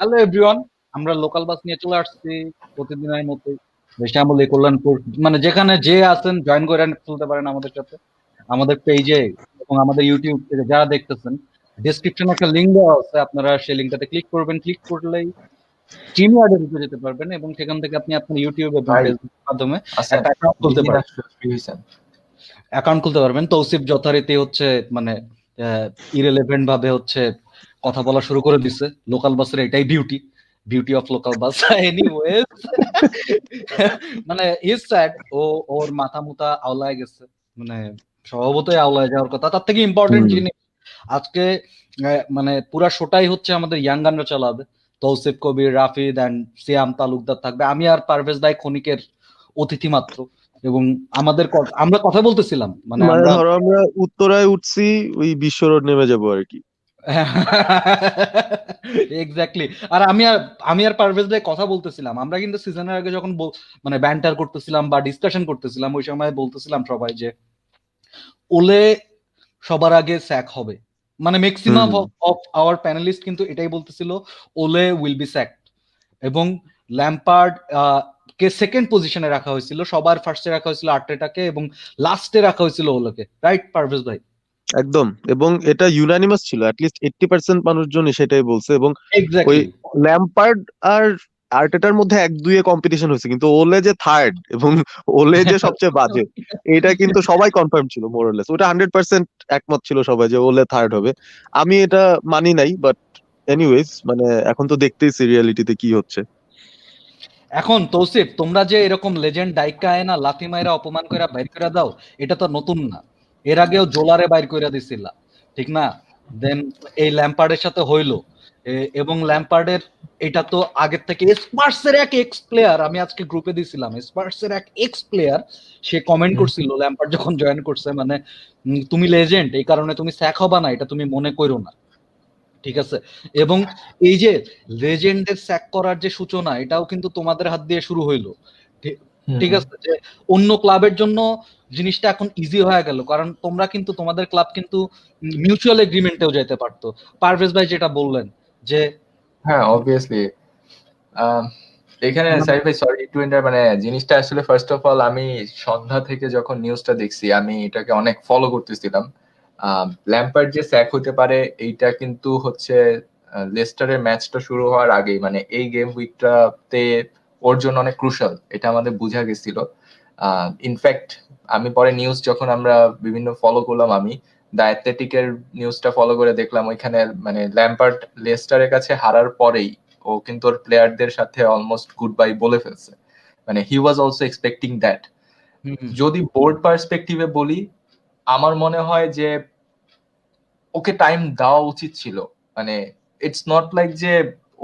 Hello everyone, আমরা local bus নিয়ে চলে আসছি প্রতিদিনের মতো শ্যামলী কল্যাণপুর। মানে যেখানে যে আছেন জয়েন করে ফেলতে পারেন আমাদের সাথে, আমাদের পেজে এবং আমাদের ইউটিউব থেকে যারা দেখতেছেন, ডেসক্রিপশনে একটা লিঙ্ক দেওয়া আছে, আপনারা সেই লিঙ্কটাতে ক্লিক করবেন। ক্লিক করলেই স্ট্রিম ইয়ার্ডে ঢুকে যেতে পারবেন এবং সেখান থেকে আপনি আপনার ইউটিউব এবং ভাই ফেসবুকের মাধ্যমে আছেন একটা অ্যাকাউন্ট খুলতে দিন পারবেন। আসলে ফ্রি হয়েছেন। তৌসিফ যথারীতি হচ্ছে মানে ইরেলেভেন্ট ভাবে হচ্ছে কথা বলা শুরু করে দিছে। লোকাল বাসের এটাই beauty, beauty of local bus. Anyways, মানে ইজ স্যাড, ওর মাথা মুথা আওলায় গেছে, মানে স্বভাবতই আওলায় যাওয়ার কথা। তার থেকে ইম্পর্টেন্ট হুম। জিনিস আজকে মানে পুরা শোটাই হচ্ছে আমাদের ইয়াঙ্গানরা চালাবে। তৌসিফ কবির, রাফিদ এন্ড সিয়াম তালুকদার থাকবে, আমি আর পারভেজ ভাই ক্ষণিকের অতিথি মাত্র। এবং আমরা কথা বলতেছিলাম, মানে মানে আমরা ধরো আমরা উত্তরায় উঠছি, ওই বিশ্ব রোড নেমে যাবো আর কি। এক্স্যাক্টলি। আর আমি আর পারভেজ ভাই কথা বলতেছিলাম, আমরা কিন্তু সিজনের আগে যখন মানে ব্যান্টার করতেছিলাম বা ডিসকাশন করতেছিলাম, ওই সময় বলতেছিলাম সবাই যে ওলে সবার আগে স্যাক হবে। মানে maximum hmm. Of our panelist কিন্তু এটাই বলতেছিল, ওলে উইল বি স্যাকড। এবং ল্যাম্পার্ড কে সেকেন্ড পজিশনে রাখা হয়েছিল, সবার ফার্স্টে রাখা হয়েছিল আর্টেটাকে এবং লাস্টে রাখা হয়েছিল ওলেকে, রাইট পারভেজ ভাই? একদম, এবং এটা ইউনানিমাস ছিল, অ্যাটলিস্ট 80% মানুষজনই সেটাই বলছে। এবং ওই এক্স্যাক্টলি। ল্যাম্পার্ড আর আর্টেটার মধ্যে এক দুইয়ে কম্পিটিশন হয়েছে, কিন্তু ওলে যে থার্ড এবং ওলে যে সবচেয়ে বাজে, এটা কিন্তু সবাই কনফার্ম ছিল মোরলেস। ওটা 100% একমত ছিল সবাই যে ওলে থার্ড হবে। আমি এটা মানি নাই, বাট এনিওয়েজ, মানে এখন তো দেখতেইছি রিয়ালিটিতে কি হচ্ছে। এখন তৌসিফ, তোমরা যে এরকম লেজেন্ড ডাইকা না লাথি মাইরা অপমান কইরা বাইর কইরা দাও, এটা তো নতুন না। এর আগেও জোলারে বাইর কইরা দিছিলা, ঠিক না? দেন এই ল্যাম্পার্ডের সাথে হইলো। এবং ল্যাম্পার্ডের এটা তো আগের থেকে স্পার্সের এক এক্স প্লেয়ার, আমি আজকে গ্রুপে দিছিলাম, স্পার্সের এক এক্স প্লেয়ার সে কমেন্ট করছিল ল্যাম্পার্ড যখন জয়েন করছে, মানে তুমি লেজেন্ড, এই কারণে তুমি স্যাক হবা না, এটা তুমি মনে করো না, ঠিক আছে? এবং এই যে লেজেন্ডের স্যাক করার যে সূচনা, এটাও কিন্তু তোমাদের হাত দিয়ে শুরু হইলো। ঠিক আছে, যে অন্য ক্লাবের জন্য জিনিসটা এখন ইজি হয়ে গেল, কারণ তোমরা কিন্তু তোমাদের ক্লাব কিন্তু মিউচুয়াল এগ্রিমেন্টেও যেতে পারতো। পারভেজ ভাই যেটা বললেন যে হ্যাঁ, অবভিয়াসলি এখানে মানে সাইফ ভাই, সরি একটু মানে জিনিসটা আসলে ফার্স্ট অফ অল আমি সন্ধ্যা থেকে যখন নিউজটা দেখছি আমি এটাকে অনেক ফলো করতেছিলাম। ল্যাম্পার্ড যে স্যাক হতে পারে এইটা কিন্তু হচ্ছে লেস্টারের ম্যাচটা শুরু হওয়ার আগেই, মানে এই গেম উইকটাতে ওর জন্য অনেক ক্রুশাল, এটা আমাদের বোঝা গেছিল। ইনফ্যাক্ট আমি পরে নিউজ যখন আমরা বিভিন্ন ফলো করলাম, আমি দ্য অ্যাথলেটিকের নিউজটা ফলো করে দেখলাম ওইখানে মানে ল্যাম্পার্ড লেস্টারের কাছে হারার পরেই ও কিন্তু ওর প্লেয়ারদের সাথে অলমোস্ট গুড বাই বলে ফেলছে। মানে হি ওয়াজ অলসো এক্সপেক্টিং দ্যাট। যদি বোর্ড পার্সপেক্টিভে বলি, আমার মনে হয় যে ওকে টাইম দেওয়া উচিত ছিল। মানে ইটস নট লাইক যে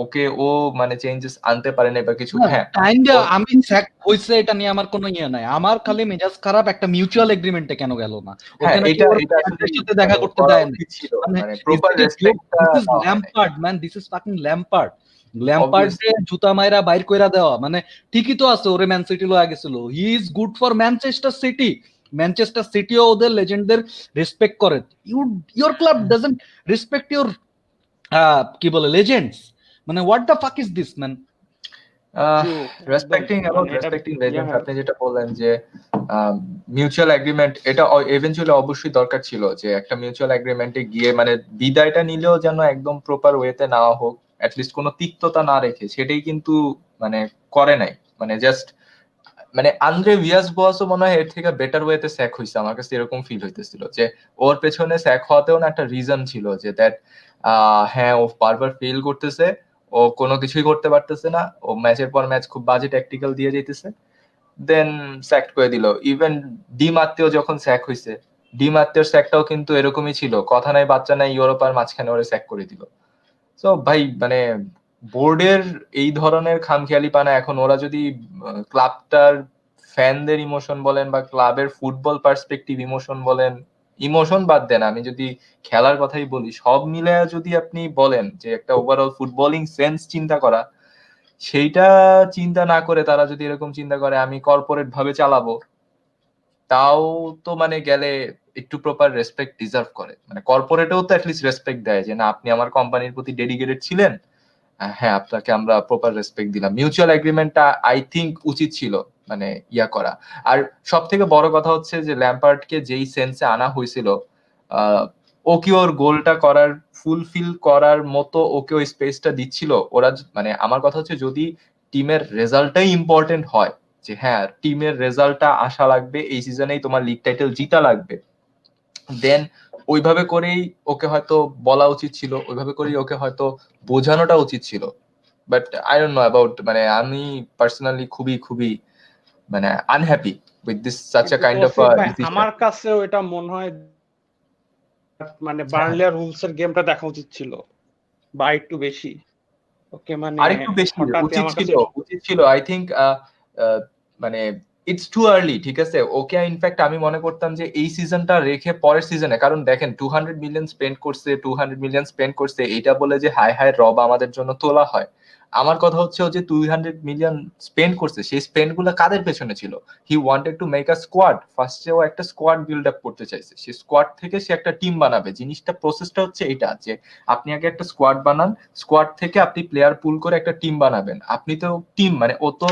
ওকে ও মানে চেঞ্জেস আনতে পারে না বা কিছু। হ্যাঁ, টাইম দেওয়া, আমি স্যাক হইছে এটা নিয়ে আমার কোনো ইয়ে নাই, আমার খালি মেজাজ খারাপ একটা মিউচুয়াল এগ্রিমেন্টে কেন গেল না? ওকে হ্যাঁ, নাকি এটা ওর এটা আসলে প্লেয়ারদের সাথে দেখা মানে করতে করা দেয় না। উচিত ছিল, মানে মানে প্রপার দিস রেসপেক্টটা ইজ দেওয়া হয় নাই। Lampard man, this is fucking Lampard. Lampard obviously. যে জুতা মাইরা বাইর কইরা দেওয়া, মানে ঠিকই তো আছে, ওরে ম্যান সিটি লয়ে গেছিল, he is good for Manchester city. Manchester CTO ওদের লেজেন্ডদের রেসপেক্ট করে। Your club doesn't respect your কি বলে লেজেন্ডস। মানে what the fuck is this man? True, একদম। রেসপেক্টিং মানে এটা রেসপেক্টিং লেজেন্ডস, হ্যাঁ। আপনি যেটা বললেন যে মিউচুয়াল এগ্রিমেন্ট, এটা এভেনচুয়ালি অবশ্যই দরকার ছিল যে একটা মিউচুয়াল এগ্রিমেন্টে গিয়ে মানে বিদায়টা নিলেও যেন একদম প্রপার ওয়েতে নেওয়া হোক, অ্যাটলিস্ট কোনো তিক্ততা না রেখে। সেটাই কিন্তু মানে করে নাই। মানে জাস্ট মানে আন্দ্রে ভিয়াস বসও মনে হয় এর থেকে বেটার ওয়েতে স্যাক হয়েছে, আমার কাছে এরকম ফিল হইতেছিল যে ওর পেছনে স্যাক হওয়াতেও না একটা রিজন ছিল যে দ্যাট হ্যাঁ ও বারবার ফেল করতেছে, ও কোনো কিছুই করতে পারতেছে না, ও ম্যাচের পর ম্যাচ খুব বাজে ট্যাকটিক্যাল দিয়ে যেতেছে, দেন স্যাক করে দিল। ইভেন ডি মাত্তেও যখন স্যাক হয়েছে, ডি মাত্তের স্যাকটাও কিন্তু এরকমই ছিল, কথা নাই বাচ্চা নাই, ইউরোপার মাঝখানে ওরে স্যাক করে দিল। তো ভাই মানে বোর্ডের এই ধরনের খামখেয়ালিপনা, এখন ওরা যদি ক্লাবটার ফ্যানদের ইমোশন বলেন বা ক্লাবের ফুটবল পার্সপেক্টিভ ইমোশন বলেন, ইমোশন বাদ দেন, আমি যদি খেলার কথাই বলি, সব মিলে যদি আপনি বলেন যে একটা ওভারঅল ফুটবলিং সেন্স চিন্তা করা, সেইটা চিন্তা না করে তারা যদি এরকম চিন্তা করে আমি কর্পোরেট ভাবে চালাবো, তাও তো মানে গেলে একটু প্রপার রেসপেক্ট ডিজার্ভ করে। মানে কর্পোরেটেও তো অ্যাটলিস্ট রেসপেক্ট দেয় যে না আপনি আমার কোম্পানির প্রতি ডেডিকেটেড ছিলেন, হ্যাঁ, আপনাকে আমরা প্রপার রেসপেক্ট দিলাম। মিউচুয়াল এগ্রিমেন্টটা আই থিংক উচিত ছিল মানে ইয়া করা। আর সব থেকে বড় কথা হচ্ছে যে ল্যাম্পার্ডকে যেই সেন্সে আনা হয়েছিল, ও কি ওর গোলটা করার ফুলফিল করার মতো ওকে ওই স্পেসটা দিচ্ছিল? ওরা মানে আমার কথা হচ্ছে যদি টিমের রেজাল্টটাই ইম্পর্টেন্ট হয়, যে হ্যাঁ টিমের রেজাল্টটা আসা লাগবে, এই সিজনেই তোমার লিগ টাইটেল জিতা লাগবে, দেন ওইভাবে করেই ওকে হয়তো বলা উচিত ছিল, ওইভাবে করেই ওকে হয়তো বোঝানোটা উচিত ছিল। But I don't know about, মানে আমি পার্সোনালি খুবই খুবই মানে unhappy with this such a kind of decision. আমার কাছেও এটা মনে হয় মানে বার্নলি আর রুলস এর গেমটা দেখা উচিত ছিল বা একটু বেশি। ওকে মানে আরেকটু বেশি উচিত ছিল আই থিংক। মানে ইটস টু আর্লি, ঠিক আছে। ওকে ইনফ্যাক্ট আমি মনে করতাম যে এই সিজনটা রেখে পরের সিজনে, কারণ দেখেন 200 মিলিয়ন স্পেন্ড করছে এইটা বলে যে হাই হাই রব আমাদের জন্য তোলা হয়। আমার কথা হচ্ছে ও যে 200 মিলিয়ন স্পেন্ড করছে, সেই স্পেন্ড গুলো কাদের পেছনে ছিল? He wanted to make a squad. ফার্স্টে ও একটা স্কোয়াড বিল্ড আপ করতে চাইছে, সেই স্কোয়াড থেকে সে একটা টিম বানাবে। জিনিসটা প্রসেসটা হচ্ছে এটা, যে আপনি আগে একটা স্কোয়াড বানান, স্কোয়াড থেকে আপনি প্লেয়ার পুল করে একটা টিম বানাবেন। আপনি তো টিম মানে ও তো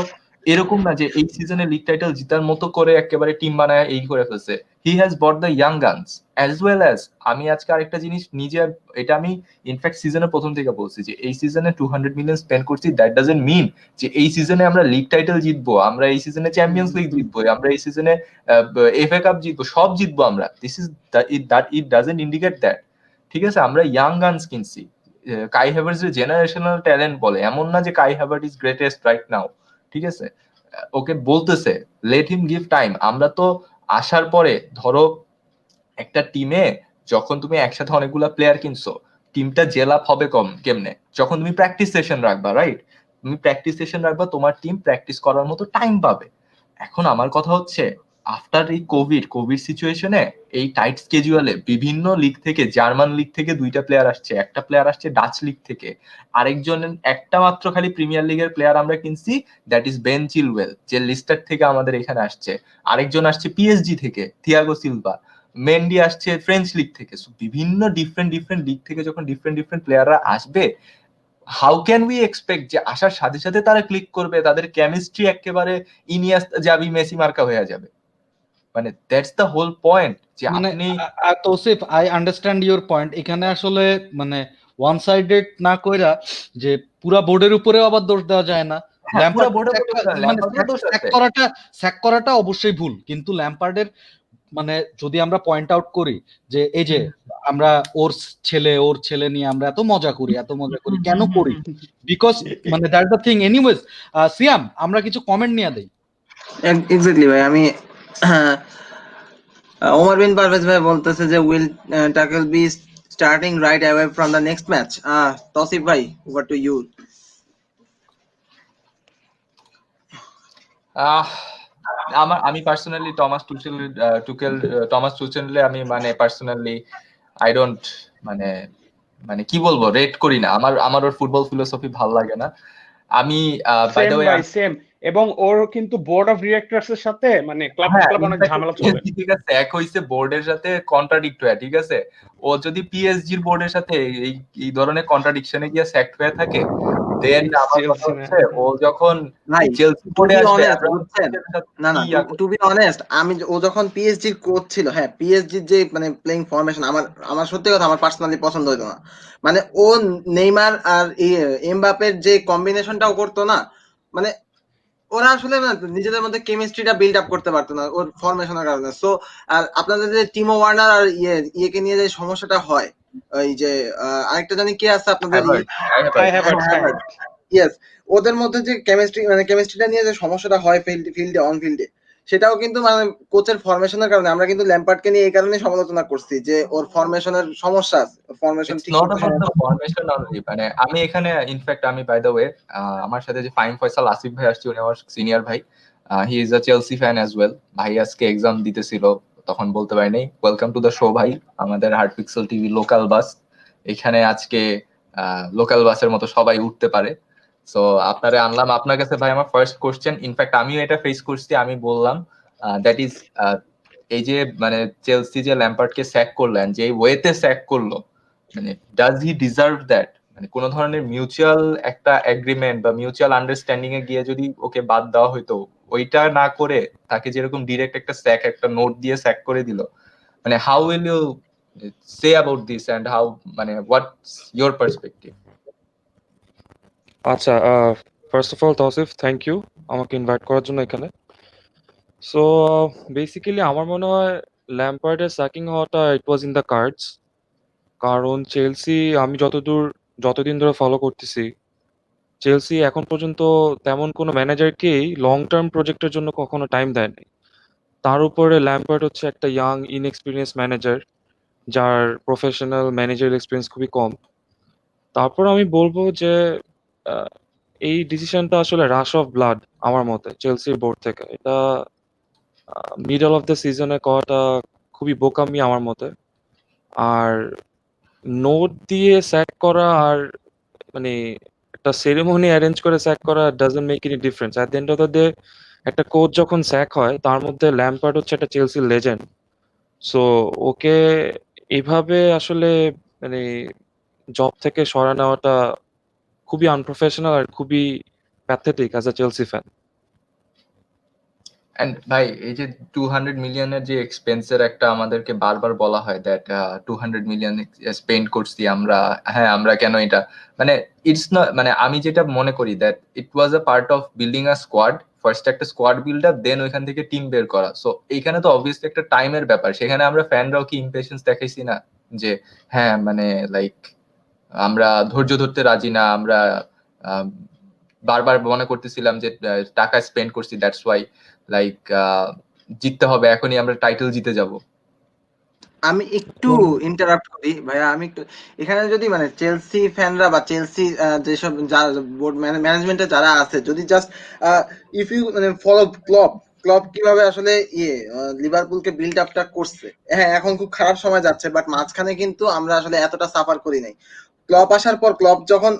এরকম না যে এই সিজনে লিগ টাইটেল জিতার মতো করে একেবারে টিম বানায় এই করে ফেলছে। He has bot the young guns as well as. আমি আজকে আরেকটা জিনিস নিজে, এটা আমি ইনফ্যাক্ট সিজনের প্রথম থেকে বলছি যে এই সিজনে 200 মিলিয়ন স্পেন্ড করছি, দ্যাট ডাজন্ট মিন যে এই সিজনে আমরা লিগ টাইটেল জিতবো, আমরা এই সিজনে চ্যাম্পিয়ন্স লিগ জিতবো, আমরা এই সিজনে এফএ কাপ জিতবো, সব জিতবো আমরা। This is it doesn't indicate that. ঠিক আছে, আমরা ইয়াং গানস কিনছি। কাই হ্যাভার্টস এর জেনারেশনাল ট্যালেন্ট বলে, এমন না যে কাই হ্যাভার্ট ইজ গ্রেটেস্ট রাইট নাও। ঠিক আছে, ওকে বলতেছে লেট হিম গিভ টাইম। আমরা তো আসার পরে ধরো একটা টিমে যখন তুমি একসাথে অনেকগুলা প্লেয়ার কিনছো, টিমটা জেল আপ হবে কেমনে? যখন তুমি প্র্যাকটিস সেশন রাখবা, রাইট? তুমি প্র্যাকটিস সেশন রাখবা, তোমার টিম প্র্যাকটিস করার মতো টাইম পাবে। এখন আমার কথা হচ্ছে আফটার এই কোভিড সিচুয়েশনে এই টাইট স্কেজুয়ালে বিভিন্ন লিগ থেকে, জার্মান লিগ থেকে 2টা প্লেয়ার আসছে, একটা প্লেয়ার আসছে ডাচ লিগ থেকে, আরেকজন একটা মাত্র খালি প্রিমিয়ার লিগের প্লেয়ার আমরা কিনছি, দ্যাট ইজ বেন চিলওয়েল, যে লিস্টার থেকে আমাদের এখানে আসছে। আরেকজন আসছে পিএসজি থেকে, থিয়াগো সিলভা। মেন্ডি আসছে ফ্রেঞ্চ লিগ থেকে। বিভিন্ন ডিফারেন্ট লিগ থেকে যখন ডিফারেন্ট প্লেয়াররা আসবে, হাউ ক্যান উই এক্সপেক্ট যে আসার সাথে সাথে তারা ক্লিক করবে, তাদের কেমিস্ট্রি একেবারে ইনিয়েস্তা জাভি মেসি মার্কা হয়ে যাবে? মানে দ্যাটস দ্য হোল পয়েন্ট, যে মানে আপনি Tausif, I understand your point. এখানে আসলে মানে ওয়ান সাইডেড না কইরা যে পুরা বোর্ডের উপরেও আবার দোষ দেওয়া যায় না। ল্যাম্পার্ড মানে স্যাক করাটা অবশ্যই ভুল, কিন্তু ল্যাম্পার্ডের মানে যদি আমরা পয়েন্ট আউট করি যে এই যে আমরা ওর ছেলে নিয়ে আমরা এত মজা করি কেন করি? বিকজ মানে দ্যাটস দ্য থিং। এনিওয়েজ, সিয়াম, আমরা কিছু কমেন্ট নিয়ে দেই। এক্স্যাক্টলি ভাই, আমি ওমর বিন পারভেজ ভাই বলতেছে যে will Tuchel be starting right away from the next match. Tousif ভাই, ওভার টু ইউ। আমি পার্সোনালি টমাস টুচেলে আমি মানে পার্সোনালি আই ডোন্ট মানে মানে কি বলবো, রেট করি না। আমার ওর ফুটবল ফিলোসফি ভালো লাগে না। আমি বাই দ্য ওয়ে সেম, এবং ওর কিন্তু বোর্ড অফ ডিরেক্টরস এর সাথে মানে ক্লাব অনেক ঝামেলা চলে। ঠিক আছে, এক হইছে বোর্ডের সাথে কন্ট্রাডিক্ট হয়ে, ঠিক আছে। ও যদি পিএসজির বোর্ডের সাথে এই ধরনের কন্ট্রাডিকশনে গিয়ে সেক্ট হয়ে থাকে, দেন আমার কথা হচ্ছে ও যখন চেলসি বোর্ডে আসবে, টু বি অনেস্ট, ও যখন পিএসজির কোচ ছিল, হ্যাঁ পিএসজির যে মানে প্লেইং ফরমেশন আমার সত্যি কথা আমার পার্সোনালি পছন্দ হইতো না। মানে ও নেইমার আর এমবাপের যে কম্বিনেশনটাও করতো না, মানে ওরা আসলে নিজেদের মধ্যে কেমিস্ট্রিটা বিল্ড আপ করতে পারতো না ওর ফরমেশনের কারণে। সো আর আপনাদের যে টিমো ওয়ার্নার আর ইয়েকে নিয়ে যে সমস্যাটা হয়, ওই যে আরেকটা জানি কে আছে আপনাদের, ইয়েস, ওদের মধ্যে যে কেমিস্ট্রিটা নিয়ে যে সমস্যাটা হয় ফিল্ডে অন ফিল্ডে, সেটাও কিন্তু মানে কোচের ফরমেশনের কারণে। আমরা কিন্তু ল্যাম্পার্ডকে নিয়ে এই কারণে সমালোচনা করছি যে ওর ফরমেশনের সমস্যা আছে, ফরমেশন ঠিক অনলি। মানে আমি এখানে ইনফ্যাক্ট আমি বাই দ্য ওয়ে আমার সাথে যে ফাইম ফয়সাল আসিফ ভাই আসছে, উনি আমার সিনিয়র ভাই, he is a Chelsea fan as well. ভাই আজকে এক্সাম দিতেছিল, তখন বলতে পারিনি। ওয়েলকাম টু দ্য শো ভাই, আমাদের heart pixel TV local bus. এখানে আজকে লোকাল বাসের মতো সবাই উঠতে পারে। সো আপনারে আনলাম আপনার কাছে ভাই। আমার ফার্স্ট কোশ্চেন, ইনফ্যাক্ট আমিও এটা ফেস করছি, আমি বললাম দ্যাট ইজ এই যে মানে চেলসি যে ল্যাম্পার্ডকে স্যাক করলেন, যে ওয়েতে স্যাক করলো, মানে ডাজ হি ডিজার্ভ দ্যাট? মানে কোনো ধরনের মিউচুয়াল একটা এগ্রিমেন্ট বা মিউচুয়াল আন্ডারস্ট্যান্ডিং এ গিয়ে যদি ওকে বাদ দেওয়া হইতো, ওইটা না করে তাকে যেরকম ডিরেক্ট একটা স্যাক, একটা নোট দিয়ে স্যাক করে দিল, মানে how will you say about this and how, মানে হোয়াটস ইয়োর পার্সপেক্টিভ? আচ্ছা, first of all Tausif, thank you আমাকে ইনভাইট করার জন্য এখানে। সো বেসিক্যালি আমার মনে হয় ল্যাম্পার্ডের স্যাকিং হওয়াটা ইট ওয়াজ ইন দ্য কার্ডস। কারণ চেলসি আমি যতদিন ধরে ফলো করতেছি, চেলসি এখন পর্যন্ত তেমন কোনো ম্যানেজারকেই লং টার্ম প্রজেক্টের জন্য কখনো টাইম দেয়নি। তার উপরে ল্যাম্পার্ড হচ্ছে একটা ইয়াং ইনএক্সপিরিয়েন্স ম্যানেজার, যার প্রফেশনাল ম্যানেজার এক্সপিরিয়েন্স খুবই কম। তারপর আমি বলবো যে আহ, এই ডিসিশনটা আসলে রাশ অফ ব্লাড আমার মতে চেলসির বোর্ড থেকে। এটা মিডল অফ দ্য সিজনে করাটা খুবই বোকামি আমার মতে। আর নোট দিয়ে স্যাক করা আর মানে একটা সেরেমনি অ্যারেঞ্জ করে স্যাক করা doesn't make any difference. At the end of the day একটা কোচ যখন স্যাক হয়, তার মধ্যে ল্যাম্পার্ড হচ্ছে একটা চেলসির লেজেন্ড। সো ওকে এভাবে আসলে মানে জব থেকে সরা নেওয়াটা খুবই আনপ্রফেশনাল আর খুবই pathetic as a Chelsea fan. And ভাই, এই যে 200 মিলিয়নের যে এক্সপেন্সের একটা আমাদেরকে বারবার বলা হয় দ্যাট 200 মিলিয়ন স্পেন্ড করছি আমরা, হ্যাঁ আমরা কেন এটা, মানে ইটস নট, মানে আমি যেটা মনে করি that it was a part of building a squad. First একটা স্কোয়াড বিল্ড আপ, দেন ওইখান থেকে টিম বের করা। সো এইখানে তো অবভিয়াসলি একটা টাইমের ব্যাপার। সেখানে আমরা ফ্যানরাও কি ইমপেশেন্স দেখাইছি না যে হ্যাঁ মানে লাইক আমরা ধৈর্য ধরতে রাজি না, আমরা আহ, বারবার মনে করতেছিলাম যে টাকা স্পেন্ড করছি, দ্যাটস ওয়াই লাইক জিততে হবে, এখনই আমরা টাইটেল জিতে যাব। আমি একটু ইন্টারাপ্ট করি ভাইয়া, আমি একটু এখানে যদি মানে চেলসি ফ্যানরা বা চেলসি যেসব বোর্ড ম্যানেজমেন্টে যারা আছে, যদি জাস্ট ইফ ইউ মানে ফলো ক্লব, ক্লব কিভাবে আসলে লিভারপুলকে বিল্ড আপটা করছে, হ্যাঁ এখন খুব খারাপ সময় যাচ্ছে, বাট মাঝখানে কিন্তু আমরা আসলে এতটা সাফার করি নাই। ক্লব আসার পর ক্লব যখন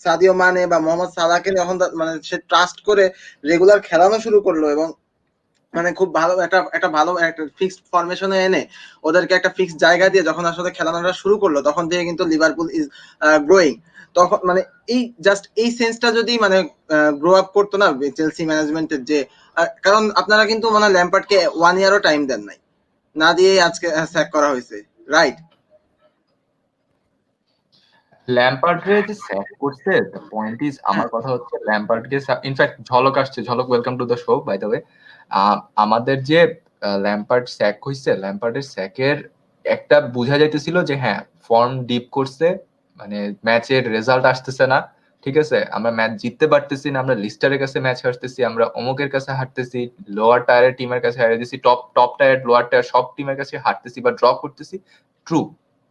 সাদিও মানে বা মোহাম্মদ সালাহকে যখন মানে সে ট্রাস্ট করে রেগুলার খেলানো শুরু করলো, এবং মানে খুব ভালো একটা ভালো একটা ফিক্সড ফরমেশনে এনে ওদেরকে একটা ফিক্সড জায়গা দিয়ে যখন আসলে খেলানোটা শুরু করলো, তখন থেকে কিন্তু লিভারপুল ইজ গ্রোয়িং। তখন মানে এই সেন্সটা যদি মানে গ্রো আপ করতো না চেলসি ম্যানেজমেন্টের, যে কারণ আপনারা কিন্তু মানে ল্যাম্পার্ডকে 1 ইয়ারও টাইম দেন নাই, না দিয়েই আজকে স্যাক করা হয়েছে, রাইট? ল্যাম্পার্ডরে যে স্যাক করছে, দ্য পয়েন্ট ইজ, আমার কথা হচ্ছে ল্যাম্পার্ডকে, ইনফ্যাক্ট ঝলক আসছে, Jhalak welcome to the show by the way. আমাদের যে ল্যাম্পার্ড স্যাক হইছে, ল্যাম্পার্ডের স্যাকের একটা বোঝা যাইতেছিল যে হ্যাঁ ফর্ম ডিপ করছে, মানে ম্যাচের রেজাল্ট আসতেছে না, ঠিক আছে, আমরা ম্যাচ জিততে পারতেছি না, আমরা লিস্টারের কাছে ম্যাচ হারতেছি, আমরা অমুকের কাছে হারতেছি, লোয়ার টায়ারের টিমের কাছে হারিয়ে দিছি, টপ টায়ার লোয়ার টায়ার সব টিমের কাছে হারতেছি বা ড্র করতেছি। ট্রু,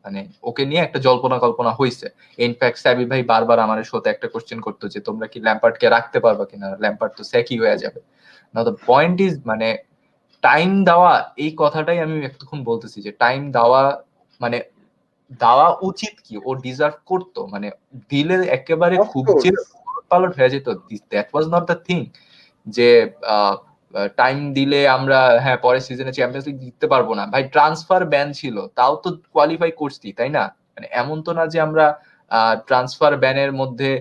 মানে ওকে নিয়ে একটা জল্পনা কল্পনা হয়েছে। ইনফ্যাক্ট সাবি ভাই বারবার আমাদের শোতে একটা কোশ্চেন করতো যে তোমরা কি ল্যাম্পার্ডকে রাখতে পারবা কিনা, ল্যাম্পার্ড তো স্যাকই হয়ে যাবে। না, দ্য পয়েন্ট ইজ মানে টাইম দেওয়া, এই কথাটাই আমি এতক্ষণ বলতেছি যে টাইম দেওয়া মানে দেওয়া উচিত, কি ও ডিজার্ভ করতো, মানে দিলে একেবারে Of খুব course. যে পালট হয়ে যেত, that was not the thing. যে টাইম দিলে আমরা হ্যাঁ পরের সিজনে চ্যাম্পিয়ন্স লিগ জিততে পারবো না, ভাই ট্রান্সফার ব্যান ছিল, তাও তো কোয়ালিফাই করছি, তাই না? মানে এমন তো না যে আমরা ট্রান্সফার ব্যানের মধ্যে,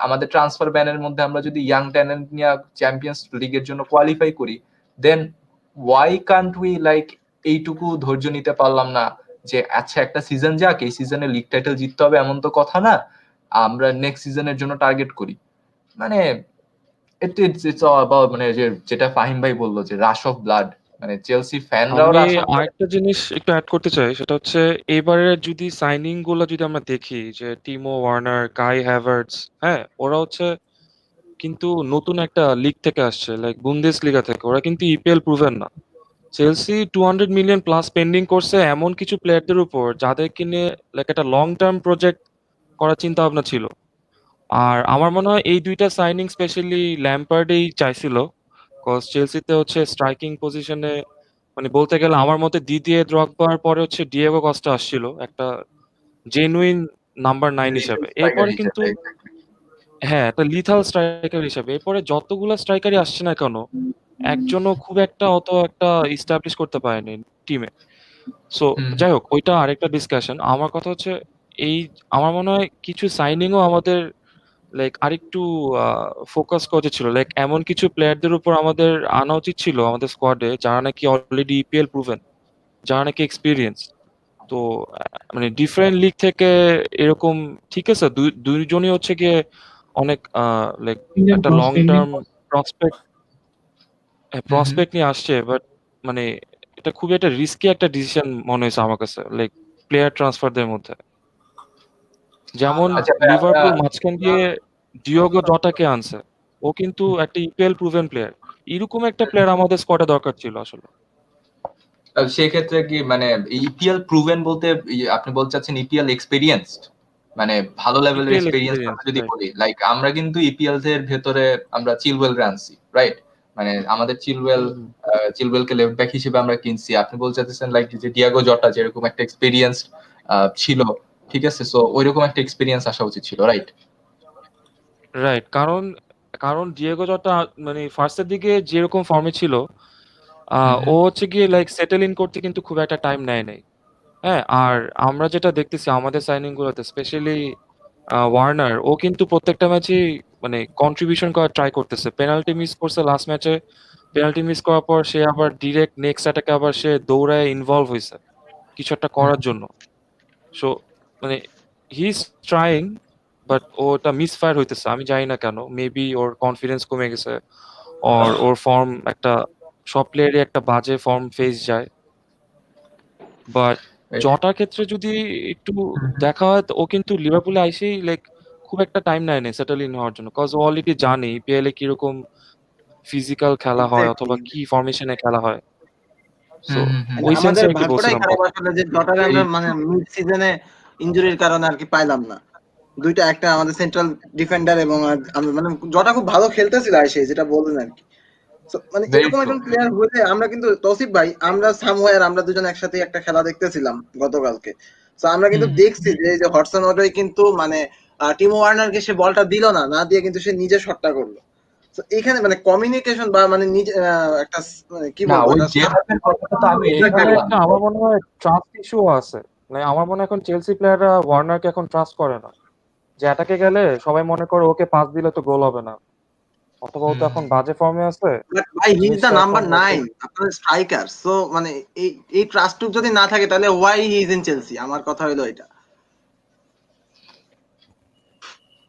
আমাদের ট্রান্সফার ব্যানের মধ্যে আমরা যদি ইয়াং ট্যালেন্ট নিয়ে চ্যাম্পিয়ন্স লিগের জন্য কোয়ালিফাই করি, দেন ওয়াই কান্ট উই লাইক এইটুকু ধৈর্য নিতে পারলাম না যে আচ্ছা একটা সিজন যাক, এই সিজনে লিগ টাইটেল জিততে হবে এমন তো কথা না, আমরা নেক্সট সিজনের জন্য টার্গেট করি। মানে ইটস অল অ্যাবাউট, মানে যেটা ফাহিম ভাই বললো যে রাশ অফ ব্লাড, মানে চেলসি ফ্যানরাও আমি রাশ অফ। আরেকটা জিনিস একটু অ্যাড করতে চাই, সেটা হচ্ছে এবারে যদি সাইনিং গুলো যদি আমরা দেখি, যে টিমো ওয়ার্নার, কাই হ্যাভার্টস, হ্যাঁ ওরা হচ্ছে কিন্তু নতুন একটা লিগ থেকে আসছে, লাইক বুন্দেস লিগা থেকে, ওরা কিন্তু ইপিএল প্রুভেন না। চেলসি 200 মিলিয়ন প্লাস স্পেন্ডিং করছে এমন কিছু প্লেয়ারদের উপর যাদেরকে নিয়ে লাইক একটা লং টার্ম প্রজেক্ট করার চিন্তা ভাবনা ছিল। আর আমার মনে হয় এই দুইটা সাইনিং স্পেশালি ল্যাম্পার্ডেই চাইছিল, কজ চেলসিতে হচ্ছে স্ট্রাইকিং পজিশনে মানে বলতে গেলে আমার মতে দিদিয়ে দ্রগবার পরে হচ্ছে ডিয়েগো কস্টা আসছিল একটা জেনুইন নাম্বার 9 হিসেবে। এরপরে কিন্তু হ্যাঁ একটা লিথাল স্ট্রাইকার হিসেবে এরপরে যতগুলা স্ট্রাইকারই আসছে না কেন, একজনও খুব একটা অত একটা ইস্টাবলিশ করতে পারেনি টিমে। সো যাই হোক, ওইটা আরেকটা ডিসকাশন। আমার কথা হচ্ছে এই আমার মনে হয় কিছু সাইনিংও আমাদের লাইক আরেকটু ফোকাস করা উচিত ছিল। লাইক এমন কিছু প্লেয়ারদের উপর আমাদের আনা উচিত ছিল আমাদের স্কোয়াডে যারা নাকি অলরেডি ইপিএল প্রুভেন, যারা নাকি এক্সপিরিয়েন্স। তো মানে ডিফারেন্ট লিগ থেকে এরকম ঠিক আছে দুইজনই হচ্ছে গিয়ে অনেক লাইক একটা লং টার্ম প্রসপেক্ট প্রসপেক্ট নিয়ে আসছে, বাট মানে এটা খুবই একটা রিস্কি একটা ডিসিশন মনে হয়েছে আমার কাছে, লাইক প্লেয়ার ট্রান্সফারদের মধ্যে। যেমন আচ্ছা ভাই, লিভারপুল মাঝখান দিয়ে ডিওগো জটাকে আনছে, ও কিন্তু একটা ইপিএল প্রুভেন প্লেয়ার। এরকম একটা প্লেয়ার আমাদের স্কোয়াডে দরকার ছিল আসলে। সেক্ষেত্রে কি মানে ইপিএল প্রুভেন বলতে আপনি বলতে চাচ্ছেন ইপিএল এক্সপেরিয়েন্সড, মানে ভালো লেভেলের ইপিএল এক্সপেরিয়েন্স এক্সপিরিয়েন্স, যদি বলি, লাইক আমরা কিন্তু ইপিএল এর ভেতরে আমরা চিলওয়েল আনছি, রাইট? মানে আমাদের চিলওয়েলকে লেফট ব্যাক হিসেবে আমরা কিনছি। আপনি বলতে চাচ্ছেন লাইক যে ডিয়াগো জটা যেরকম একটা এক্সপেরিয়েন্স ছিল, ঠিক আছে, সো ওইরকম একটা এক্সপেরিয়েন্স আসা উচিত ছিল, রাইট? রাইট। কারণ কারণ ডিয়েগো জটা মানে ফার্স্টের দিকে যেরকম ফর্মে ছিল, ও হচ্ছে গিয়ে লাইক সেটেল ইন করতে কিন্তু খুব একটা টাইম নেয় নাই। হ্যাঁ, আর আমরা যেটা দেখতেছি আমাদের সাইনিং গুলোতে স্পেশালি ওয়ার্নার, ও কিন্তু প্রত্যেকটা ম্যাচেই মানে কন্ট্রিবিউশন করার ট্রাই করতেছে। পেনাল্টি মিস করছে লাস্ট ম্যাচে, পেনাল্টি মিস করার পর সে আবার ডিরেক্ট নেক্সট অ্যাটাকে আবার সে দৌড়ায় ইনভলভ হয়েছে কিছু একটা করার জন্য। সো মানে হি ইজ ট্রাইং, বাট ওটা মিসফায়ার হইতেছে। আমি জানি না কেন, মেবি ওর কনফিডেন্স কমে গেছে, ওর ফর্ম একটা, সব প্লেয়ারই একটা বাজে ফর্ম ফেস যায়। বাট জটার ক্ষেত্রে যদি একটু দেখা হয়, তো ও কিন্তু লিভারপুলে আইসেই লাইক খুব একটা টাইম নেয় না সেটেল ইন হওয়ার জন্য, কজ ও অলরেডি জানে ইপিএল এ কিরকম ফিজিক্যাল খেলা হয় অথবা কি ফরমেশনে খেলা হয়। সো ওই সেন্সে আমাদের আর কি ভাগ্যটাই বলছিলাম। খারাপ আসলে যে জটারে আমরা মানে মিড সিজনে ইনজুরির কারণে আর কি পাইলাম না। দুইটা, একটা আমাদের সেন্ট্রাল ডিফেন্ডার এবং আমরা মানে জটা খুব ভালো খেলতেছিল আইসে, যেটা বললেন আর কি। So, মানে Very এরকম true. একজন প্লেয়ার হলে আমরা কিন্তু তৌসিফ ভাই, আমরা সামওয়্যার আমরা দুজন একসাথে একটা খেলা দেখতেছিলাম গতকালকে। তো আমরা কিন্তু দেখছি যে এই যে হডসন ওডই কিন্তু মানে টিমো ওয়ার্নারকে সে বলটা দিল না, না দিয়ে কিন্তু সে নিজে শটটা করলো। তো এখানে মানে কমিউনিকেশন বা মানে নিজে একটা মানে কি না, বলবো, ওই এটা জেহাদের কথাটা তো আমি এটাই এখানে বললাম। একটা আমার মনে হয় ট্রাস্ট ইস্যু আছে। মানে আমার মনে হয় এখন চেলসি প্লেয়াররা ওয়ার্নারকে এখন ট্রাস্ট করে না, যে অ্যাটাকে গেলে সবাই মনে করে ওকে পাস দিলে তো গোল হবে না, অথবা ও তো এখন বাজে ফর্মে আছে, বাট ভাই হি ইজ দ্য জিনিসটা নাম্বার এখন 9 আপনাদের স্ট্রাইকার। সো মানে এই এই ট্রাস্টটুক যদি না থাকে তাহলে why he is in Chelsea, আমার কথা হলো এটা।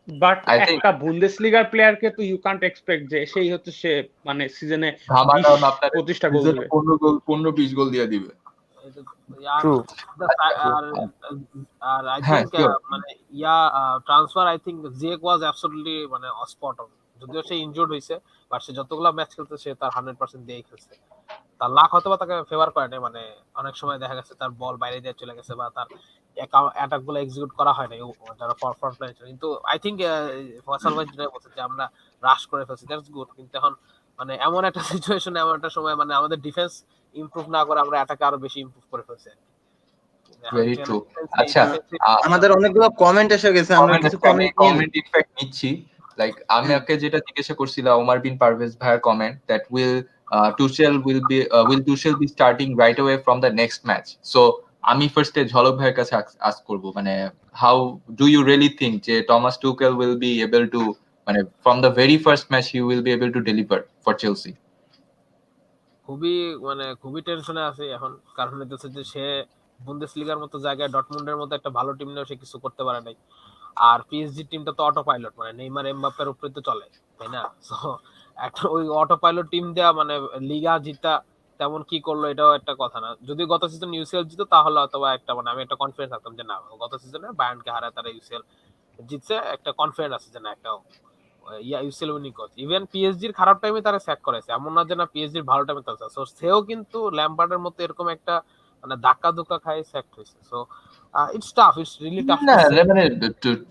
বাট I think একটা বুন্দেসলিগার প্লেয়ারকে তো ইউ কান্ট এক্সপেক্ট যে সেই হচ্ছে সে মানে সিজনে ধামাকাউন আপনার 20-25টা গোল সিজনে দিবে। 15-20 গোল দিয়ে দিবে। আর ট্রু। আর আই হ্যাঁ, থিংক sure. মানে transfer I think Jake was absolutely মানে স্পট অন। যদিও সে ইনজুর্ড হয়েছে, বাট সে যতগুলো ম্যাচ খেলতে সে তার 100% দিয়েই খেলছে। তার লাক হয়তো বা তাকে ফেভার করে নাই, মানে অনেক সময় দেখা গেছে তার বল বাইরে দিয়ে চলে গেছে বা তার অ্যাটাক গুলো এক্সিকিউট করা হয় নাই যারা ফ্রন্ট লাইন ছিল। কিন্তু আই থিংক ফয়সাল ভাই যেটা বলছে যে আমরা রাশ করে ফেলছি, দ্যাটস গুড। কিন্তু এখন মানে এমন একটা সিচুয়েশন, এমন একটা সময় মানে আমাদের ডিফেন্স ইমপ্রুভ না করে আমরা অ্যাটাকে আরো বেশি ইমপ্রুভ করে ফেলছি। Very true. আচ্ছা, আমাদের অনেকগুলো কমেন্ট এসে গেছে, আমরা কিছু কমেন্ট নিয়ে কমেন্ট ইনফ্যাক্ট নিচ্ছি। লাইক আমি ওকে যেটা জিজ্ঞাসা করছিলাম ওমর বিন পারভেজ ভাইয়ের comment that will Tuchel be starting right away from the next match. So আমি ফার্স্টে ঝলক ভাইয়ের কাছে আস্ক করব, মানে how do you really think যে Thomas Tuchel will be able to মানে from the very first match he will be able to deliver for Chelsea? খুবই টেনশনে আছে এখন, কারণ হচ্ছে যে সে বুন্দেসলিগার মতো জায়গায় ডটমুন্ডের মতো একটা ভালো টিম নিয়েও সে কিছু করতে পারে নাই। আর পিএসজি টিমটা তো অটো পাইলট, মানে নেইমার এমবাপ্পের উপরে তো চলে, তাই না? সো একটা ওই অটো পাইলট টিম দেওয়া মানে লিগা জিতা তেমন কি করলো এটাও একটা কথা না। যদি গত সিজন ইউসিএল জিতো তাহলে অথবা একটা মানে আমি একটা কনফিডেন্স থাকতাম যে না, গত সিজনে বায়ার্নকে হারায় তারা ইউসিএল জিতছে, একটা কনফিডেন্স আছে যে না একটা ইউসিএল উইনিং কোচ। ইভেন পিএসজির খারাপ টাইমে তারা স্যাক করেছে, এমন না যে না পিএসজির ভালো টাইমে তারা। সো সেও কিন্তু ল্যাম্পার্ডের মতো এরকম একটা মানে ধাক্কা ধুক্কা খাই স্যাক হয়েছে। So it's tough, it's really tough না, টু সে। মানে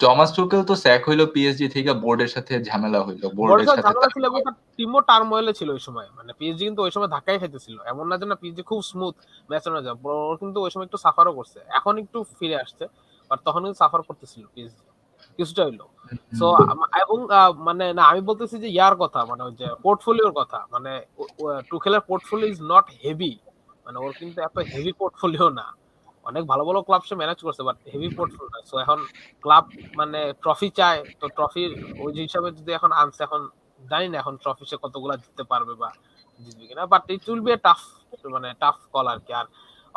টমাস টুকেল তো স্যাক হইলো পিএসজি থেকে, বোর্ডের সাথে ঝামেলা হইলো, বড় বোর্ডের সাথে ঝামেলা ছিল এবং তার টিমও টার্মোয়েলে ছিল ওই সময়। মানে পিএসজি কিন্তু ওই সময় ধাক্কাই খাইতেছিল, এমন না যে না পিএসজি খুব স্মুথ ম্যাচ না যায়, ওর কিন্তু ওই সময় একটু সাফারও করছে। এখন একটু ফিরে আসছে, বাট তখন কিন্তু সাফার করতেছিল পিএসজি কিছুটা হইলো। সো এবং মানে না আমি বলতেছি যে ইয়ার কথা, মানে ওই যে পোর্টফোলিওর কথা, মানে টুখেলের পোর্টফোলিও ইজ নট হেভি, মানে ওর কিন্তু এত হেভি পোর্টফোলিও না। অনেক ভালো ভালো ক্লাব সে ম্যানেজ করছে, বাট হেভি পোর্টফোলিও। সো এখন ক্লাব মানে ট্রফি চায়, তো ট্রফির ওই যে হিসাবে যদি এখন আনছে, এখন জানি না এখন ট্রফি সে কতগুলা জিততে পারবে বা জিতবে কিনা, but it will B a tough, মানে টাফ কল আর কি। আর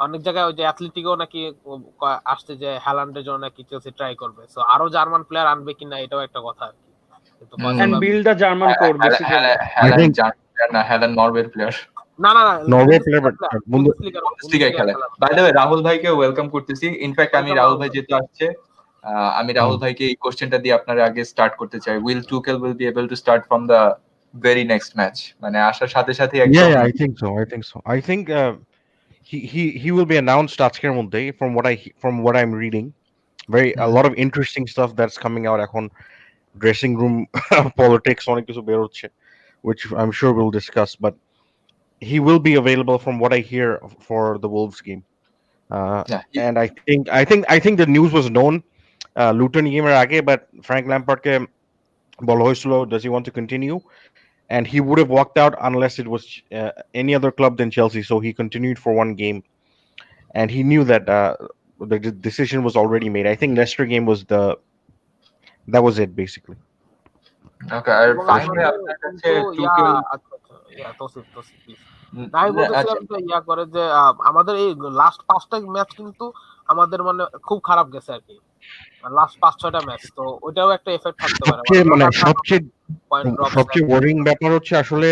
অনেক জায়গায় ওই যে অ্যাথলেটিকও নাকি আসছে যে হ্যালান্ডের জন্য নাকি চেলসি ট্রাই করবে, সো আরো জার্মান প্লেয়ার আনবে কিনা এটাও একটা কথা আর কি। কিন্তু and build the German core basically. I think Haaland নরওয়ের প্লেয়ার, না না না, Norway player, but বুন্দেসলিগার বুন্দেসলিগায় খেলে। বাই দ্য ওয়ে রাহুল ভাইকে ওয়েলকাম করতেছি। ইনফ্যাক্ট আমি রাহুল ভাই যেহেতু আসছে, আমি রাহুল ভাইকে এই কোশ্চেনটা দিয়ে আপনার আগে স্টার্ট করতে চাই। Will Tuchel will be able to start from the very next match, মানে আসার সাথে সাথে একদম Yeah, I think so. I think he will be announced আজকের মধ্যেই from what I'm reading. A lot of interesting stuff that's coming out এখন dressing room politics অনেক কিছু বের হচ্ছে, which I'm sure we'll discuss, but he will be available from what I hear for the Wolves game. And I think the news was known Luton gamer আগে, but Frank Lampardকে বলা হয়েছিল does he want to continue, and he would have walked out unless it was any other club than Chelsea, so he continued for one game, and he knew that the decision was already made. I think Leicester game was that was it basically. ওকে। আর ফাহিম ভাই আপনার কাছে টুকেল Tausif please. না, আমি বলতেছিলাম যে করে যে আমাদের এই লাস্ট 5টা ম্যাচ কিন্তু আমাদের মানে খুব খারাপ গেছে আর কি, লাস্ট 5-6টা ম্যাচ, তো ওইটাও একটা এফেক্ট থাকতে পারে। সবচেয়ে ওয়ারিং ব্যাপার হচ্ছে আসলে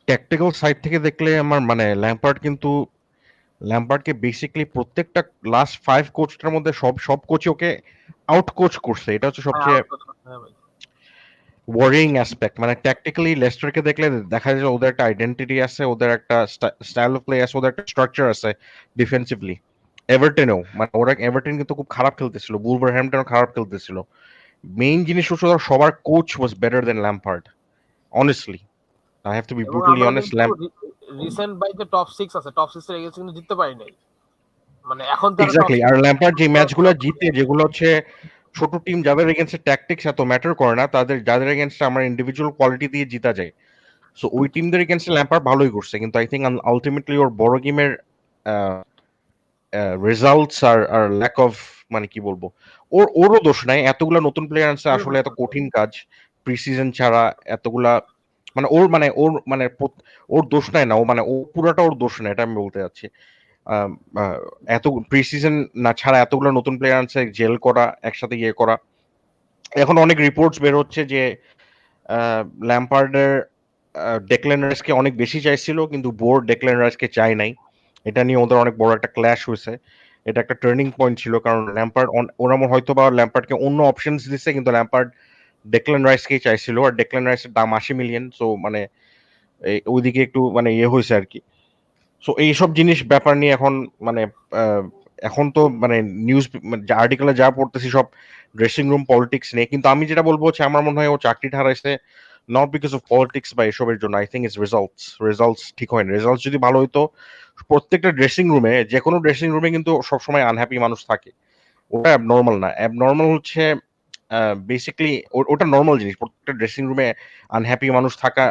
ট্যাকটিক্যাল সাইড থেকে দেখলে আমার মানে ল্যাম্পার্ডকে বেসিক্যালি প্রত্যেকটা লাস্ট 5 কোচটার মধ্যে সব কোচ ওকে আউট কোচ করছে। এটা হচ্ছে সবচেয়ে ওয়ারিং অ্যাসপেক্ট। মানে ট্যাকটিক্যালি লেস্টারকে দেখলে দেখা যায় ওদের একটা আইডেন্টিটি আছে, ওদের একটা স্টাইল অফ প্লে আছে, ওদের একটা স্ট্রাকচার আছে ডিফেন্সিভলি। এভারটনেও মানে ওরা এভারটন কিন্তু খুব খারাপ খেলতেছিল, বুলভারহ্যাম্পটনও খারাপ খেলতেছিল। মেইন জিনিস হচ্ছে সবার coach was better than Lampard, honestly. I have to be brutally honest. Recent by যে টপ 6 আছে, টপ 6 এর এগেইনস্ট কিন্তু জিততে পারি নাই, মানে এখন এক্স্যাক্টলি। আর ল্যাম্পার্ড যে ম্যাচগুলো জিতে, যেগুলো হচ্ছে ছোট টিম যাদের এগেইনস্টে ট্যাকটিক্স এত ম্যাটার করে না, যাদের এগেইনস্টে আমার ইন্ডিভিজুয়াল কোয়ালিটি দিয়ে জিতা যায়, সো ওই টিমদের এগেইনস্টে ল্যাম্পার্ড ভালোই করছে। কিন্তু আই থিঙ্ক আলটিমেটলি ওর বড় গেমের রেজাল্টস আর ল্যাক অফ, মানে কি বলবো, ওরও দোষ নাই। এতগুলা নতুন প্লেয়ার আনছে, আসলে এত কঠিন কাজ প্রি সিজন ছাড়া এতগুলা, মানে ওর দোষ নাই না, ও পুরাটা ওর দোষ না, এটা আমি বলতে যাচ্ছি। এত প্রি সিজন না ছাড়া এতগুলো নতুন প্লেয়ার আনছে, জেল করা, একসাথে ইয়ে করা। এখন অনেক রিপোর্টস বের হচ্ছে যে ল্যাম্পার্ডের ডেক্ল্যান রাইসকে অনেক বেশি চাইছিল, কিন্তু বোর্ড ডেক্ল্যান রাইসকে চায় নাই। এটা নিয়ে ওদের অনেক বড় একটা ক্ল্যাশ হয়েছে। এটা একটা টার্নিং পয়েন্ট ছিল, কারণ ল্যাম্পার্ড ওরা হয়তো বা ল্যাম্পার্ডকে অন্য অপশনস দিচ্ছে, কিন্তু ল্যাম্পার্ড ডেক্ল্যান রাইসকেই চাইছিল, আর ডেক্ল্যান রাইসের দাম 80 মিলিয়ন। সো মানে ওইদিকে একটু মানে ইয়ে হয়েছে আর কি। সো এইসব জিনিস ব্যাপার নিয়ে এখন মানে এখন তো মানে নিউজ আর্টিকেলে যা পড়তেছি সব ড্রেসিং রুম পলিটিক্স নিয়ে। কিন্তু আমি যেটা বলবো হচ্ছে আমার মনে হয় ও চাকরিটা হারাইছে নট বিকজ অফ পলিটিক্স বা এসবের জন্য। আই থিঙ্ক ইটস রেজাল্টস ঠিক হয় না। রেজাল্টস যদি ভালো হইতো, প্রত্যেকটা ড্রেসিং রুমে, যে কোনো ড্রেসিং রুমে কিন্তু সবসময় আনহ্যাপি মানুষ থাকে, ওটা অ্যাবনর্মাল না। অ্যাবনর্মাল হচ্ছে বেসিক্যালি ওটা নর্মাল জিনিস, প্রত্যেকটা ড্রেসিং রুমে আনহ্যাপি মানুষ থাকা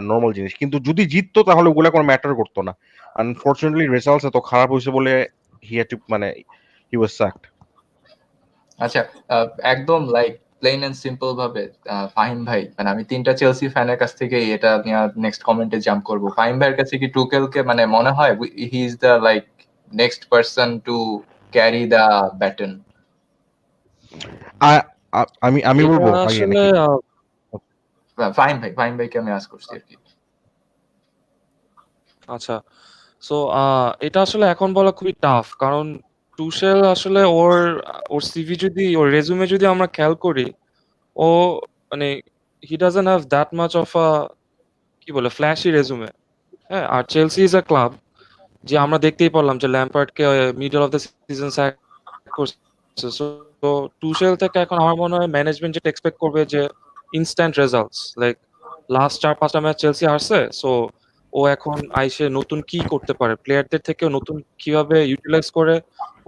নর্মাল জিনিস। কিন্তু যদি জিততো তাহলে ওগুলা কোনো ম্যাটার করতো না। আনফরচুনেটলি রেজাল্টস এত খারাপ হয়েছে বলে he was sacked. আচ্ছা, একদম লাইক প্লেন এন্ড সিম্পল ভাবে ফাহিম ভাই, মানে আমি 3টা চেলসি ফ্যানের কাছ থেকে এটা নিয়ে নেক্সট কমেন্টে জাম্প করব। ফাহিম ভাইয়ের কাছে কি টুকেলকে মানে মনে হয় he is the like next person to carry the baton? আমি বলবো আসলে ফাহিম ভাইকে আমি আস্ক করছি আর কি। আচ্ছা, সো এটা আসলে এখন বলা খুবই টাফ, কারণ টুশেল আসলে ওর সিভি যদি, ওর রেজুমে যদি আমরা খেয়াল করি, ও মানে he doesn't have that much of a কি বলে ফ্ল্যাশি রেজুমে। হ্যাঁ, আর চেলসি ইজ আ ক্লাব যে আমরা দেখতেই পারলাম যে ল্যাম্পার্ডকে middle of the season sack করছে। সো টুশেল থেকে এখন আমার মনে হয় ম্যানেজমেন্ট যেটা এক্সপেক্ট করবে যে ইনস্ট্যান্ট রেজাল্টস, লাইক লাস্ট 4-5টা ম্যাচ চেলসি হারছে, সো ও এখন আইসে নতুন কি করতে পারে, প্লেয়ারদের থেকেও নতুন কিভাবে ইউটিলাইজ করে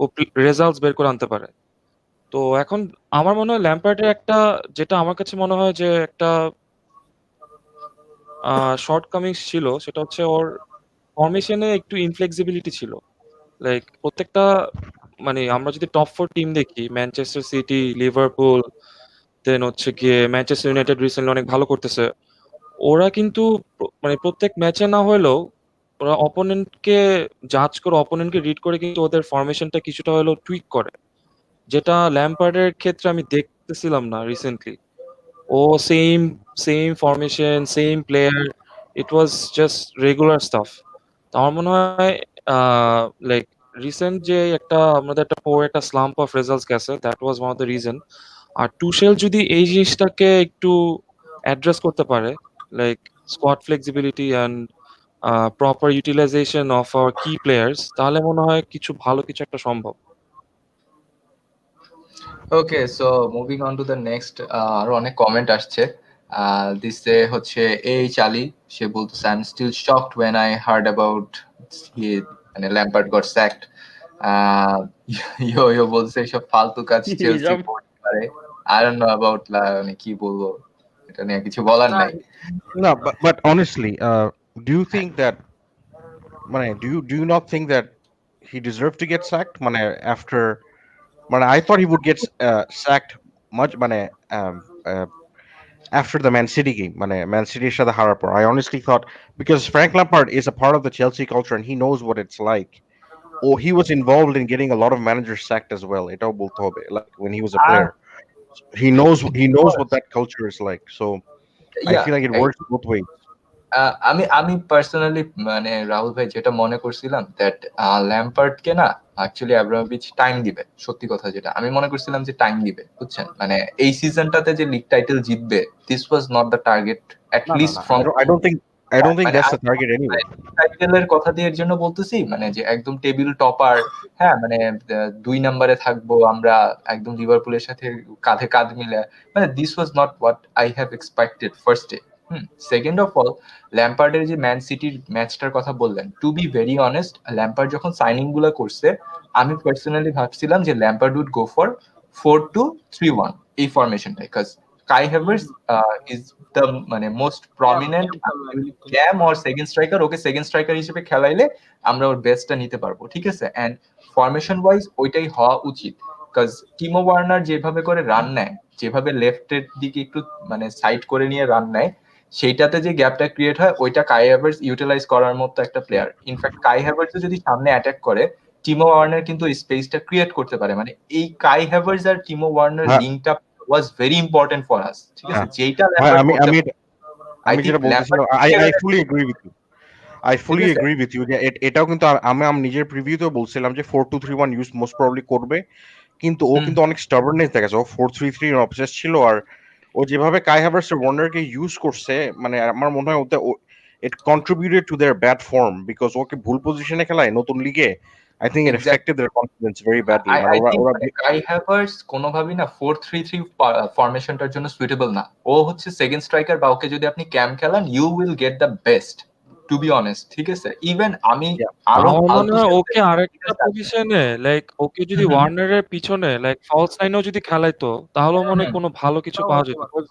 ও রেজাল্টস বের করে আনতে পারে। তো এখন আমার মনে হয় ল্যাম্পার্ডের একটা, যেটা আমার কাছে মনে হয় যে একটা শর্টকামিংস ছিল, সেটা হচ্ছে ওর ফরমেশনে একটু ইনফ্লেক্সিবিলিটি ছিল। লাইক প্রত্যেকটা মানে আমরা যদি টপ 4 টিম দেখি, ম্যানচেস্টার সিটি, লিভারপুল, দেন হচ্ছে গিয়ে ম্যানচেস্টার ইউনাইটেড রিসেন্টলি অনেক ভালো করতেছে। ওরা কিন্তু মানে প্রত্যেক ম্যাচে না হলেও ওরা অপোনেন্টকে জাজ করে, অপোনেন্টকে রিড করে কিন্তু ওদের ফরমেশনটা কিছুটা হলেও টুইক করে, যেটা ল্যাম্পার্ডের ক্ষেত্রে আমি দেখতেছিলাম না রিসেন্টলি। ও same same formation, same player, it was just regular stuff. তো আমার মনে হয় লাইক রিসেন্ট যে আমাদের একটা স্লাম্প অফ রেজাল্টস গেছে, that was one of the reason. আর টুশেল যদি এই জিনিসটাকে একটু অ্যাড্রেস করতে পারে, like squad flexibility and proper utilization of our key players, তাহলে মনে হয় ভালো কিছু একটা সম্ভব। Okay, so moving on to the next, আরো অনেক কমেন্ট আসছে। দিসে হচ্ছে এই চালি, সে বলতেছে I am still shocked when I heard about মানে ল্যাম্পার্ড গট স্যাকড। ইয়ো বলছে এসব ফালতু কাজ চেলসি এসব করতে পারে। আই ডোন্ট নো অ্যাবাউট, মানে কি বলবো, এটা নিয়ে কিছু বলার না নাই। No, but honestly, do you think that, do you not think that he deserved to get sacked? After, I thought he would get sacked much, after the Man City game, Man City সাথে হারার পর. I honestly thought, because Frank Lampard is a part of the Chelsea culture and he knows what it's like. Oh, he was involved in getting a lot of managers sacked as well. এটাও বলতে হবে, like when he was a player. He knows what that culture is like. So I Yeah, feel like it works both ways. আমি personally মানে রাহুল ভাই যেটা মনে করছিলাম that ল্যাম্পার্ডকে না অ্যাকচুয়ালি আব্রামোভিচ টাইম দিবে। সত্যি কথা যেটা আমি মনে করছিলাম যে টাইম দিবে, বুঝছেন, মানে এই সিজনটাতে যে লিগ টাইটেল জিতবে, this was not the target at No, least from I don't think মানে that's the target anyway. টাইটেলের কথা দিয়ে এর জন্য বলতেছি, মানে যে একদম টেবিল টপার, হ্যাঁ মানে 2 নম্বরে থাকবো আমরা একদম লিভারপুলের সাথে কাঁধে কাঁধ মিলে, মানে this was not what I have expected ফার্স্টে। সেকেন্ড অফ অল, ল্যাম্পার্ডের যে ম্যান সিটির ম্যাচটার কথা বললেন, to be very honest, Lampard যখন সাইনিং গুলো করছে আমি পার্সোনালি ভাবছিলাম যে ল্যাম্পার্ড উড গো ফর 4-2-3-1 এই ফরমেশনটা, because Kai Havertz is the মানে most prominent CAM or second striker, okay second striker হিসেবে খেলাইলে আমরা ওর বেস্টটা নিতে পারবো, ঠিক আছে। এন্ড ফরমেশন ওয়াইজ ওইটাই হওয়া উচিত, বিকজ টিমো ওয়ার্নার যেভাবে করে রান নেয়, যেভাবে লেফটের দিকে একটু মানে সাইড করে নিয়ে রান নেয়, সেইটাতে যে গ্যাপটা ক্রিয়েট হয় ওইটা কাই হ্যাভার্স ইউটিলাইজ করার মতো একটা প্লেয়ার। ইনফ্যাক্ট কাই হ্যাভার্স যদি সামনে অ্যাটাক করে, টিমো ওয়ার্নার কিন্তু এই স্পেসটা ক্রিয়েট করতে পারে। মানে এই কাই হ্যাভার্স আর টিমো ওয়ার্নার হ্যাঁ। লিঙ্কটা was very important for us, ঠিক আছে, হ্যাঁ। যেটা হ্যাঁ, ল্যাম্পার্ড আমি করতে আমি পারে। আমি যেটা বলতেছিলাম, I fully agree with you. I fully আছে। agree with you যে এটাও কিন্তু আমি নিজের প্রিভিউতেও বলছিলাম যে 4-2-3-1 ইউজ মোস্ট প্রবাবলি করবে, কিন্তু ও কিন্তু অনেক স্টাবার্ননেস দেখাচ্ছে। ও 4-3-3 এর অবসেস ছিল, আর ও যেভাবে কাই হ্যাভার্স এর ওয়ার্নারকে ইউজ করছে, মানে আমার মনে হয় ওতে it contributed to their bad form, because ওকে ভুল পজিশনে খেলায় নতুন লিগে, I think it Exactly. affected their confidence very badly. I think কাই হ্যাভার্স কোনোভাবেই না 4-3-3 ফরমেশনটার জন্য সুইটেবল না। ও হচ্ছে সেকেন্ড স্ট্রাইকার, বা ওকে যদি আপনি ক্যাম খেলান, you will get the best, to be honest, ঠিক আছে। ইভেন আমি আরো আমার মনে ফালতু হয় খেলতে ওকে আরেকটা পজিশনে, লাইক ওকে যদি হুম, হুম। ওয়ার্নারের পিছনে লাইক ফলস নাইনেও যদি খেলাইতো, তাহলে মনে হয় হুম। কোনো ভালো কিছু তাও পাওয়া হতে যেত। পারে। Because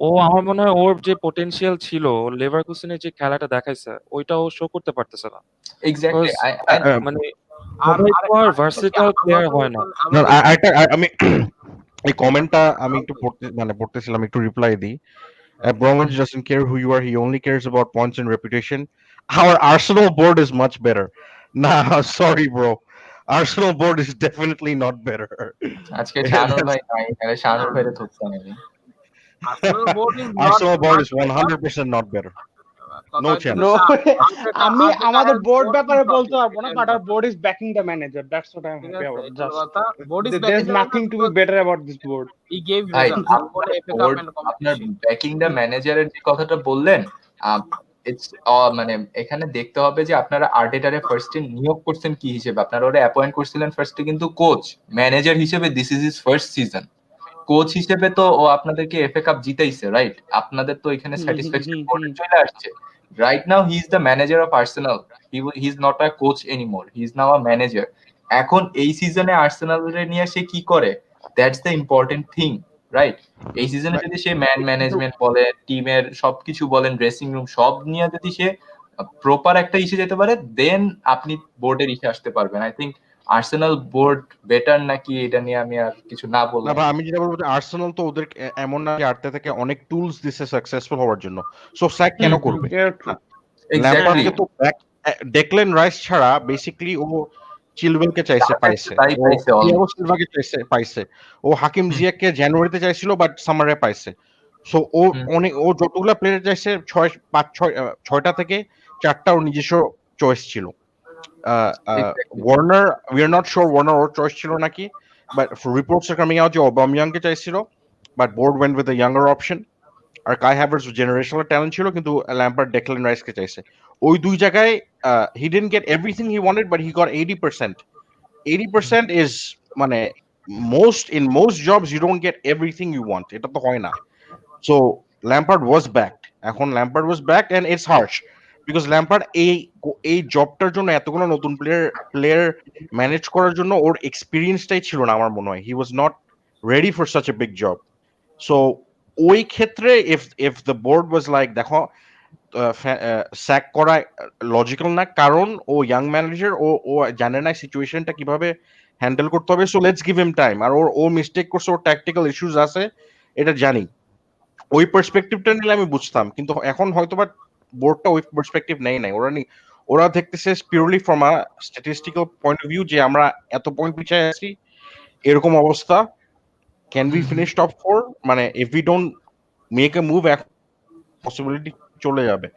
ও আমার মনে হয় ওর যে পটেনশিয়াল ছিল, লেভারকুসেনের যে খেলাটা দেখাইছে, ওইটা ও শো করতে পারতেছে না। এক্স্যাক্টলি। Because মানে আর সবাই তো আর আরেকটা ভার্সেটাইল আমার প্লেয়ার হয় না। আমার আমি এই কমেন্টটা আমি একটু পড়তেছিলাম, একটু রিপ্লাই দিই। Abramovich doesn't care who you are, he only cares about points and reputation. Our Arsenal board is much better. Nah, sorry bro, Arsenal board is definitely not better. আজকে শাহানুর ভাই নাই, তাহলে শাহানুর ভাইরে ধরতাম আমি। Arsenal board is not Arsenal board is not better. 100% not better. কথা No হচ্ছে chance. No, আমি Arteta আমাদের has বোর্ড more ব্যাপারে trophies, বলতে পারবো না, এটাই বাট কথা। our board is backing the manager. That's what I'm ঠিক happy আছে, about. এটাই Just কথা। Board is there's backing the nothing to be manager better about this board. he gave ভাই results. আপনার FA Cup বোর্ড, and আপনার competition. Backing the ম্যানেজারের যে কথাটা বললেন, ইটস মানে এখানে দেখতে হবে যে আপনারা আর্টেটারে ফার্স্টে নিয়োগ করছেন কি হিসেবে। আপনারা ওরা অ্যাপয়েন্ট করছিলেন ফার্স্টে কিন্তু কোচ, ম্যানেজার হিসেবে this is his first season. Coach হিসেবে তো ও আপনাদেরকে এফএ কাপ জিতাইছে, রাইট? আপনাদের তো এখানে স্যাটিসফ্যাকশন চলে আসছে। Right now he is the manager of Arsenal, he is not a coach anymore, he is now a manager. এখন এই সিজনে আর্সেনালের নিয়ে সে কি করে, that's the important thing, right? এই সিজনে যদি সে ম্যানেজমেন্ট বলেন, টিমের সবকিছু বলেন, ড্রেসিং রুম সব নিয়ে যদি সে প্রপার একটা ইস্যু যেতে পারে, দেন আপনি বোর্ডের ইস্যু আসতে পারবেন। I think Arsenal board better নাকি এটা নিয়ে আমি আর কিছু না না বললাম। ভাই, আমি যেটা বলবো যে আর্সেনাল তো ওদের এমন না যে আর্টেটা থেকে অনেক টুলস দিছে সাকসেসফুল হওয়ার জন্য, সো স্যাক কেন করবে? ল্যাম্পার্ডকে তো ডেকলেন রাইস ছাড়া বেসিক্যালি ও চিলওয়েলকে চাইছে, পাইছে, তাই ও পাইছে থিয়াগো সিলভাকে চাইছে, পাইছে, ও হাকিম জিয়াকে জানুয়ারিতে চাইছিল বাট সামারে পাইছে। সো ও অনেক, ও যতগুলা প্লেয়ার চাইছে 6টা থেকে 4টা ওর নিজস্ব চয়েস ছিল। Werner, we are not sure Werner ওর চয়েস ছিল নাকি, but reports are coming out যে অবামিয়াংকে চাইছিল, but board went with a younger option. আর কাই হ্যাভার্টজ জেনারেশনাল ট্যালেন্ট ছিল, কিন্তু ল্যাম্পার্ড ডেকলেন রাইসকে চাইছে। ওই দুই জায়গায় he didn't get everything he wanted, but he got 80%। 80% is মানে most jobs you don't get everything you want, এটা তো হয় না। সো ল্যাম্পার্ড ওয়াজ ব্যাক, এখন Lampard was back and it's harsh because Lampard এই জবটার জন্য এতগুলো নতুন প্লেয়ার ম্যানেজ করার জন্য ওর এক্সপিরিয়েন্সটাই ছিল না আমার মনে হয়। He was not ready for such a big job. So ওই ক্ষেত্রে if the board was like, দেখো স্যাক করা লজিক্যাল না, কারণ ও ইয়াং ম্যানেজার, ও জানে না সিচুয়েশনটা কিভাবে হ্যান্ডেল করতে হবে, so let's give him time. আর ও মিস্টেক করছে, ওর ট্যাকটিক্যাল ইস্যুস আছে, এটা জানি। ওই পার্সপেক্টিভটা নিলে আমি বুঝতাম, কিন্তু এখন হয়তোবা বোর্ডটা ওই পার্সপেক্টিভ নেই নাই, ওরা দেখতেছে purely from a statistical point of view যে আমরা এত পয়েন্ট পিছায় আছি, এরকম অবস্থা, ক্যান উই ফিনিশ টপ 4, মানে if we don't make a move, possibility চলে যাবে।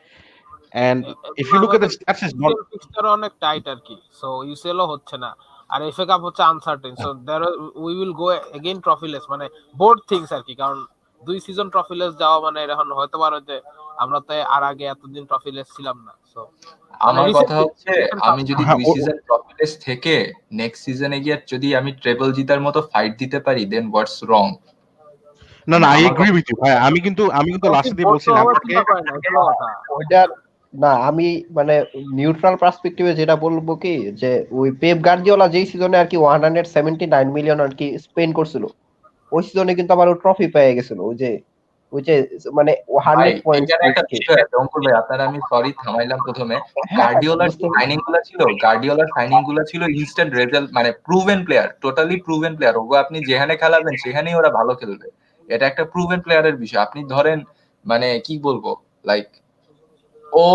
And if you look at the stats, is not fixture অনেক টাইট আর কি, সো ইউসিএল ও হচ্ছে না, আর এফএ কাপ হচ্ছে uncertain, so there we will go again trophyless, মানে বোর্ড থিংস আর কি, কারণ 2 সিজন ট্রফিলেস যাওয়া মানে এখন হয়তো পারে যে আমরা তো আর আগে এতদিন ট্রফিলেস ছিলাম না। সো আমার কথা হচ্ছে, আমি যদি 2 সিজন ট্রফিলেস থেকে নেক্সট সিজনে গিয়ে যদি আমি ট্রেবল জিতার মতো ফাইট দিতে পারি, দেন হোয়াটস রং? না, আই এগ্রি উইথ ইউ ভাই। আমি কিন্তু লাস্টে দিয়ে বলছি ল্যাম্পার্ডকে ওইটা না, আমি মানে নিউট্রাল পার্সপেক্টিভে যেটা বলবো কি, যে ওই পেপ গার্দিওলা যেই সিজনে আর কি 179 মিলিয়ন আর কি স্পেন্ড করছিল, ওই সিজনে কিন্তু আবার ও ট্রফি পেয়ে গেছিল, ওই যে মানে 100 পয়েন্টস। আপনারা, আমি সরি থামাইলাম প্রথমে। গার্ডিওলার সাইনিং গুলা ছিল ইনস্ট্যান্ট রেজাল্ট, মানে proven player, totally proven player. ওগো আপনি যেখানে খেলাবেন সেখানেই ওরা ভালো খেলবে, এটা একটা প্রুভেন প্লেয়ারের বিষয়। আপনি ধরেন, মানে কি বলবো, লাইক ও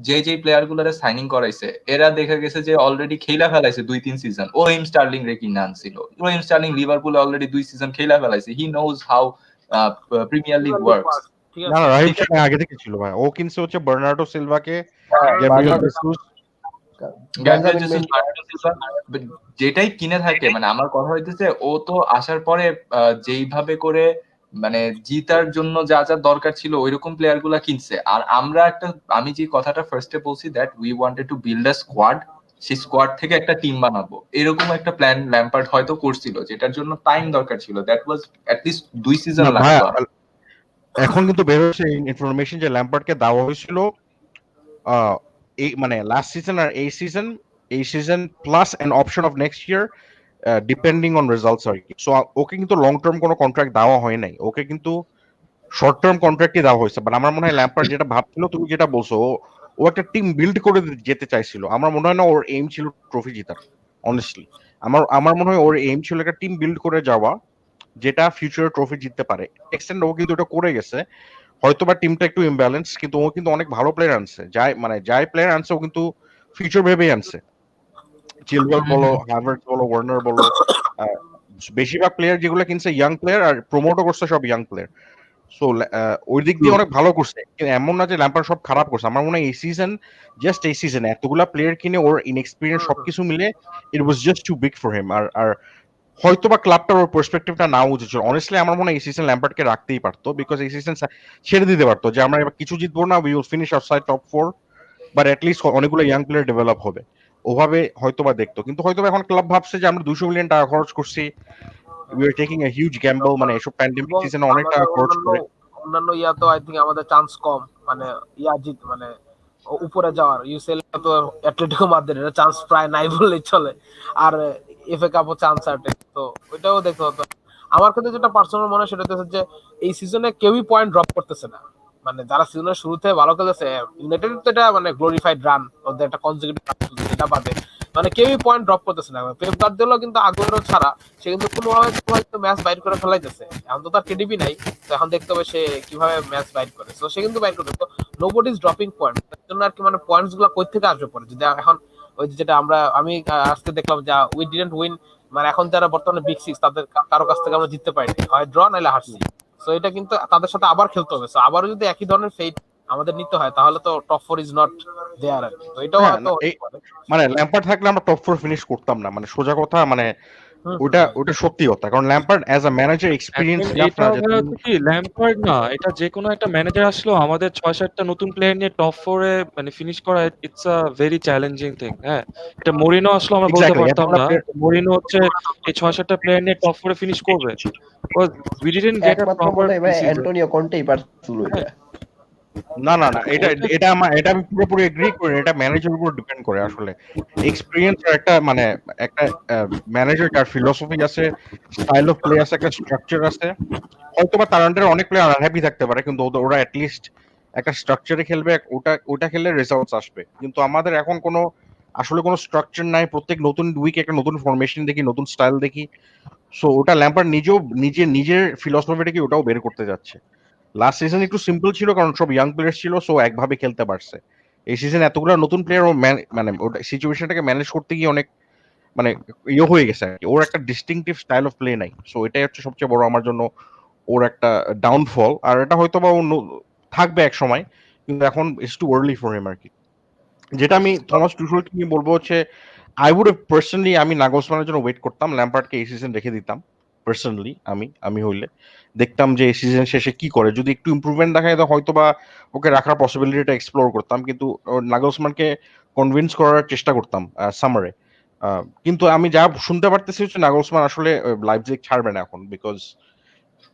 যে প্লেয়ার গুলারে সাইনিং করাইছে, এরা দেখা গেছে যে অলরেডি খেলা ফেলাইছে 2-3 সিজন। ও রহিম স্টার্লিং রে কিনে আনছিল, রহিম স্টার্লিং লিভারপুলে অলরেডি 2 সিজন খেলা ফেলাইছে। He knows how premier league works. না, রাহিম স্টার্লিং আগে থেকে ছিল ভাই। ও কিনছে হচ্ছে বার্নার্ডো সিলভাকে, গ্যাব্রিয়েল জেসুস, যেটাই কিনে থাকে। মানে আমার কথা হইতেছে, ও তো আসার পরে যেইভাবে করে মানে জিতার জন্য যা যা দরকার ছিল ওইরকম প্লেয়ার গুলা কিনছে। আর আমরা আমি যে কথাটা ফার্স্টে বলছি, that we wanted to build a squad, সেই স্কোয়াড থেকে একটা টিম বানাবো, এরকম একটা প্ল্যান ল্যাম্পার্ড হয়তো করছিল, যেটার জন্য টাইম দরকার ছিল। That was at least 2 season লাগতো। এখন কিন্তু বের হচ্ছে ইনফরমেশন যে ল্যাম্পার্ডকে দেওয়া হয়েছিল এই মানে লাস্ট সিজন আর এই season plus an option of next year depending on results আর কি। সো ওকে কিন্তু লং টার্ম কোনো কন্ট্রাক্ট দেওয়া হয় নাই, ওকে কিন্তু শর্ট টার্ম কন্ট্রাক্টই দেওয়া হয়েছে। বাট আমার মনে হয় ল্যাম্পার্ড যেটা ভাবছিল, তুমি যেটা বলছো, ও একটা টিম বিল্ড করে যেতে চাইছিল। আমার মনে হয় না ওর এইম ছিল ট্রফি জেতার, অনেস্টলি। আমার মনে হয় ওর এইম ছিল একটা টিম বিল্ড করে যাওয়া, যেটা ফিউচারে ট্রফি জিততে পারে। এক্সটেন্ড ও কিন্তু এটা করে গেছে। হয়তো বা টিমটা একটু ইমব্যালেন্স, কিন্তু ও কিন্তু অনেক ভালো প্লেয়ার আনছে। যাই প্লেয়ার আনছে ও কিন্তু ফিউচার ভেবেই আনছে। চিলওয়েল বলো, হার্ভার্টস বলো, ওয়ার্নার বলো, বেশিরভাগ প্লেয়ার যেগুলো কিনছে ইয়াং প্লেয়ার, আর প্রমোটও করছে সব ইয়াং প্লেয়ার। সো ওই দিক দিয়ে অনেক ভালো করছে। এমন না যে ল্যাম্পার্ড সব খারাপ করছে। আমার মনে হয় এই সিজন এতগুলা প্লেয়ার কিনে ওর ইনএক্সপিরিয়েন্স সবকিছু মিলে it was just too big for him. আর হয়তো বা ক্লাবটার ওর পার্সপেক্টিভটা নাও উচিত ছিল। অনেস্টলি আমার মনে হয় এই সিজন ল্যাম্পার্ডকে রাখতেই পারতো, বিকজ এই সিজন ছেড়ে দিতে পারতো যে আমরা এবার কিছু জিতবো না, we will finish outside top 4, but at least অনেকগুলো ইয়াং প্লেয়ার ডেভেলপ হবে, ওভাবে হয়তো বা দেখতো। কিন্তু হয়তো এখন ক্লাব ভাবছে যে আমরা 200 মিলিয়ন টাকা খরচ করছি, we are taking a huge gamble, মানে এসব প্যান্ডেমিক সিজনে অনেক টাকা খরচ করে। অন্যান্য ইয়াতো আই থিংক আমাদের চান্স কম, মানে মানে উপরে যাওয়ার। ইউসিএল তো অ্যাটলেটিকো মাদ্রিদের চান্স প্রায় নাই বললেই চলে, আর এফএ কাপও চান্স আনসার্টেন, তো ওইটাও দেখতে হতো। আমার ক্ষেত্রে যেটা পার্সোনাল মনে হয় সেটা হচ্ছে যে এই সিজনে কেউই পয়েন্ট ড্রপ করতেছে না, মানে যারা সিজনের শুরুতে ভালো খেলেছে, ইউনাইটেড তো এটা মানে গ্লোরিফাইড রান, ওদের একটা কনজিকিউটিভ যেটা বাদে মানে কেউই পয়েন্ট ড্রপ করতেছে না। পেপ গার্দিওলা কিন্তু আগুয়েরো ছাড়া সে কিন্তু কোনোভাবে ম্যাচ বাইর করে ফেলাইতেছে। এখন তো তার কেডিবি নাই, তো এখন দেখতে হবে সে কিভাবে ম্যাচ বাইর করে। তো সে কিন্তু বাইর করবে, তো নোবডি ইজ ড্রপিং পয়েন্ট। তার জন্য আর কি মানে পয়েন্টস গুলো কই থেকে আসবে পরে, যদি এখন ওই যেটা আমি আজকে দেখলাম যে উই ডিডন্ট উইন, মানে এখন যারা বর্তমানে বিগ সিক্স তাদের কারো কাছ থেকে আমরা জিততে পারিনি, হয় ড্র নাইলে হারছি। সো এটা কিন্তু তাদের সাথে আবার খেলতে হবে। সো আবারও যদি একই ধরনের ফেট আমাদের নিতে হয় তাহলে তো টপ 4 ইজ নট দেয়ার আর কি। তো এটাও হ্যাঁ, হয়তো এই মানে ল্যাম্পার্ড থাকলে আমরা টপ 4 ফিনিশ করতাম না, মানে সোজা কথা, মানে ওটা সত্যি কথা। কারণ Lampard as a manager experience enough এটা না যে ভাই হচ্ছে কি ল্যাম্পার্ড না, এটা যে কোনো একটা ম্যানেজার আসলেও আমাদের 6-7টা নতুন প্লেয়ার নিয়ে টপ 4 এ মানে ফিনিশ করা it's a very challenging thing. হ্যাঁ, এটা মরিনো আসলে আমরা বলতে এক্স্যাক্টলি পারতাম না মরিনো হচ্ছে এই 6-7টা প্লেয়ার নিয়ে টপ 4 এ ফিনিশ করবে। Because we didn't get a একমাত্র প্রপার মনে হয় ভাই প্রিসিজন। অ্যান্টোনিও কন্টেই পারছিল এটা। না, এটা আমি পুরোপুরি এগ্রি করি। এটা ম্যানেজারের উপর ডিপেন্ড করে আসলে। এক্সপেরিয়েন্স আর একটা ম্যানেজার যার ফিলোসফি আছে, স্টাইল অফ প্লে আছে, একটা স্ট্রাকচার আছে। হয়তোবা তার আন্ডারে অনেক প্লেয়ার আনহ্যাপি থাকতে পারে, কিন্তু ওরা অ্যাট লিস্ট একটা স্ট্রাকচারে খেলবে, ওটা খেললে রেজাল্টস আসবে। কিন্তু আমাদের এখন আসলে কোনো স্ট্রাকচার নাই। প্রত্যেক নতুন উইক একটা নতুন ফরমেশন দেখি, নতুন স্টাইল দেখি। সো ওটা ল্যাম্পার্ড নিজের ফিলোসফিটাকে ওটাও বের করতে যাচ্ছে। লাস্ট সিজন একটু সিম্পল ছিল কারণ সব ইয়াং প্লেয়ার ছিল, সো একভাবে খেলতে পারছে। এই সিজন এতগুলো নতুন প্লেয়ার, মানে ওটা সিচুয়েশনটাকে ম্যানেজ করতে গিয়ে অনেক মানে হয়ে গেছে আর কি। ওর একটা ডিস্টিংটিভ স্টাইল অফ প্লে নাই। সো এটাই হচ্ছে সবচেয়ে বড় আমার জন্য ওর একটা ডাউনফল। আর এটা হয়তো বা থাকবে এক সময়, কিন্তু এখন it's too early for him আর কি। যেটা আমি থমাস টুখেলকে নিয়ে বলবো হচ্ছে, আই উড পার্সোনালি আমি নাগলসমানের জন্য ওয়েট করতাম, ল্যাম্পার্ডকে এই সিজন রেখে দিতাম। পার্সোনালি আমি হইলে দেখতাম যে এই সিজন শেষে কি করে, যদি একটু ইমপ্রুভমেন্ট দেখায় তো হয়তো বা ওকে রাখার পসিবিলিটিটা এক্সপ্লোর করতাম, কিন্তু নাগলসমানকে কনভিন্স করার চেষ্টা করতাম সামারে। কিন্তু আমি যা শুনতে পারতেছি হচ্ছে নাগলসমান আসলে লাইপজিগ ছাড়বে না এখন, because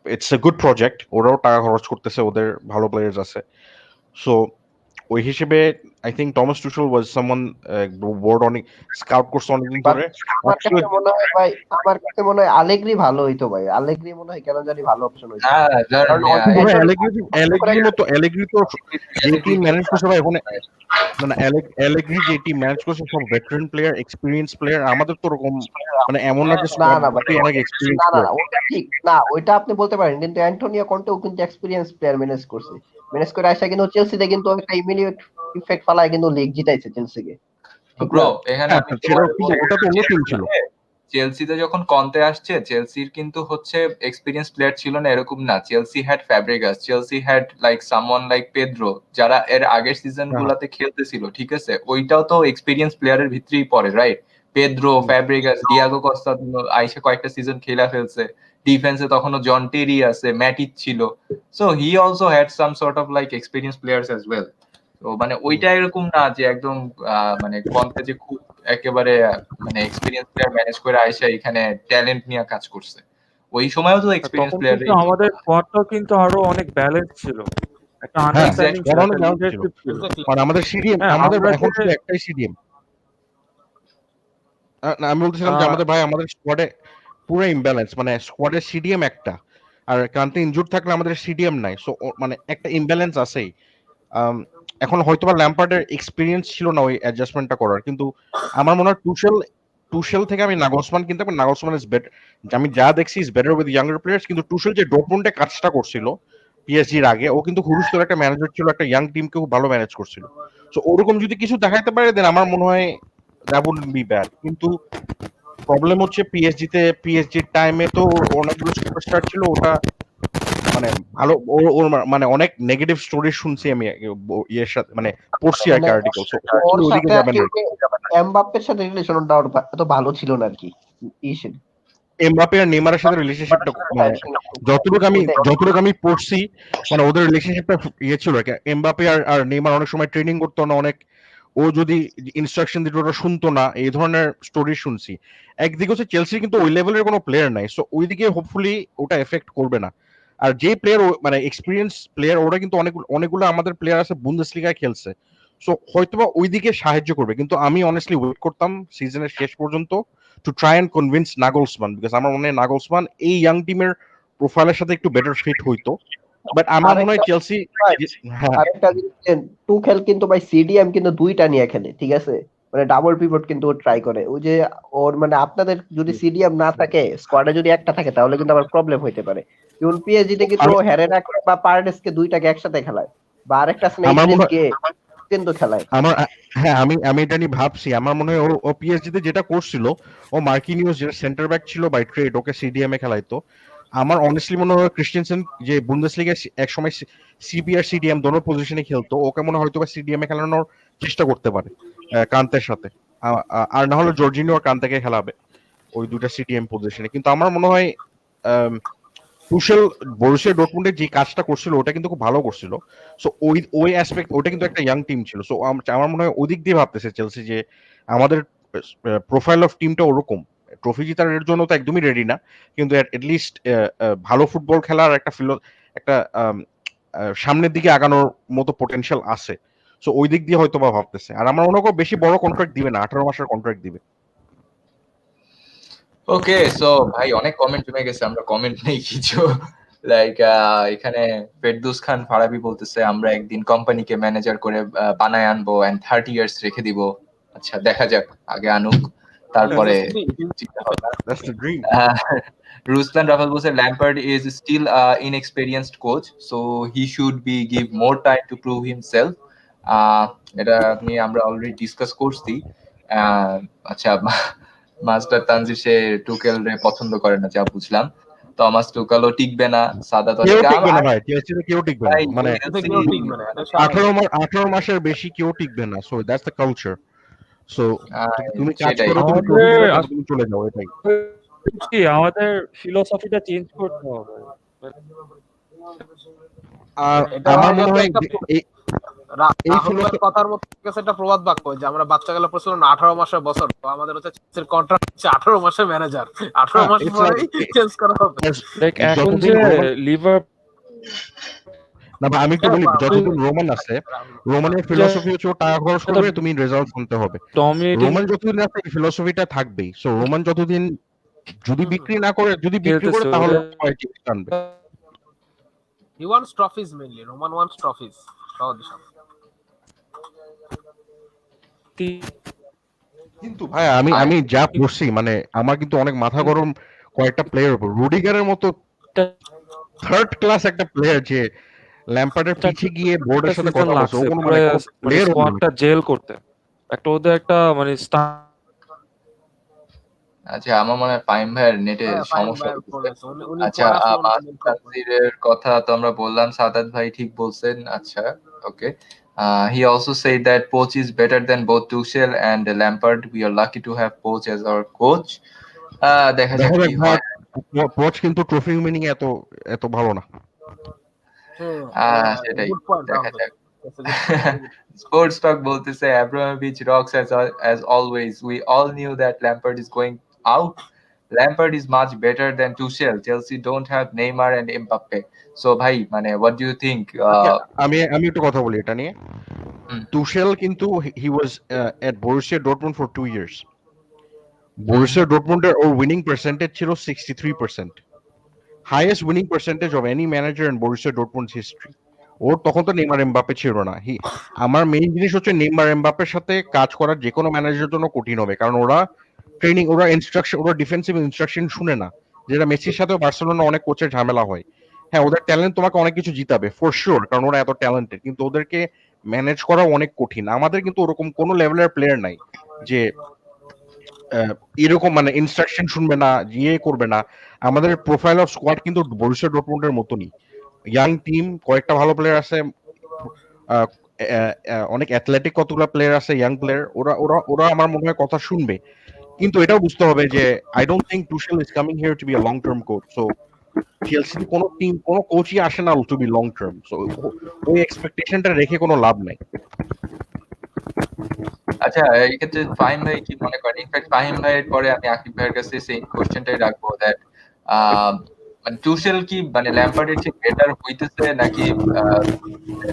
it's a good project, ওরাও টাকা খরচ করতেছে, ওদের ভালো প্লেয়ার্স আছে। সো ওই হিসেবে I think Thomas Tuchel was someone board অনেক স্কাউট করছে অনেকদিন ধরে। আমার কাছে মনে হয় আলেগ্রি ভালো হইতো ভাই। আলেগ্রি মনে হয় কেন জানি ভালো অপশন হইতো। কারণ অ্যালেগ্রি তো যে টিম ম্যানেজ করছে ভাই ওখানে, না অ্যালেগ্রি যে টিম ম্যানেজ করছে সব ভেটারান প্লেয়ার, এক্সপেরিয়েন্স প্লেয়ার। আমাদের তো ওরকম মানে এমন না যে অনেক এক্সপেরিয়েন্স না ওটা ঠিক না, ওইটা আপনি বলতে পারেন, কিন্তু অ্যান্টোনিও কন্টেও কিন্তু এক্সপেরিয়েন্স প্লেয়ার ম্যানেজ করছে। ম্যানেজ করে আসা কিন্তু চেলসিতে কিন্তু একটা ইমিডিয়েট ইফেক্ট ফালায় কিন্তু লিগ জিতাইছে চেলসিকে। ব্রো এখানে ওটা তো অন্য টিম ছিল। চেলসিতে যখন কন্তে আসছে, চেলসির কিন্তু হচ্ছে এক্সপেরিয়েন্স প্লেয়ার ছিল না এরকম না। Chelsea had Fabregas, Chelsea had like someone like Pedro, যারা এর আগের সিজন গুলাতে খেলতেছিল, ঠিক আছে? ওইটাও তো এক্সপেরিয়েন্স প্লেয়ারের ভিতরেই পড়ে, right? Pedro, Fabregas, Diego Costa আইসা কয়েকটা সিজন খেলা ফেলছে। ডিফেন্সে তখনও জন টেরি আছে, ম্যাটিচ ছিল। So he also had some sort of like experience players as well. তো মানে ওইটা এরকম না যে একদম মানে কন্তে যে খুব একেবারে মানে এক্সপেরিয়েন্স প্লেয়ার ম্যানেজ করে আইসা এখানে ট্যালেন্ট নিয়ে কাজ করছে। ওই সময়ও তো এক্সপেরিয়েন্স তখন প্লেয়ার কিন্তু আমাদের স্কোয়াডটাও কিন্তু আরো অনেক ব্যালেন্স ছিল, একটা আন্ডারস্ট্যান্ডিং ছিল, একটা লিডারশিপ ছিল। মানে আমাদের সিডিএম, আমাদের এখন শুধু একটাই সিডিএম। না আমি বলতেছিলাম যে আমাদের স্কোয়াডে পুরো ইমব্যালেন্স, মানে স্কোয়াডের সিডিএম একটা, আর কান্তে ইনজুর্ড থাকলে আমাদের সিডিএম নাই। সো মানে একটা ইমব্যালেন্স আছেই। এখন হয়তোবা ল্যাম্পার্ডের এক্সপেরিয়েন্স ছিল না ওই অ্যাডজাস্টমেন্টটা করার, কিন্তু আমার মনে হয় টুশেল থেকে আমি নাগলসমান কিন্তু নাগলসমান ইজ বেটার। আমি যা দেখছি is better with younger players. কিন্তু টুশেল যে ডোরটমুন্ডে কাজটা করছিল পিএসজির আগে, ও কিন্তু হুরুস্তর একটা ম্যানেজার ছিল, একটা ইয়াং টিমকে খুব ভালো ম্যানেজ করছিল। সো ওরকম যদি কিছু দেখাইতে পারে দেন আমার মনে হয় দ্যাট উডন্ট বি ব্যাড। কিন্তু প্রবলেম হচ্ছে পিএসজির টাইমে তো অনেকগুলো সুপারস্টার ছিল, ওটা মানে ভালো ওর মানে অনেক নেগেটিভ স্টোরি শুনছি আমি ইয়ের সাথে, মানে পড়ছি আর কি আর্টিকেল। সো ওর সাথে এমবাপ্পের সাথে রিলেশনটা ওর এত ভালো ছিল না আর কি। এমবাপ্পে আর নেইমারের সাথে রিলেশনশিপটা মানে যতটুকু আমি পড়ছি, মানে ওদের রিলেশনশিপটা ইয়ে ছিল। এমবাপ্পে আর নেইমার অনেক সময় ট্রেনিং করতো না, অনেক ও যদি ইনস্ট্রাকশন দিত ওটা শুনতো না, এই ধরনের স্টোরি শুনছি। একদিকে হচ্ছে চেলসির কিন্তু ওই লেভেলের কোনো প্লেয়ার নাই, সো ওইদিকে হোপফুলি ওটা এফেক্ট করবে না। আর যে প্লেয়ার মানে এক্সপিরিয়েন্স প্লেয়ার, ওরা কিন্তু অনেকগুলো আমাদের প্লেয়ার আছে বুন্দেসলিগায় খেলছে, সো হয়তোবা ওইদিকে সাহায্য করবে। কিন্তু আমি অনেস্টলি ওয়েট করতাম সিজনের শেষ পর্যন্ত to try and convince Nagelsmann, because আমার মনে হয় নাগলসমান এই ইয়াং টিমের প্রোফাইলের সাথে একটু বেটার ফিট হইতো। বাট আমার মনে হয় আরেকটা চেলসি ভাই, হ্যাঁ আরেকটা জিনিস যে টুখেল কিন্তু ভাই সিডিএম কিন্তু দুইটা নিয়ে খেলে, ঠিক আছে? মানে ডাবল পিভট কিন্তু ও ট্রাই করে। ওই যে ওর মানে আপনাদের যদি সিডিএম না থাকে, স্কোয়াডে যদি একটা থাকে তাহলে কিন্তু আবার প্রবলেম হইতে পারে। যেমন পিএসজি তে কিন্তু আমি হেরেরাকে বা পারডেসকে দুইটাকে একসাথে খেলায়, বা আরেকটা আছে না আমার মনে ইদ্রিস হয় গে কিন্তু খেলায়। আমার হ্যাঁ আমি এটা নিয়ে ভাবছি। আমার মনে হয় ও পিএসজি তে যেটা করছিল, ও মার্কিনিউস যেটা সেন্টার ব্যাক ছিল বাই ট্রেড, ওকে সিডিএম এ খেলাইতো। আমার অনেস্টলি মনে হয় ক্রিস্টিয়ানসেন যে বুন্দেসলিগায় এক সময় সিবি আর সিডিএম দোনো পজিশনে খেলতো, ওকে মনে হয় হয়তো বা সিডিএম এ খেলানোর চেষ্টা করতে পারে কান্তের সাথে। আর না হলে জর্জিনিও আর কান্তেকে খেলাবে ওই দুটা সিডিএম পজিশনে। কিন্তু আমার মনে হয় তুশেল বরুসিয়া ডর্টমুন্ডের যে কাজটা করছিল ওটা কিন্তু খুব ভালো করছিল। সো ওই অ্যাসপেক্ট, ওটা কিন্তু একটা ইয়াং টিম ছিল। সো আমার মনে হয় ওদিক দিয়ে ভাবতেছে চেলসি যে আমাদের প্রোফাইল অফ টিমটা ওরকম, ট্রফি জেতার জন্য তো একদমই রেডি না, কিন্তু লিস্ট ভালো ফুটবল খেলার একটা সামনের দিকে আগানোর মতো পোটেনশিয়াল আছে। সো ওই দিক দিয়ে হয়তো বা ভাবতেছে। আর আমার মনে হয় বেশি বড় কন্ট্রাক্ট দিবে না, 18 মাসের কন্ট্রাক্ট দিবে। ওকে, সো ভাই অনেক কমেন্ট জমে গেছে, আমরা কমেন্ট নেই কিছু। লাইক এখানে ফেরদৌস খান ফারাবি বলতেছে আমরা একদিন কোম্পানিকে ম্যানেজার করে বানায় আনবো এন্ড 30 ইয়ার্স রেখে দিব। আচ্ছা দেখা যাক, আগে আনুক তারপরে চিন্তা ভাবনা। That's the dream. Ruslan Raval বলছে Lampard is still inexperienced coach, so he should be give more time to prove himself. এটা নিয়ে আমরা অলরেডি ডিসকাস করছি। আচ্ছা, মাস্টার তানজির সে টুকেল রে পছন্দ করে না যা বুঝলাম। থমাস টুকেলও টিকবে না, সাদাত কেউ অনেক টিকবে না ভাই, চেলসিতে কেউ টিকবে না। ভাই মানে কেউ টিকবে না, এটা স্বাভাবিক। 18 মাসের বেশি কেউ টিকবে না। So that's the culture. So তুমি কাজ সেটাই। করো, তুমি ট্রফি জিতে তারপর তুমি চলে যাও, এটাই। কি আমাদের ফিলোসফিটা চেঞ্জ করতে হবে। আর এটা আমার হয়ে মনে গেছে হয় একটা এই এই রাহুল ভাইয়ের ফিলোসফি কথার মতো হয়ে গেছে একটা প্রবাদ বাক্য যে আমরা বাচ্চা গেলে পড়ছিল না 18 মাসের বছর, তো আমাদের হচ্ছে চেলসির কন্ট্রাক্ট হচ্ছে 18 মাসের ম্যানেজার, 18 মাস ইটস পরেই চেঞ্জ করা হবে। লাইক এখন যতদিন যে রোমান লিভার না ভাই, আমি একটু বলি, যতদিন রোমান আছে, রোমানের ফিলোসফি হচ্ছে ও টাকা খরচ করবে, তুমি রেজাল্ট আনতে হবে। ডমিনেটিং রোমান যতদিন আছে এই ফিলোসফিটা থাকবেই। সো রোমান যতদিন যদি বিক্রি না করে, যদি বিক্রি করে খেলতেছে তাহলে ওদের কয়েক আনবে। He wants trophies mainly. Roman wants trophies. কিন্তু ভাই আমি যা পড়ছি, মানে আমার কিন্তু অনেক মাথা গরম কয়েকটা প্লেয়ার উপর। রুডিগারের মতো থার্ড ক্লাস একটা প্লেয়ার যে ল্যাম্পার্ডের পিছে গিয়ে বোর্ডের সাথে কথা বলছে, ও কোনো মানে প্লেয়ার স্কোয়াডটা জেল করতে একটা ওদের একটা মানে আচ্ছা, আমার মনে হয় ফাহিম ভাইয়ের নেটে সমস্যা হচ্ছে। আচ্ছা, মাস্টার কথা তো আমরা বললাম, সাদাত ভাই ঠিক বলছেন। আচ্ছা, ওকে। He also said that Poch is better than both Tuchel and Lampard. We are lucky to have Poch as our coach. দেখা যাক কি হয়। পোচ কিন্তু ট্রফি উইনিং এত এত ভালো না। সেটাই, দেখা যাক। স্পোর্টস টক বলতেছে Abramovich rocks as always. We all knew that Lampard is going out. Lampard is much better than Tuchel. Chelsea don't have Neymar and Mbappe. So ভাই, মানে what do you think? আমি একটু কথা বলি এটা নিয়ে। তুশেল কিন্তু he was at Borussia Dortmund for 2 years. Borussia Dortmundeর ওর উইনিং পার্সেন্টেজ ছিল 63%, highest winning percentage of any manager in Borussia Dortmund's history. ওর তখন তো নেইমার এমবাপ্পে ছিল না। আমার মেইন জিনিস হচ্ছে নেইমার এমবাপ্পের সাথে কাজ করা যে কোনো ম্যানেজারের জন্য কঠিন হবে, কারণ ওরা ট্রেনিং, ওরা ইনস্ট্রাকশন, ওরা ডিফেন্সিভ ইনস্ট্রাকশন শুনে না, যেটা মেসির সাথে বার্সেলোনা অনেক কোচের ঝামেলা হয়। হ্যাঁ, ওদের ট্যালেন্ট তোমাকে অনেক কিছু জিতাবে ফর শিওর, কারণ ওরা এত ট্যালেন্টেড, কিন্তু ওদেরকে ম্যানেজ করা অনেক কঠিন। আমাদের কিন্তু ওরকম কোনো লেভেলের প্লেয়ার নাই যে এরকম মানে ইনস্ট্রাকশন শুনবে না, ইয়ে করবে না। আমাদের প্রোফাইল অফ স্কোয়াড কিন্তু বরুসিয়া ডর্টমুন্ডের মতনই, ইয়াং টিম, কয়েকটা ভালো প্লেয়ার আছে, অনেক অ্যাথলেটিক কতগুলো প্লেয়ার আছে, ইয়াং প্লেয়ার। ওরা ওরা ওরা আমার মনে হয় কথা শুনবে, কিন্তু এটাও বুঝতে হবে যে I don't think Tuchel is coming here to be a long term coach. So Chelsea কোনো টিম, কোনো কোচই আসে না to be long term. So ওই এক্সপেকটেশনটা রেখে কোনো লাভ নাই। আচ্ছা, এই ক্ষেত্রে ফাহিম ভাই কি মনে করেন? ইনফ্যাক্ট ফাহিম ভাইয়ের পরে আমি আকিব ভাইয়ের কাছে সেই কোশ্চেনটাই রাখবো, দ্যাট মানে টুশেল কি মানে ল্যাম্পার্ডের চেয়ে বেটার হইতেছে, নাকি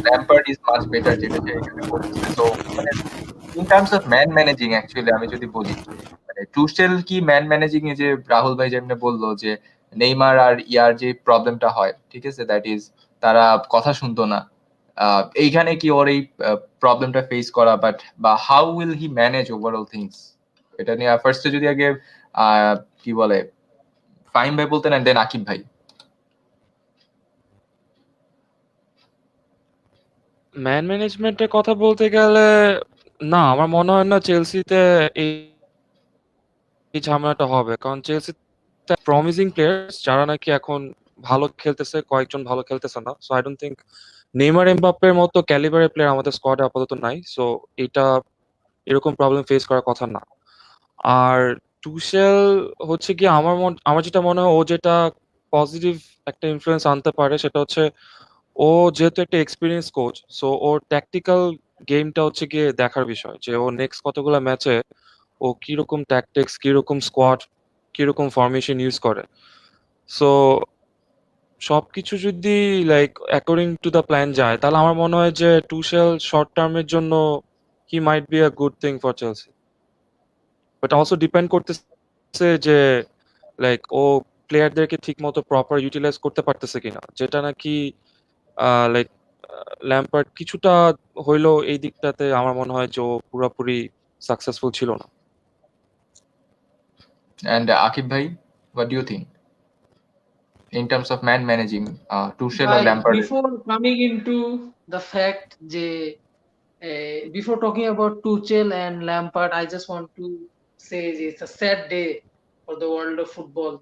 ল্যাম্পার্ড ইজ মাচ বেটার, যেটা সে এখানে বলতেছে। তো মানে in terms of man managing, actually আমি যদি বলি, মানে টুশেল কি ম্যান ম্যানেজিং এ যে রাহুল ভাই যেমনি বললো যে নেইমার আর ইয়ার যে প্রবলেমটা হয়, ঠিক আছে, দ্যাট ইজ তারা কথা শুনতো না। এইখানে কি ওর এই প্রবলেমটা ফেস করা বা how will he manage overall things, এটা নিয়ে ফার্স্টে যদি আগে কি বলে ফাহিম ভাই বলতেন এন্ড দেন আকিব ভাই। ম্যান ম্যানেজমেন্টের কথা বলতে গেলে না, আমার মনে হয় না চেলসিতে এই এই ঝামেলাটা হবে, কারণ চেলসিতে প্রমিজিং প্লেয়ার্স যারা নাকি এখন ভালো খেলতেছে, কয়েকজন ভালো খেলতেছে না। So I don't think Neymar এমবাপ্পের মতো ক্যালিবারের প্লেয়ার আমাদের স্কোয়াডে আপাতত নাই। সো এটা এরকম প্রবলেম ফেস করার কথা না। আর টুশেল হচ্ছে কি আমার যেটা মনে হয় ও যেটা পজিটিভ একটা ইনফ্লুয়েন্স আনতে পারে সেটা হচ্ছে ও যেহেতু একটা এক্সপিরিয়েন্স কোচ, সো ওর ট্যাকটিক্যাল গেমটা হচ্ছে গিয়ে দেখার বিষয় যে ও নেক্সট কতগুলো ম্যাচে ও কিরকম ট্যাকটিক্স, কিরকম স্কোয়াড, কিরকম ফরমেশন ইউজ করে। সো সবকিছু যদি like according to the plan যায়, তাহলে আমার মনে হয় যে টুশেল শর্ট টার্মের জন্য he might be a good thing for Chelsea, but also depend করতেছে যে লাইক ও প্লেয়ারদেরকে ঠিক মতো প্রপার ইউটিলাইজ করতে পারতেছে কিনা, যেটা নাকি লাইক ল্যাম্পার্ড কিছুটা হইলেও এই দিকটাতে আমার মনে হয় যে ও পুরোপুরি সাকসেসফুল ছিল না। And Akib bhai, what do you think in terms of man managing Tuchel or Lampard? Before coming into the fact যে before talking about Tuchel and Lampard, I just want to say it's a sad day for the world of football.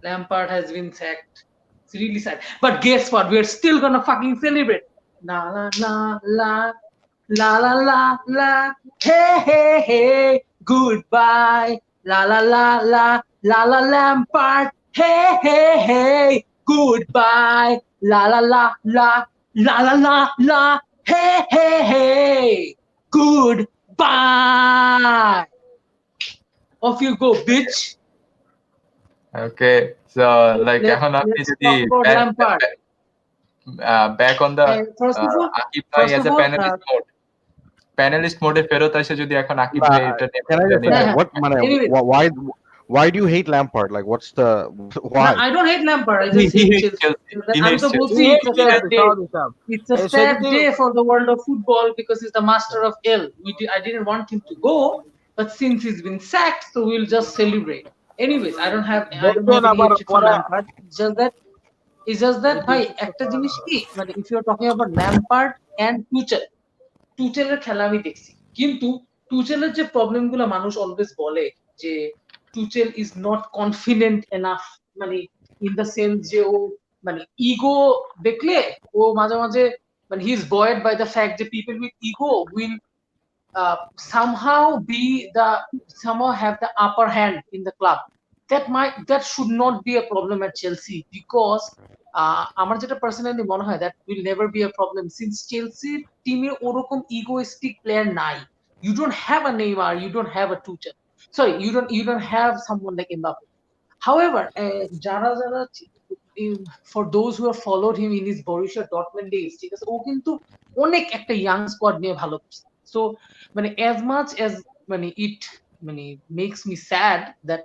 Lampard has been sacked. It's really sad. But guess what? We're still gonna fucking celebrate. La la la la la la la la. Hey hey hey. Goodbye. La la la la la la Lampard. Hey hey hey. Goodbye. La la la la la la la la. Hey hey hey. Goodbye. Off you go, bitch. Okay, so like এখন আপনি Let's যদি talk about Lampard. back on the First of all, Akib bhai as a panelist mode ফেরত আসে যদি এখন আকিব ভাই এটা নিয়ে Can I just Yeah, say, yeah. what মানে Anyway. why do you hate Lampard? Like, what's the No, why? I don't hate Lampard. I He just hate hates Chelsea. Chelsea. He I'm hates so Chelsea. see, it's a sad day. It's a Eh, sad সেদিকে- day for the world of football because he's the master of L. I didn't want him to go, but since he's been sacked, so we'll just celebrate. Anyways, I don't have any hatred for Lampard. It's just that ভাই একটা জিনিস কি মানে if you're talking about Lampard and টুচেলের খেলা আমি দেখছি, কিন্তু টুচেলের যে প্রবলেম গুলো মানুষ অলওয়েজ বলে যে Tuchel is not confident enough, মানে ইন দ্য সেন্স যে ও মানে ইগো দেখলে ও মাঝে মাঝে মানে he is buoyed by the fact যে people with ego will somehow have the upper hand in the club. That should not be a problem at Chelsea because আমার যেটা পার্সোনালি মনে হয় that will never be a problem since Chelsea টিমে ওরকম egoistic player নাই. You don't have a Neymar, you don't have a Tuchel. Sorry, you don't have someone like Mbappe. However, যারা for those who have followed him in his Borussia Dortmund days, ঠিক আছে, ও কিন্তু অনেক একটা young squad নিয়ে ভালো করছে. So মানে as much as মানে it মানে makes me sad that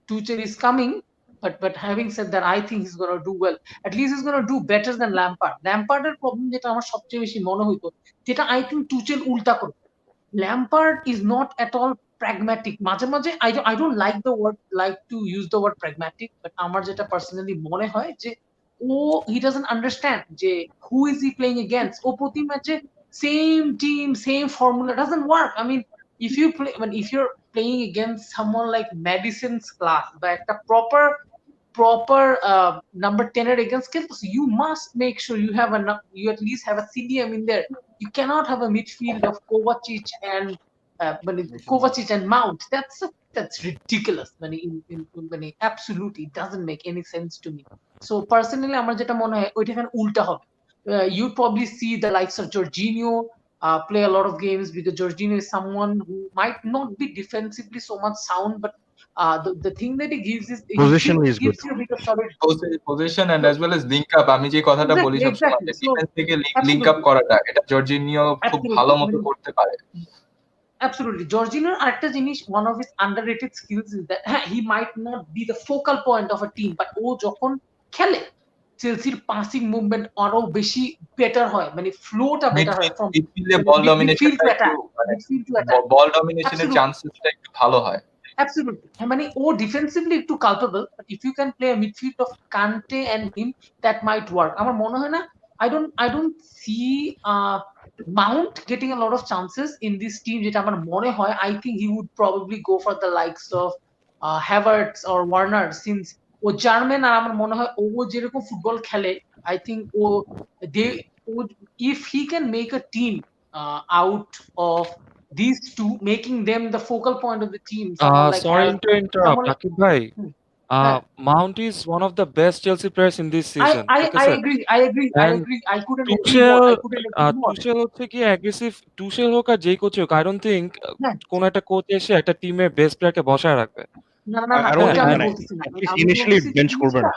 Tuchel is coming, but having said that, I think he's gonna do well. At least he's gonna do better than Lampard. Lampardের problem যেটা আমার সবচেয়ে বেশি মনে হইতো যেটা I think Tuchel উল্টা করে. Lampard is not at all pragmatic. মাঝে মাঝে I don't like to use the word pragmatic, but আমার যেটা personally মনে হয় যে he doesn't understand যে who is he playing against. ও প্রতি ম্যাচে same team, same formula doesn't work. I mean, if you're playing against someone like Madison's class, but একটা proper number 10 against Keltos, you must make sure you at least have a CDM in there. You cannot have a midfield of Kovacic and Mount. That's ridiculous. Absolutely, it doesn't make any sense to me. So personally, আমার যেটা মনে হয় ওইটা এখানে উল্টা হবে. You probably see the likes of Jorginho play a lot of games because Jorginho is someone who might not be defensively so much sound, but the thing that he gives is Positionally is gives good. you a bit of solid position and as well as link up. আমি যে কথাটা বলি সবসময় defence থেকে link up করাটা, এটা Jorginho খুব ভালো মতো করতে পারে. Absolutely. Jorginho আরেকটা জিনিস, one of his underrated skills is that he might not be the focal point of a team, but ও যখন খেলে চেলসির পাসিং মুভমেন্ট আরো বেশি বেটার হয়, মানে ফ্লোটা বেটার হয় ফ্রম মিডফিল্ডে বল মিডফিল্ড ডমিনেশনটা টু একটু অ্যাটাক, মানে মিডফিল্ড টু অ্যাটাক। বল ডমিনেশনের Absolutely. চান্সেসটা একটু ভালো হয়। Absolutely. মানে ও ডিফেন্সিভলি একটু culpable, but if you can play a midfield of Kante and him, that might work. আমার মনে হয় না, I don't see Mount getting a lot of chances in this team, যেটা আমার মনে হয় I think he would probably go for the likes of Havertz or Warner, since ও German, আর আমার মনে হয় ও যেরকম ফুটবল খেলে I think they would, if he can make a team out of these two, making them the focal point of the team, someone like Sorry to interrupt, someone like Akib bhai. হ্যাঁ, Mount is one of the best Chelsea players in this season. ঠিক I আছে? agree, And I couldn't agree more, Tuchel, I couldn't agree more. Tuchel হচ্ছে কি aggressive, Tuchel হোক আর যেই coach হোক, I don't think হ্যাঁ, কোন একটা কোচ এসে একটা টিমের বেস্ট প্লেয়ারকে বসায় রাখবে। না না না, I don't ওইটা think আমি And বলতেছি না, at least আমি initially বলতেছি bench করবে না।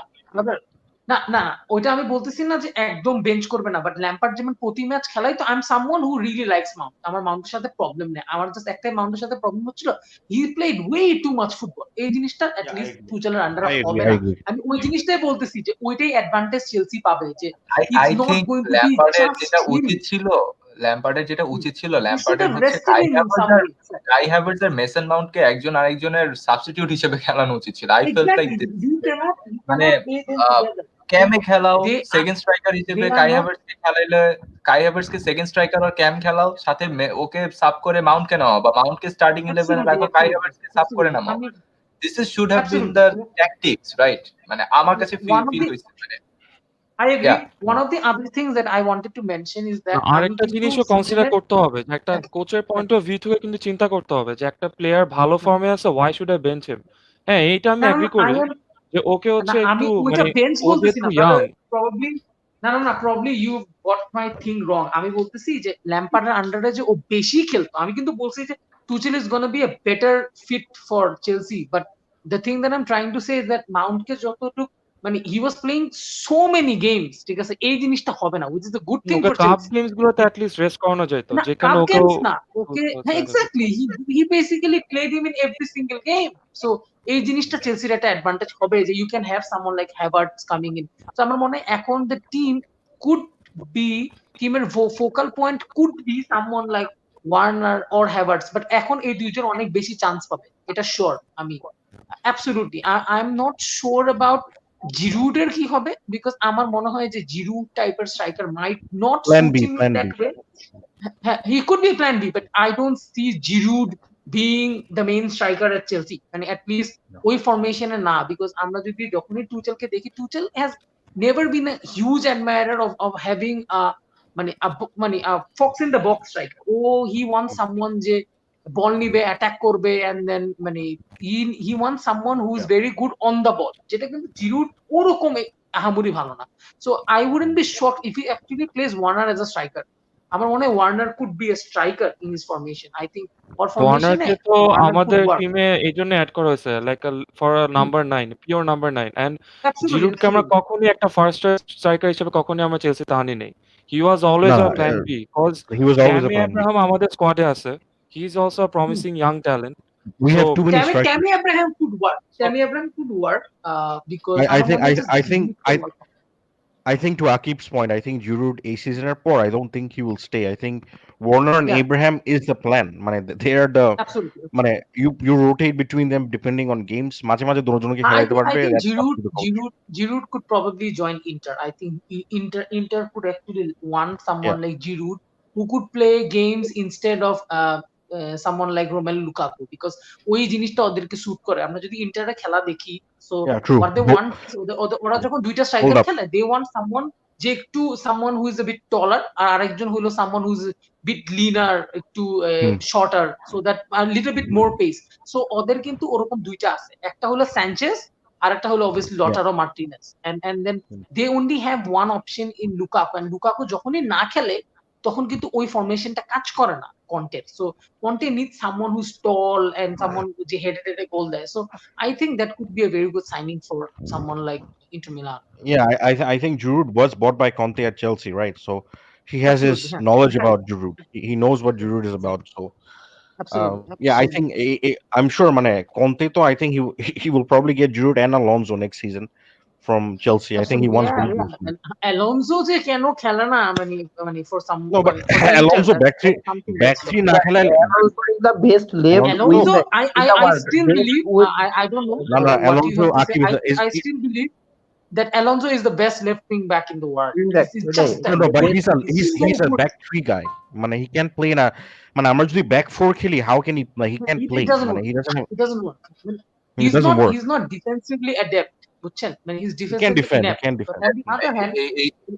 না না, ওইটা আমি বলতেছি না যে একদম বেঞ্চ করবে না, বাট ল্যাম্পার্ড যেমন প্রতি ম্যাচ খেলায়, তো I am someone who really likes Mount. আমার মাউন্টের সাথে প্রবলেম নেই, আমার জাস্ট একটাই মাউন্টের সাথে প্রবলেম হচ্ছিল, he played way too much football. এই জিনিসটা Yeah, I অ্যাটলিস্ট agree. টুচেলের আন্ডারে I হবে agree. না। I agree. আমি ওই জিনিসটাই বলতেছি যে ওইটাই অ্যাডভান্টেজ চেলসি পাবে, যে I it's not think going to be ল্যাম্পার্ডের জাস্ট যেটা হিম, উচিত ছিল, should ল্যাম্পার্ডের have হচ্ছে rested him in some way. Kai Havertz আর মেসন মাউন্টকে একজন আরেকজনের সাবস্টিটিউট হিসেবে খেলানো উচিত ছিল। আই ফেল্ট লাইক Exactly, দিস। you cannot মানে play them আহ, together. ক্যামে খেলাও, They are, সেকেন্ড স্ট্রাইকার হিসেবে they are কাই not. হ্যাভার্টজকে খেলাইলে কাই হ্যাভার্টজকে সেকেন্ড স্ট্রাইকার আর ক্যাম খেলাও, সাথে ওকে সাব করে মাউন্টকে নাও, বা মাউন্টকে স্টার্টিং 11 এ রাখো, কাই হ্যাভার্টজকে সাব করে নামাও। This is should have been the tactics, right? মানে আমার কাছে One of ফিল the, হইছে মানে I agree. Yeah. One of the other things that I wanted to mention is that আরেকটা জিনিসও কনসিডার করতে হবে, যে একটা কোচের পয়েন্ট অফ ভিউ থেকে কিন্তু চিন্তা করতে হবে যে একটা প্লেয়ার ভালো ফর্মে আছে, ওয়াই শুড আই বেঞ্চ হিম? হ্যাঁ, এইটা আমি এগ্রি করি যে ওকে হচ্ছে আমি একটু ওইটা মানে বেঞ্চ ও বলতেছি যেহেতু না, ইয়াং। প্রবাবলি না, probably you got my thing wrong. আমি বলতেছি যে ল্যাম্পার্ডের আন্ডারে যে ও বেশি খেলতো, আমি কিন্তু বলছি যে Tuchel is going to be a better fit for Chelsea, but the thing that I'm trying to say is that Mount কে যতটুকু, মানে he was playing so many games, ঠিক আছে, এই জিনিসটা হবে না, which is a good thing okay for cup Chelsea. Games গুলোতে at least rest করানো যেত, না, যেখানে কাপ ওকে গেমস না, ওকে, হ্যাঁ exactly, he basically played him in every single game. So এই জিনিসটা চেলসির একটা অ্যাডভান্টেজ হবে, যে you can have someone like Havertz coming in. So আমার মনে হয় এখন the team could be, টিমের focal point could be someone like Warner or Havertz, but এখন এই দুইজন অনেক বেশি চান্স পাবে, এটা শিওর। আমি absolutely, I'm not sure about জিরুডের কি হবে, বিকজ আমার মনে হয় যে জিরুড টাইপের striker might not Plan suit B, him plan that B. way. He could be plan B, but I don't see Giroud being the main striker at Chelsea, and at least ওই ফরমেশনে না, because আমরা যদি যখনই টুচেলকে দেখি, টুচেল has never been a huge admirer of having a fox in the box striker. He wants someone যে বল নিবে, attack করবে, and then মানে he wants someone who is very good on the ball, যেটা কিন্তু জিরুড ওরকম আহামরি ভালো না। So I wouldn't be shocked if he actually plays Warner as a striker. আমার মনে হয় Werner could be a striker in his formation. I think ওর ফরমেশনে ওয়ার্নারকে তো আমাদের টিমে এই জন্য অ্যাড করা হয়েছে, like for number 9, pure number 9, and জিরুডকে আমরা কখনোই একটা ফার্স্ট স্ট্রাইকার হিসেবে কখনোই আমরা চেলসিতে আনি নাই। He was always a plan B, because Tammy Abraham আমাদের স্কোয়াডে আছে, he is also a promising young talent. We have too many strikers. Tammy Abraham could work because I think to Akib's point, I think Giroud a season or poor. I don't think he will stay. I think Warner and Abraham is the plan. They are the you rotate between them depending on games. মাঝে মাঝে দুজনকে খেলাইতে পারবে। I think Giroud could probably join Inter. I think Inter could actually want someone like Giroud who could play games instead of someone like Romelu Lukaku, because ওই জিনিসটা ওদেরকে sweet করে। আমরা যদি ইন্টারে খেলা দেখি, so what they want, ওরা যখন দুইটা স্ট্রাইকার খেলে, they want someone যে একটু someone who is a bit taller, আর আরেকজন হলো someone who is a bit leaner, একটু shorter, so that a little bit more pace. So ওদের কিন্তু ওরকম দুইটা আছে, একটা হলো স্যানচেজ, আর একটা হলো obviously Lautaro Martinez, and then they only have one option in Lukaku, and Lukaku যখনই না খেলে তখন কিন্তু ওই ফরমেশনটা কাজ করে না কন্টের। So Conte need someone who's tall and someone যে হেডে গোল দেয়। So I think that could be a very good signing for someone like Inter Milan. Yeah, I think Giroud was bought by Conte at Chelsea, right? So he has his knowledge about Giroud. He knows what Giroud is about. So yeah, I think I'm sure Conte, I think he will probably get Giroud and Alonso next season. from Chelsea. I think he wants to Yeah. And Alonso যে কেন খেলে না মানে for some No, but for the Alonso Inter, back three that's something else. না খেলালে Alonso is the best left Alonso- wing Alonso, back in the I world. still Best believe, wing- I don't know No, what Alonso, you have to say. Akim is- I still believe that Alonso is the best left wing back in the world. Wing back, This is ওটাই। just No, but that. he's so a good. back three guy. মানে he can play in a মানে আমরা যদি back four খেলি, how can he play? He can't It play. doesn't মানে work. he doesn't have, It doesn't work. It doesn't work. He's not defensively adept. বুঝছেন? মানে he's He defensively can't defend. He inept. can't But defend. on the other hand,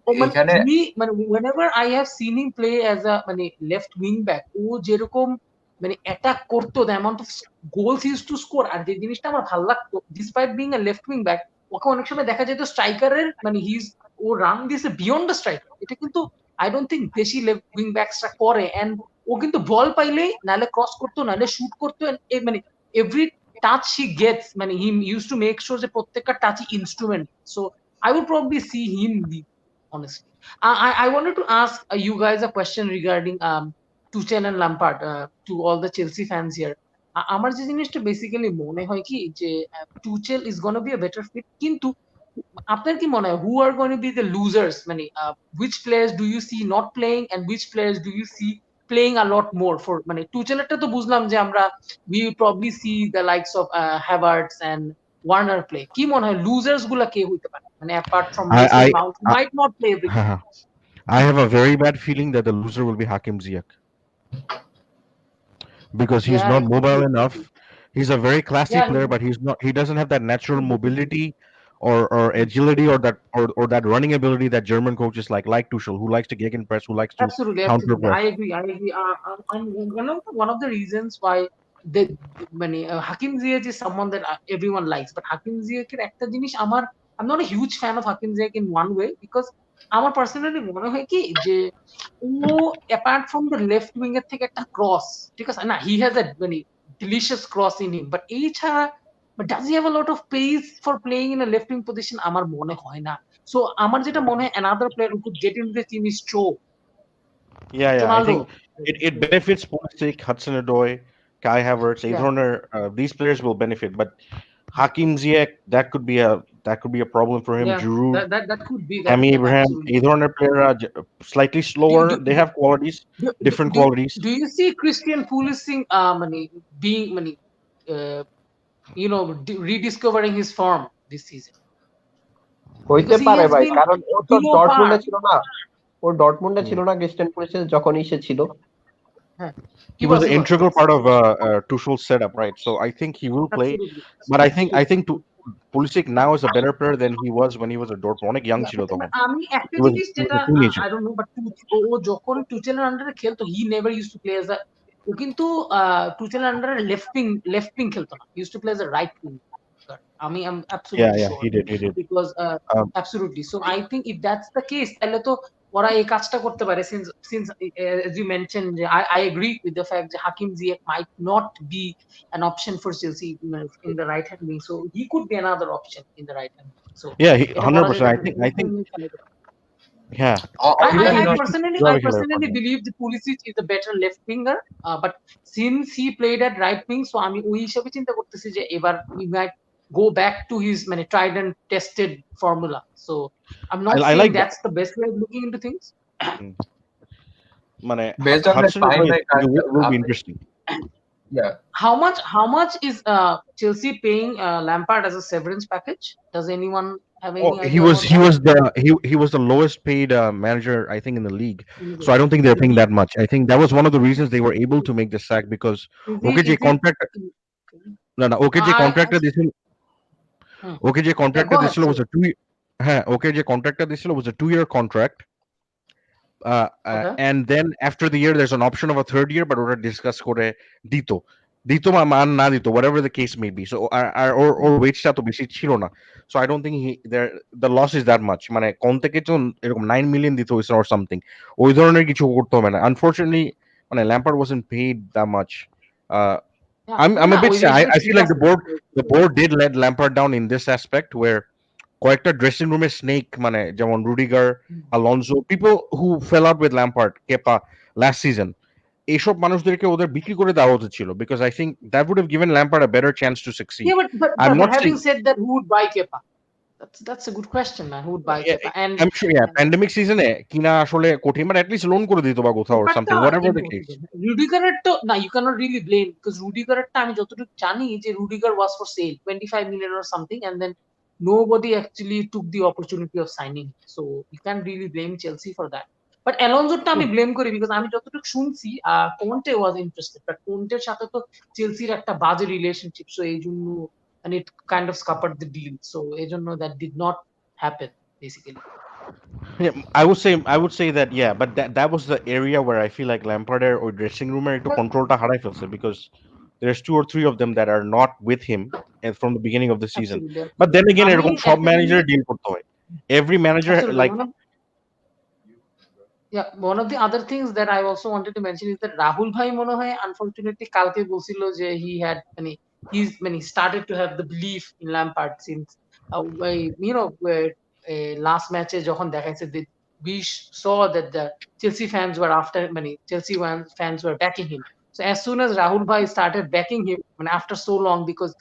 এখানে মানে whenever I have seen him play as a মানে left wing back, ও যেরকম মানে attack করতো, the amount of goals he used to score, আর যে জিনিসটা আমার ভালো লাগতো, despite being a left wing back, ওকে অনেক সময় দেখা যেত স্ট্রাইকারের মানে ও রান দিয়েছে বিয়ন্ড দ্য স্ট্রাইকার। এটা কিন্তু আই ডোন্ট থিঙ্ক বেশি লেফট উইং ব্যাকসরা করে। এন্ড ও কিন্তু বল পাইলেই নালে ক্রস করতো, নালে শুট করতো, মানে এভরি টাচ হি গেটস মানে he use to make sure যে প্রত্যেকটা টাচই instrument. So I would probably see him lead, honestly. I wanted to ask you guys a question regarding Tuchel and Lampard to all the Chelsea fans here. আমার যে জিনিসটা basically মনে হয় কি যে Tuchel is going to be a better fit, কিন্তু আপনার কি মনে হয় who are going to be the losers, মানে which players do you see not playing and which players do you see playing a lot more? For মানে Tuchelটা তো বুঝলাম যে আমরা we will probably see the likes of Havertz and Warner play. কি মনে হয় losers গুলা কে হইতে পারে, মানে apart from Mason Mount who might not play every game? I have a very bad feeling that the loser will be Hakim Ziyech because he's Yeah, not mobile enough. He's a very classy Yeah, player, but he doesn't have that natural mobility or agility or that running ability that German coaches like Tuchel, who likes to gegenpress, who likes to absolutely. counter press. I agree. And one of the reasons why they মানে Hakim Ziyech is someone that everyone likes, but Hakim Ziyech এর একটা জিনিস I'm not a huge fan of Hakim Ziyech in one way, because আমার personally মনে হয় কি যে ও apart from the left wing এর থেকে একটা ক্রস, ঠিক আছে না, হি হ্যাজ আ মানে delicious cross in him, but এই ছাড়া does he have a lot of pace for playing in a left wing position? আমার মনে হয় না। সো আমার যেটা মনে হয় another player who could get into the team is Cho. Yeah, I Ronaldo. think it benefits Pulisic, Hudson-Odoi, Kai Havertz, these players will benefit, but Hakim Ziyech, that could be a problem for him. Yeah, Giroud, that could be that. Tammy Abraham, Absolutely. player are slightly slower. They have qualities, different qualities. Do you see Christian Pulisic being rediscovering his form this season? হইতে Because he পারে has ভাই, been কারণ ও তো below ডর্টমুন্ডে par. ছিল না, ও ডর্টমুন্ডে ছিল না Cristian Pulisic যখন সে ছিল। He was an integral part of Tuchel's setup, right? So I think he will play, Absolutely. but I think Pulisic now is a better player than he was when he was a Dortmund. অনেক young ছিল তখন। আমি একটা He was- জিনিস he was যেটা a teenager. I don't know, but ও যখন টুচেলের আন্ডারে খেলতো, he never used to play as a, ও কিন্তু টুচেলের আন্ডারে লেফট উইং খেলতো না, he used to play as a right wing. I'm absolutely Yeah, sure. he did. Because absolutely. So I think if that's the case, তাহলে তো ওরা এই কাজটা করতে পারে, since as you mentioned, I agree with the fact that Hakim Ziyech might not be an option for Chelsea in the right hand wing, so he could be another option in the right hand wing. So Yeah, এটা করা 100%. যেতে I পারে। think yeah. I personally believe the Pulisic is a better left winger, but since he played at right wing, so আমি ওই হিসাবে চিন্তা করতেছি যে এবার he might go back to his মানে tried and tested formula. So I'm not I saying like that's the best way of looking into things. মানে Based on that Hudson-Odoi time, like, will be interesting. Yeah. How much is Chelsea paying Lampard as a severance package? Does anyone have any idea? He was the lowest paid manager, I think, in the league. So I don't think they're paying that much. I think that was one of the reasons they were able to make the sack, because OKJ contract. No, OKJ contractor this OKJ contractor this was a 2 OKJ contractor this was a 2-year contract. And then after the year there's an option of a third year, but we're discuss করে দিত মান না দিত, whatever the case may be. So or wage টা তো বেশি ছিল না, so I don't think the loss is that much. মানে কোন থেকে তো এরকম 9 million দিত হইছে or something, ওই ধরনের কিছু করতে হবে না। Unfortunately মানে Lampard wasn't paid that much. I'm a bit sad. I feel like the board did let Lampard down in this aspect, where কয়েকটা ড্রেসিং রুমে স্নেক মানে যেমন Rudiger, Alonso, people who fell out with Lampard, Kepa last season, এইসব মানুষদেরকে ওদের বিক্রি করে দেওয়া উচিত ছিল, because I think that would have given Lampard a better chance to succeed. Yeah, but I'm not having said that, who would buy Kepa? That's a good question, man. Who would buy Yeah, Kepa? And I'm sure, yeah, pandemic season এ কিনা আসলে কঠিন, but at least loan করে দিত বা কোথাও or something, whatever the case. রুডিগারের তো না, you cannot really blame, because রুডিগারেরটা আমি যতটুকু জানি যে Rudiger was for sale 25 million or something, and then nobody actually took the opportunity of signing him. So you can't really blame Chelsea for that. But অ্যালোনসোটা আমি blame করি, because আমি যতটুকু শুনছি কোন্টে was interested, but কোন্টের সাথে তো চেলসির একটা বাজে রিলেশনশিপ, সো এই জন্য and it kind of scuppered the deal, so এই জন্য that did not happen basically. Yeah, I would say that, yeah, but that was the area where I feel like Lampard or dressing room একটু কন্ট্রোলটা হারাই ফেলছে, because there's 2 or 3 of them that are not with him from the beginning of the season. Absolutely. But then again, এরকম সব Absolutely. Manager deal করতে হয়. Every manager Absolutely. like One of the other things that I also wanted to mention is that Rahul Bhai মনে হয় unfortunately কালকে বলছিল যে he had he started to have the belief in Lampard since last match যখন দেখাইছে we saw that the Chelsea fans were Chelsea fans were backing him. So as soon as Rahul Bhai started backing him, after so long, because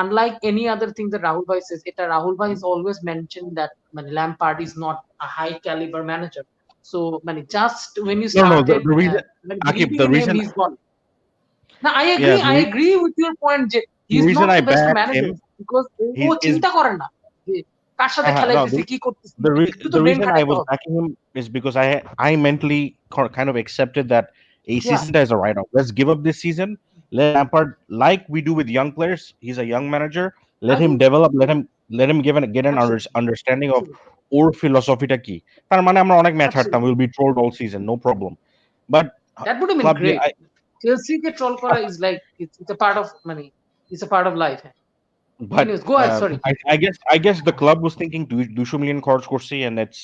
unlike any other thing that Rahul Bhai says, Rahul Bhai is always mentioned that Lampard is not a high caliber manager. So just when you started the reason, Akib, the reason he's gone. Now I agree with your point. He's not the best manager because ও চিন্তা করে না যে কার সাথে খেলাইতেছে কি করতেছে। The reason I was backing him is because I mentally kind of accepted that a season as a write-off. Let's give up this season. Let Lampard, like we do with young players, he's a young manager. Let him develop. Let him get an understanding of ওর ফিলসফিটা কি। তার মানে আমরা অনেক match হারতাম, will be trolled all season, no problem. But that would have been great. Chelsea কে troll করা is like it's a part of it's a part of life. But anyways, go ahead, sorry. I guess the club was thinking 200 million খরচ করছি, and it's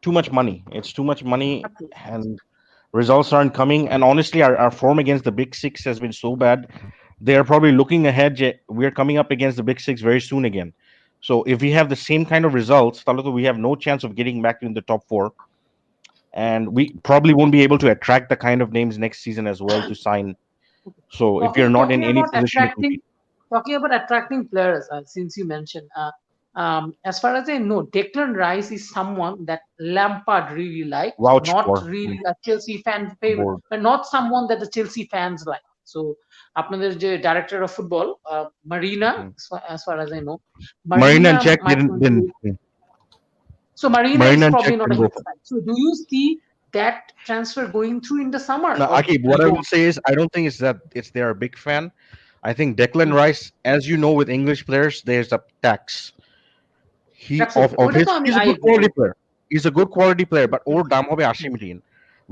too much money. It's too much money, and results aren't coming. And honestly, our form against the Big Six has been so bad. They are probably looking ahead. We're coming up against the Big Six very soon again. So if we have the same kind of results, we have no chance of getting back in the top 4. And we probably won't be able to attract the kind of names next season as well to sign. So if you're not in any position to compete. Talking about attracting players, since you mentioned, as far as I know, Declan Rice is someone that Lampard really liked, not really a Chelsea fan favorite, but not someone that the Chelsea fans like. So আপনাদের যে director of football Marina, as far as I know, Marina and Jack didn't. So Marina is probably not a hit sign. So do you see that transfer going through in the summer? No, Akib, what I will say is I don't think it's they're a big fan. I think Declan Rice, as you know, with English players, there's a tax. He's a good quality player. He's a good quality player, but or dam hobe 80 million.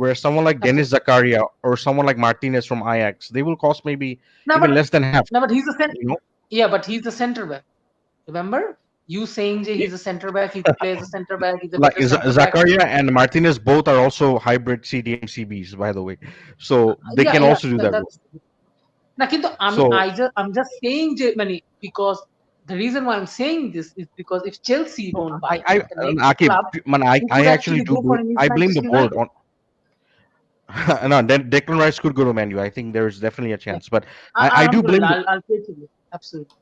Whereas someone like Dennis Zakaria or someone like Martinez from Ajax, they will cost maybe even less than half. No, but he's a center. You know? Yeah, but he's a center back. Remember? You saying he's a center back, he could play as a center back. He's a like Zakaria and Martinez both are also hybrid CDM CBs, by the way. So they can also do that. Now, I'm just saying, because the reason why I'm saying this is because if Chelsea don't buy I actually do. I blame the board on. No, then Declan Rice could go to Man U. I think there is definitely a chance, but I do blame. I'll take it. Absolutely.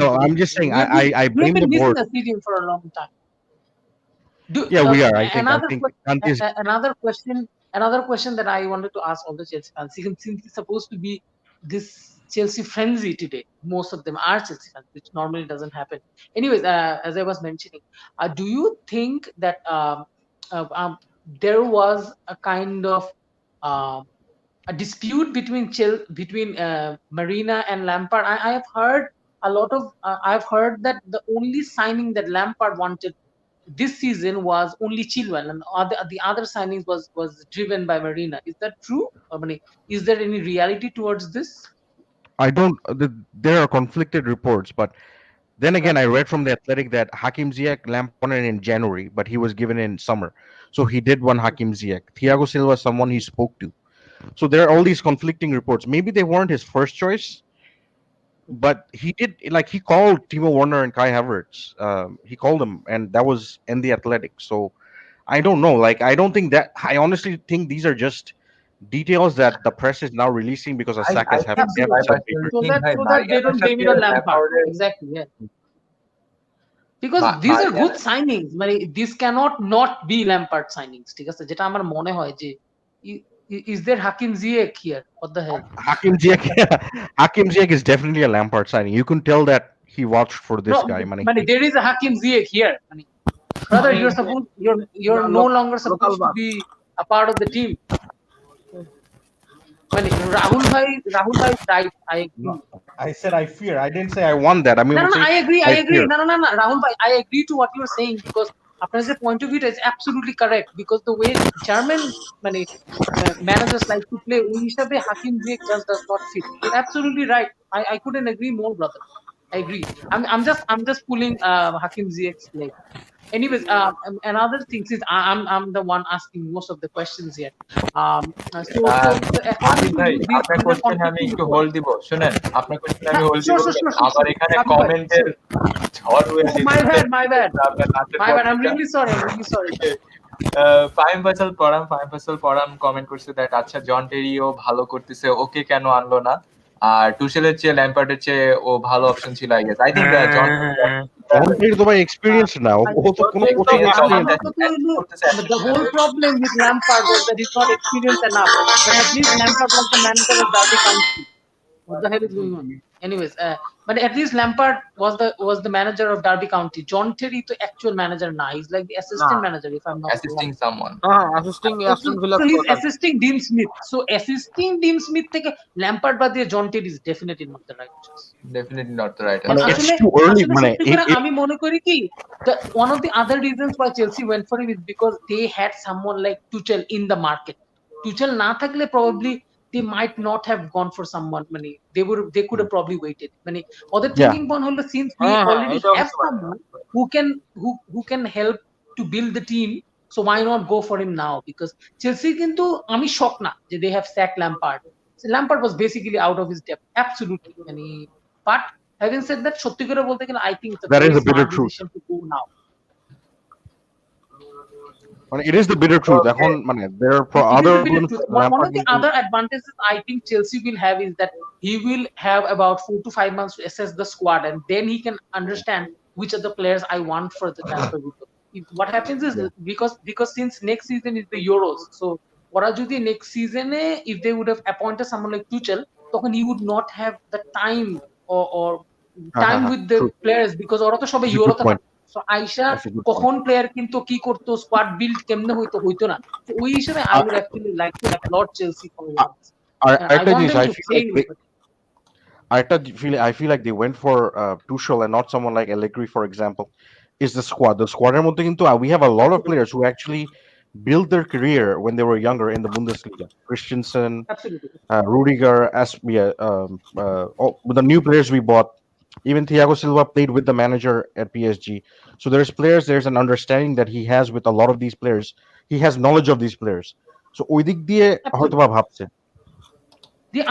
No, I'm just saying I blame the board. We've been missing a for a long time. We are. I think another question that I wanted to ask all the Chelsea fans, since it's supposed to be this Chelsea frenzy today, most of them are Chelsea fans, which normally doesn't happen. Anyways, as I was mentioning, do you think that there was a kind of a dispute between Marina and Lampard? I have heard a lot of. I've heard that the only signing that Lampard wanted this season was only Chilwell, and the other signings was driven by Marina. Is that true? Is there any reality towards this? I don't. There are conflicted reports, but then again, I read from the Athletic that Hakim Ziyech Lampard wanted in January, but he was given in summer, so he did want Hakim Ziyech. Thiago Silva, someone he spoke to. So there are all these conflicting reports. Maybe they weren't his first choice, but he did. Like he called Timo Werner and Kai Havertz. He called them, and that was in the Athletic. So I don't know. Like I don't think that. I honestly think these are just details that the press is now releasing because of Saka's having. So that they don't blame it on Lampard. Exactly. Yeah. because these are good Martial signings, মানে this cannot not be Lampard signings, ঠিক আছে, যেটা আমার মনে হয় যে is there Hakim Ziyech here? What the hell? Hakim Ziyech is definitely a Lampard signing. You can tell that he watched for this No, guy. মানে there is a Hakim Ziyech here. মানে, brother, you're no longer supposed to be a part of the team. মানে Rahul bhai right, I agree. I said I fear. I didn't say I want that. I mean, No, I agree. fear. No, Rahul bhai, I agree to what you're saying, because আপনার যে point of view is absolutely correct, because the way German মানে managers like to play, ওই হিসাবে Hakim Ziyech just does not fit. You're absolutely right. I couldn't agree more, brother. I agree. I'm just pulling Hakim Ziyech's leg. Anyways, another thing, since I'm the one asking most of the questions here. So Abid ভাই আপনার question আমি একটু hold দিব, শুনেন আপনার question আমি hold দিব, আবার এখানে কমেন্টের ঝড় হয়ে আসছে। My bad, I'm really sorry. Fahim Faisal পরাম কমেন্ট করছে দ্যাট আচ্ছা জন টেরিও ভালো করতেছে, ওকে কেন আনলো না, আর টুশেলের চেয়ে ল্যাম্পার্ডের চেয়ে ও ভালো অপশন ছিল। আই গেস আই থিংক জন টেরি তো ভাই এক্সপেরিয়েন্স না, ও তো কোনো coaching experience. The whole problem with Lampard was that he's not experienced enough. But at least Lampard was the manager of Derby County. What the hell is going on? Anyways, but at least Lampard was the manager of Derby County. John Terry the actual manager now. He's like the assistant manager, if I'm not assisting wrong. someone. assisting Aston Villa. So he's assisting Dean Smith. So assisting Dean Smith থেকে Lampard বাদ দিয়ে John Terry is definitely not the right choice. Definitely not the right মানে answer. it's too early, মানে আমি মনে করি কি one of the other reasons why Chelsea went for him is because they had someone like Tuchel in the market. Tuchel না থাকলে probably they might not have gone for someone, মানে they could have probably waited. মানে ওদের thinking point হলো, since we already have someone who can help to build the team, so why not go for him now? Because Chelsea কিন্তু আমি shocked না যে they have sacked Lampard. So Lampard was basically out of his depth, absolutely. মানে but having said that, সত্যি করে বলতে গেলে I think it's That is a bitter truth. to go now. মানে it is the bitter truth. এখন মানে there are other one of the other advantages I think Chelsea will have is that he will have about 4 to 5 months to assess the squad, and then he can understand which are the players I want for the transfer window. What happens is because since next season is the Euros, so ওরা যদি next season if they would have appointed someone like Tuchel, তখন he would not have the time or time with the players, because ওরা তো সবাই ইউরোতে থাকে। So আইসা কখন player কিন্তু কি করতো, স্কোয়াড বিল্ড কেমনে হইতো না। তো ওই হিসেবে I would actually like to applaud Chelsea for it. I feel like they went for Tuchel and not someone like Allegri, for example. Is the squad এর মধ্যে কিন্তু we have a lot of players who actually built their career when they were younger in the Bundesliga. Christensen, Rudiger, the new players we bought. Even Thiago Silva played with the manager at PSG. So there's an understanding that he has with a lot of these players. He has knowledge of these players. So ওই দিক দিয়ে হয়তোবা ভাবছে। The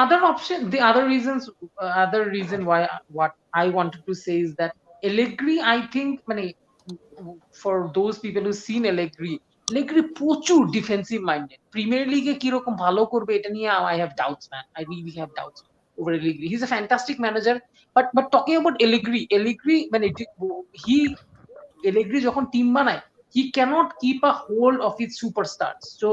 other reason why what I wanted to say is that Allegri, I think, মানে for those people who've seen Allegri প্রচুর defensive minded. Premier লিগে কি রকম ভালো করবে এটা নিয়ে I have doubts, man. I really have doubts over Allegri. He's a fantastic manager, but talking about Allegri মানে Allegri যখন টিম বানায়, he cannot keep a hold of his superstars. So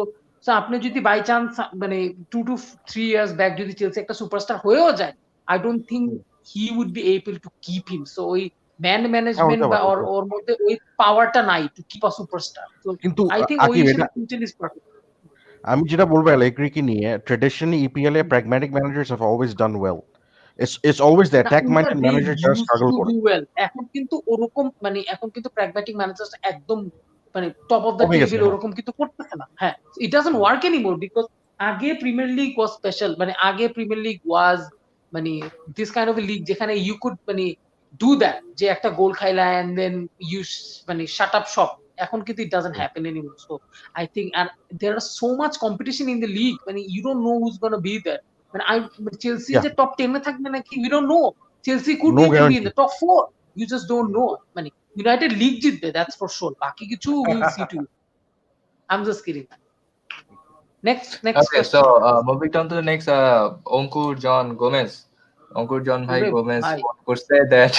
আপনি যদি বাই চান্স মানে 2 to 3 years back যদি Chelsea একটা superstar হয়েও যায়, I don't think he would be able to keep him. So ওই ম্যান ম্যানেজমেন্ট বা ওর মধ্যে ওই পাওয়ারটা নাই to keep a superstar. So I think ওই Tuchel is perfect. আমি যেটা বলবো Allegri কে নিয়ে, traditionally EPL A pragmatic managers have always done well. It's always the attack minded manager just struggle করে। এখন কিন্তু ওরকম মানে এখন কিন্তু pragmatic managers একদম মানে টপ অফ দ্য টেবিল ওরকম কিন্তু করতেছে না। হ্যাঁ, it doesn't work anymore because আগে প্রিমিয়ার লিগ was special, মানে আগে প্রিমিয়ার লিগ was মানে this kind of a league যেখানে you could মানে do that, যে একটা গোল খাইলা and then you মানে shut up shop. এখন কিন্তু it doesn't happen anymore. So I think and there are so much competition in the league, মানে you don't know who's going to be there. মানে Chelsea যে top 10 এ থাকবে নাকি we don't know. Chelsea could be in the top 4. You just don't know. মানে United League জিতবে, that's for sure. বাকি কিছু we'll see too. I'm just kidding. Next okay, question. So moving on to the next Onkur John Gomez. Ankur John Bhai Andre, Gomez hi. said that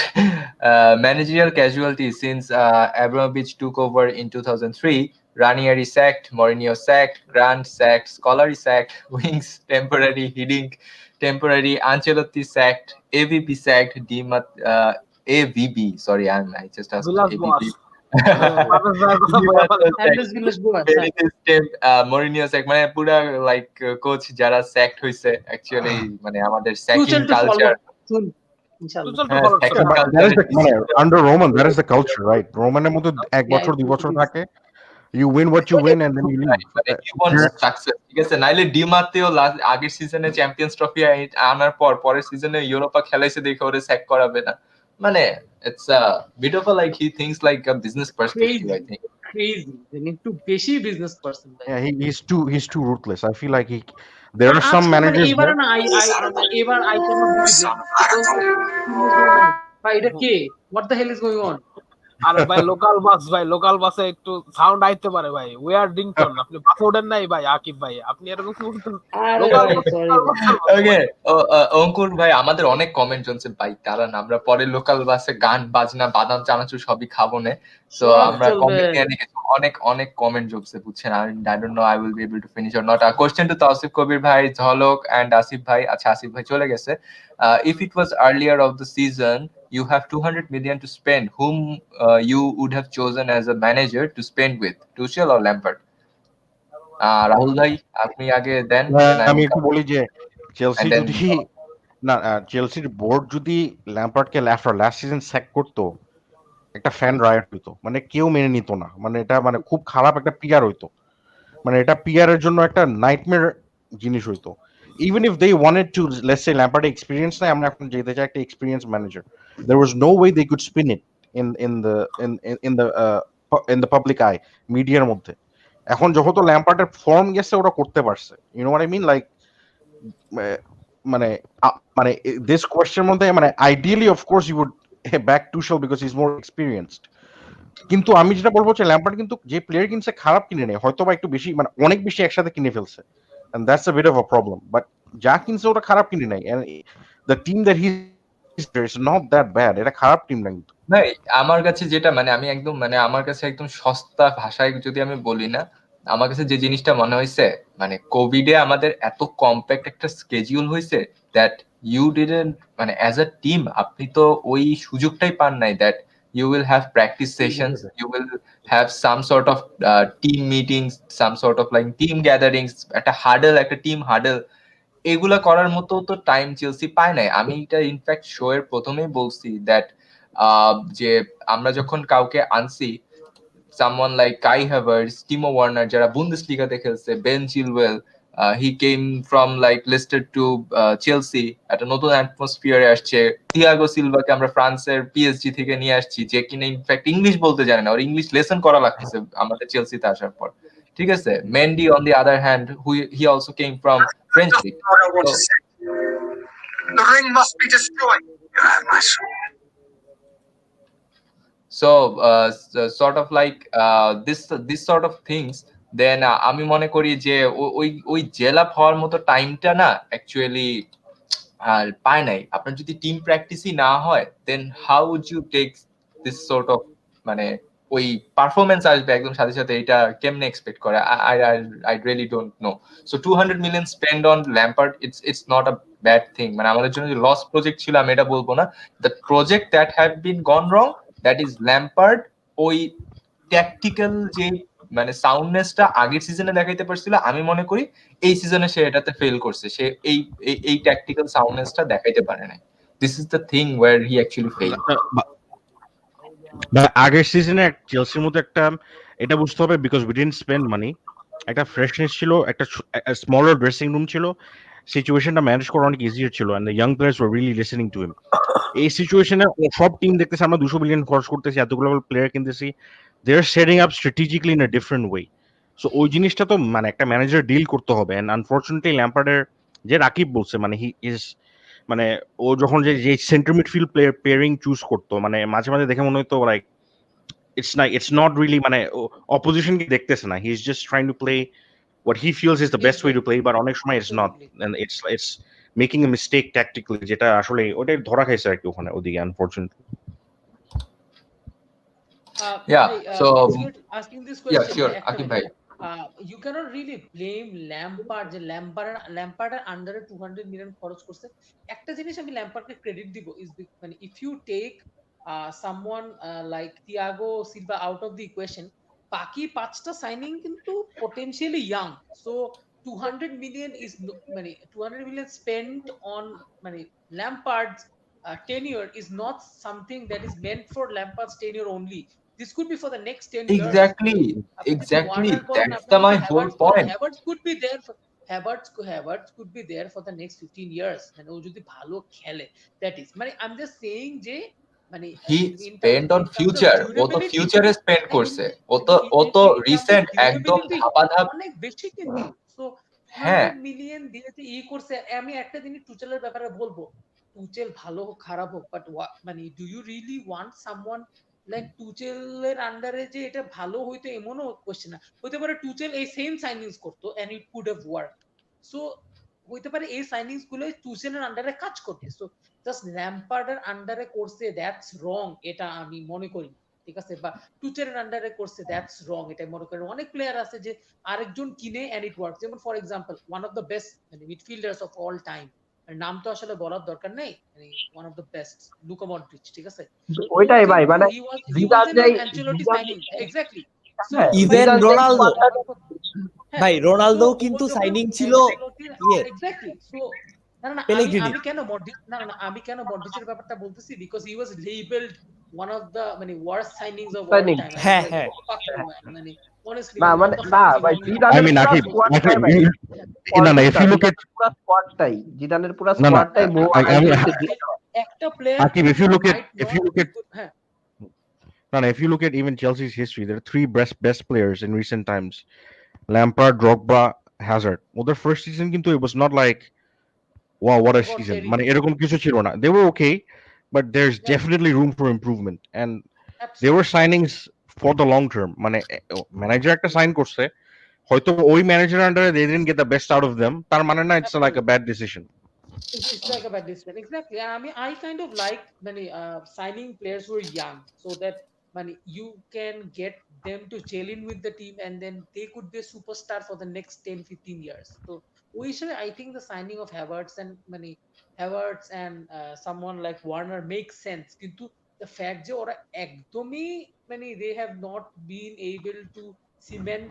managerial casualties since Abramovich took over in 2003. Ranieri sacked, Mourinho sacked, Grant sacked, Scolari sacked, Wings temporary, Hiddink temporary, Ancelotti sacked, AVP sacked, AVB. Sorry, I just asked Vilas AVB. বস পারভেজ ভাইয়ের কথা বলে ফেলেন। Andres Villas Boas. Mourinho sacked, মানে পুরা like coach যারা স্যাকড হইছে actually মানে আমাদের sacking Tuchel to follow culture soon. Inshallah. তুচল তো ফলো করছে second না। But that is the মানে under Roman, that is the culture, right? রোমানের মধ্যে এক Yeah, বছর it দুই is, বছর it is. থাকে, you win what you win and then you leave. মানে he wants success, ঠিক আছে? নাইলে ডিমাতেও আগের সিজনে চ্যাম্পিয়ন্স ট্রফি আনার পরের সিজনে ইউরোপা খেলাইছে দেখে ওরে স্যাক করাবে না, মানে it's a bit of a like he thinks like a business perspective, I think. Crazy. They need to beshi business person. Yeah, he's too ruthless. I feel like there are some আজকে মানে managers এবার there. না এবার I cannot believe it because ভাই এটা কে? What the hell is going on? আরে ভাই local বাসে একটু সাউন্ড আইতে পারে ভাই, উই আর ডিংটন, আপনি বাসে ওঠেন নাই ভাই আকিব ভাই, আপনি এরকম কি বলতেন? আরে লোকাল ভাই সরি ওকে অঙ্কুর ভাই আমাদের অনেক কমেন্ট জমছে ভাই, কারণ আমরা পরে লোকাল বাসে গান বাজনা বাদাম চানাচুর সবই খাবো না, তো সব আমরা চলবে। কমেন্ট নিয়ে নিয়েছি, অনেক কমেন্ট জমছে বুঝছেন, I don't know I will be able to finish or not. Question to Taosif Kabir ভাই, ঝলক এন্ড আসিফ ভাই। আচ্ছা আসিফ ভাই চলে গেছে। If it was earlier of the season you have 200 million to spend, whom you would have chosen as a manager to spend with, Tuchel or Lampard? Rahul ভাই আপনি আগে দেন, আমি একটু বলি যে চেলসি And then- যদি না চেলসির বোর্ড যদি ল্যাম্পার্ডকে লাস্ট সিজন স্যাক করতো, একটা ফ্যান রায়ট হইতো, মানে কেউ মেনে নিত না, মানে এটা মানে খুব খারাপ একটা পিয়ার হইতো, মানে এটা পিয়ারের জন্য একটা নাইটমেয়ার জিনিস হইতো। Even if they wanted to, let's say Lampard experience নাই, আমরা এখন যেতে চাই একটা experience manager, there was no way they could spin it in the public eye, মিডিয়ার মধ্যে। এখন যখন তো ল্যাম্পার্ডের ফর্ম গেছে ওরা করতে পারছে, you know what I mean, like মানে মানে this question মধ্যে মানে ideally of course you would back Tuchel because he's more experienced, কিন্তু আমি যেটা বলবো যে ল্যাম্পার্ড কিন্তু যে প্লেয়ার কিনছে খারাপ কিনে নেই, হয়তো বা একটু বেশি মানে অনেক বেশি একসাথে কিনে ফেলছে, and that's a bit of a problem, but যা কিনছে ওটা খারাপ কিনে নেই, and the team that he's is not that bad, এটা খারাপ টিম না কিন্তু। ভাই আমার কাছে যেটা মানে আমি একদম মানে আমার কাছে একদম সস্তা ভাষায় যদি আমি বলি না, আমার কাছে যে জিনিসটা মনে হয়েছে মানে কোভিডে আমাদের এত কম্প্যাক্ট একটা স্কেডিউল হয়েছে দ্যাট ইউ ডিডন্ট মানে অ্যাজ আ টিম আপনি তো ওই সুযোগটাই পান নাই that you will have practice sessions, you will have some sort of team meetings, some sort of like team gatherings, একটা হাডল, একটা টিম হাডল, এগুলা করার মতো তো টাইম চেলসি পায় নাই। আমি এটা ইনফ্যাক্ট শো এর প্রথমেই বলছি দ্যাট যে আমরা যখন কাউকে আনছি someone like Kai Havertz, Timo Werner যারা বুন্দেসলিগাতে খেলছে, Ben Chilwell, he came from like Leicester to Chelsea, একটা নতুন অ্যাটমসফিয়ারে আসছে। থিয়াগো সিলভাকে আমরা ফ্রান্সের পিএসজি থেকে নিয়ে আসছি, যে কিনা ইনফ্যাক্ট ইংলিশ বলতে জানে না, ওর ইংলিশ লেসন করা লাগতেছে আমাদের চেলসিতে আসার পর, ঠিক আছে। Mendy on the other hand, he also came from French league. The ring must be destroyed. You have my soul. So sort of like this sort of things, then আমি মনে করি যে ওই জেলা হওয়ার মতো টাইমটা না অ্যাকচুয়ালি পায় নাই। আপনার যদি টিম প্র্যাকটিসই না হয় then how would you take this sort of মানে ওই পারফরমেন্স আসবে একদম সাথে সাথে, এটা কেমনে এক্সপেক্ট করে? I really don't know. So 200 million spend on Lampard, it's not a bad thing, মানে আমাদের জন্য যে লস প্রজেক্ট ছিল আমি এটা বলবো না। The project that have been gone wrong, that is Lampard ওই ট্যাকটিক্যাল যে মানে সাউন্ডনেসটা আগের সিজনে দেখাইতে পারছিল, আমি মনে করি এই সিজনে সে এটাতে ফেল করছে, সে এই ট্যাকটিক্যাল সাউন্ডনেসটা দেখাইতে পারে না। This is the thing where he actually failed. আগের সিজনে চেলসির মতো একটা এটা বুঝতে হবে, because we didn't spend money, একটা ফ্রেশনেস ছিল, একটা স্মলার ড্রেসিং রুম ছিল, সিচুয়েশনটা ম্যানেজ করা অনেক ইজিয়ার ছিল, and the young players were really listening to him. এই সিচুয়েশনে সব টিম দেখতেছে আমরা 200 মিলিয়ন খরচ করতেছি, এতগুলো প্লেয়ার কিনতেছি, they are setting up strategically in a different way. So ওই জিনিসটা তো মানে একটা ম্যানেজার ডিল করতে হবে, এন্ড আনফরচুনেটলি ল্যাম্পার্ডের যে রাকিব বলছে মানে হি ইজ মানে ও যখন যে centre midfield player pairing choose করতো, মানে মাঝে মাঝে দেখে মনে হতো লাইক it's not really মানে অপোজিশন কি দেখতেছে না, he is just trying to play what he feels is the best way to play, but অনেক সময় it's not, and it's making a mistake tactically, যেটা আসলে ওটাই ধরা খাইছে আর কি ওখানে ওদিকে unfortunately. Yeah, Bhai, so asking this yeah, question, sure, একটা Akib minute. bhai. You cannot really blame Lampard যে ল্যাম্পার্ড আন্ডারে 200 মিলিয়ন খরচ করছে। একটা জিনিস আমি ল্যাম্পার্ডকে ক্রেডিট দিব ইজ মানে if you take someone like Thiago Silva out of the equation, বাকি পাঁচটা সাইনিং কিন্তু potentially young. So 200 million is মানে 200 মিলিয়ন স্পেন্ট অন মানে ল্যাম্পার্ডস tenure is not something that is meant for Lampard's tenure only. This could be for the next 10 years. Exactly, আপনি যদি exactly. Warner বলেন, That's আপনি my যদি whole হ্যাভার্টজ বলেন, point. হ্যাভার্টজ could be there for Havertz could be there for the next 15 years. মানে ও যদি ভালো খেলে, that is মানে I'm just saying যে মানে He in spent on terms of future. ও তো durability, future এ spend করছে। ও তো in terms of recent একদম durability ধাপাধাপ। অনেক বেশি কিন্তু। সো হ্যাঁ 200 মিলিয়ন দিয়ে যে করছে, আমি একটা জিনিস টুচেলের ব্যাপারে বলবো, টুচেল ভালো হোক খারাপ হোক, বাট মানে do you really want someone like টুচেলের আন্ডারে যে এটা ভালো হইতো এমনও কোশ্চেন না। হইতে পারে টুচেল এই সেম সাইনিংস করতো and it could have work. So হইতে পারে এই সাইনিংস গুলো টুচেলের আন্ডারে কাজ করবে। সো জাস্ট ল্যাম্পার্ডের আন্ডারে করছে দ্যাটস রং, এটা আমি মনে করি, ঠিক আছে? বা টুচেলের আন্ডারে করছে দ্যাটস রং, এটা মনে করি। অনেক প্লেয়ার আছে যে আরেকজন কিনে এন্ড ইট ওয়ার্কস, যেমন for example one of the best মানে মিডফিল্ডার্স অফ অল টাইম, নাম তো আসলে বলার দরকার নেই, মানে one of the best Luka Modric, ঠিক আছে? ওইটাই ভাই, মানে হি ওয়াজ জিদান ইন যেই অ্যানচেলটি সাইনিং, এক্স্যাক্টলি। সো হ্যাঁ, ইভেন জিদান যেই রোনালদো, হ্যাঁ, ভাই সো রোনালদো ও কিন্তু যখন সাইনিং ছিল অ্যানচেলটির ইয়ে এক্স্যাক্টলি। সো না না না, পেলেগ্রিনি। আমি কেন মডরিচ আমি কেন মডরিচের ব্যাপারটা বলতেছি, because he was labelled one of the মানে worst signings of all signing. Time. হ্যাঁ হ্যাঁ মানে honestly না one মানে of the না fucking ভাই, longest. I জিদানের mean, পুরো Akib, স্কোয়াডটাই ভাই না না, if you look at পুরো স্কোয়াডটাই, জিদানের পুরো না না, স্কোয়াডটাই মো I mean, একটা player Akib, if you look at হ্যাঁ no, no, if you look at even Chelsea's history, there are three best players in recent times: Lampard, Drogba, Hazard. Well, their first season কিন্তু it was not like wow what a season. মানে এরকম কিছু ছিল না. They were okay, but there's definitely room for improvement, and they were signings for the long term. মানে manager একটা sign করছে, হয়তো ওই ম্যানেজার আন্ডারে they didn't get the best out of them, তার মানে না it's like a bad decision. It's like a bad decision, exactly. And I kind of like many signing players who are young, so that you can get them to gel in with the team, and then they could be a superstar for the next 10-15 years. So I think the signing of Havertz and someone like Warner makes sense. Kintu the fact যে ওরা একদমই they have not been able to cement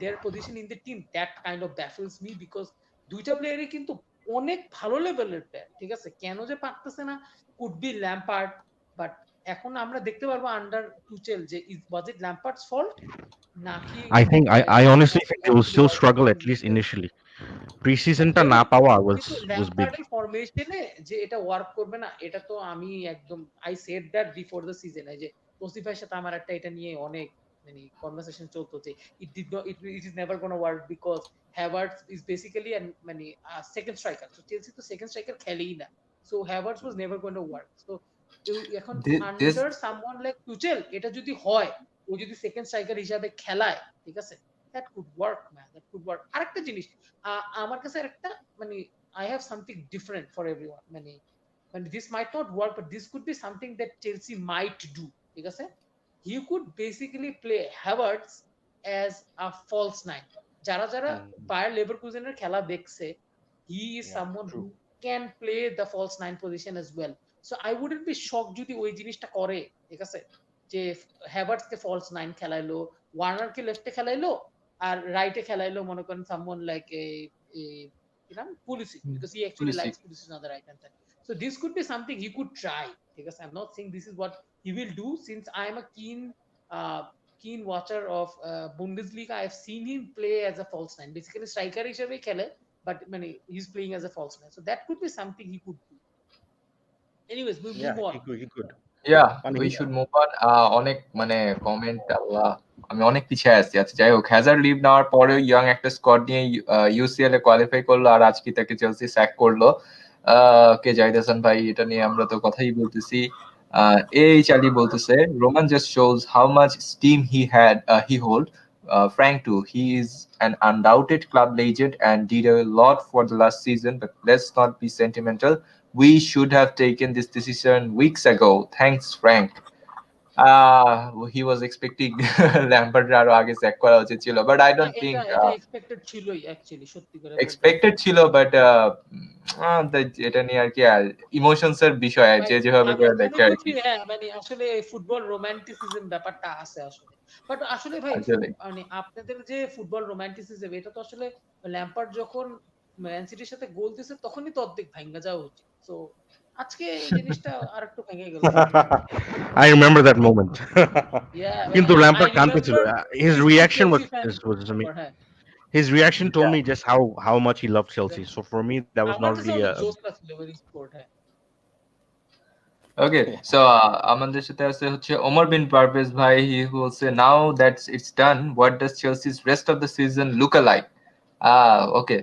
their position in the team, that kind of baffles me, because দুইটা প্লেয়ারই কিন্তু অনেক ভালো লেভেলের player, ঠিক আছে? কেন যে পারতেছে না, কুড বি ল্যাম্পার্ড, বাট এখন আমরা দেখতে পারবো আন্ডার টুচেল যে was it Lampard's fault নাকি I honestly think they will still struggle at least initially. Pre-seasonটা না পাওয়া was big. ল্যাম্পার্ডের ফরমেশনে যে এটা ওয়ার্ক করবে না, এটা তো আমি একদম I said that before the season. এই যে তোসিফের সাথে আমার একটা এটা নিয়ে অনেক কনভারসেশন চলতো যে it is never going to work because Havertz is basically a second striker. So Chelsea তো second striker খেলেই না, so Havertz was never going to work. So এখন under someone like Tuchel এটা যদি হয়, ও যদি সেকেন্ড স্ট্রাইকার হিসেবে খেলায়, ঠিক আছে, that could work, man, that could work. আরেকটা জিনিস আমার কাছে একটা I have something different for everyone. This might not work, but this could be something that Chelsea might do, ঠিক আছে? He could basically play Havertz as a false nine. যারা Bayer Leverkusener খেলা দেখছে, he is someone who can play the false nine position as well. So I wouldn't be shocked যদি ওই জিনিসটা করে, ঠিক আছে, যে Havertz কে false nine খেলাইলো, ওয়ার্নার কে লেফটে খেলাইলো, আর রাইটে খেলাইলো মনে করেন someone like Pulisic, because he actually likes Pulisic on the right hand side. So this could be something he could try, because I'm not saying this is what he will do, since I am a keen watcher of Bundesliga. I have seen him play as a false nine, basically striker হিসেবে খেলে, but he's playing as a false nine, so that could be something he could do. Anyways, we move on. He could. Yeah, we should move on. অনেক comment, আল্লাহ আমি অনেক পিছিয়ে আছি। আচ্ছা যাই হোক, হ্যাজার্ড লিভ নেওয়ার পরে ইয়াং একটা স্কোয়াড নিয়ে ইউসিএল এ কোয়ালিফাই করলো, আর আজকে তাকে চেলসি স্যাক করলো। কে জাহিদ হাসান ভাই, এটা নিয়ে আমরা তো কথাই বলতেছি। এই চালি বলতেছে, Roman just shows how much steam he hold Frank too. He is an undoubted club legend and did a lot for the last season. But let's not be sentimental. We should have taken this decision weeks ago. Thanks, Frank. He was expecting Lampard আরো আগে sack করা উচিত ছিল, but I don't think এটা expected ছিলই actually, সত্যি করে expected ছিল, but এটা নিয়ে আর কি ইমোশনস এর বিষয়, যে যেভাবে করে দেখে আর কি। হ্যাঁ মানে আসলে ফুটবল রোমান্টিসিজম ব্যাপারটা আছে আসলে, বাট আসলে ভাই মানে আপনাদের যে ফুটবল রোমান্টিসিজম এটা তো আসলে ল্যাম্পার্ড যখন ম্যান সিটির সাথে গোল দিয়েছে তখনই তো অর্ধেক ভাঙা যাওয়া উচিত। সো আজকে এই জিনিসটা আরেকটু ভেঙে গেল। I remember that moment. Yeah, কিন্তু I ল্যাম্পার্ড কাঁদতে ছিল। remember His reaction was হ্যাঁ his reaction told me just how much he loved Chelsea. So for me, that was আমার not কাছে really অনেক জোশ লাগছিল when he scored, হ্যাঁ। Okay, so আমাদের সাথে আছে হচ্ছে ওমর বিন পারভেজ ভাই। He will say, now that it's done, what does Chelsea's rest of the season look alike? Okay,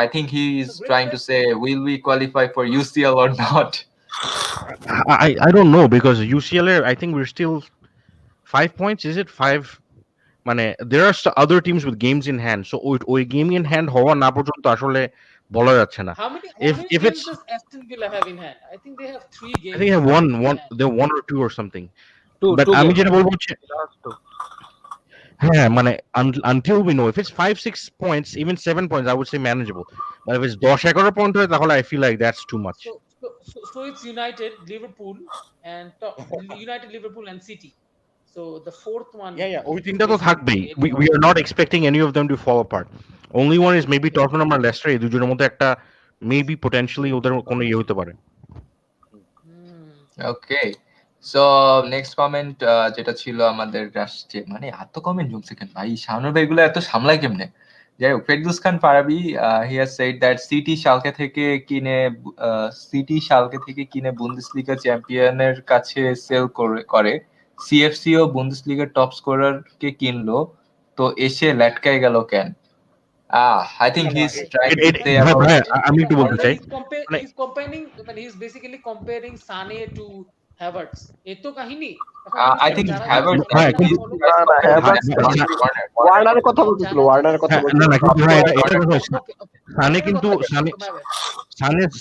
I think he is trying to say, will we qualify for UCL or not? I don't know, because UCLA, I think we're still 5 points. Is it 5? মানে there are other teams with games in hand, so ওই game in hand হওয়া না পর্যন্ত আসলে বলা যাচ্ছে না। How many if games it's does Aston Villa have in hand? I think they have 3 games. I think they have one or two or something. But two আমি games. যেটা বলবো হচ্ছে হ্যাঁ মানে until we know if it's 5-6 points, even 7 points, I would say manageable. But if it's 10-11 point হয় তাহলে I feel like that's too much. So it's United, Liverpool, and United, Liverpool, and City. So the fourth one. Yeah, ওই তিনটা তো থাকবেই। We are not expecting any of them to fall apart. Only one is maybe Tottenham or Leicester, এই দুজনের মধ্যে একটা maybe potentially ওদের কোনো ইয়ে হতে পারে। Okay, so next comment যেটা ছিল আমাদের আসছে, মানে এত কমেন্ট জমছে কেন ভাই, শাওনের ভাই গুলো এত সামলায় কেমনে? যাই হোক, Ferdous Khan Farabi, he has said that City Schalke থেকে কিনে বুন্দেসলিগা চ্যাম্পিয়নের কাছে সেল করে সিএফসি ও বুন্দেসলিগার টপ স্কোরার কে কিনলো, তো এসে ল্যাটকায় গেল কেন? I think he's trying to say about আমি একটু বলতে চাই, he's comparing, he's basically comparing Sane to Havertz. এতো কাহিনী। I think Havertz ওয়ার্নারের কথা বলছিল, ওয়ার্নারের কথা বলছিল। না কিন্তু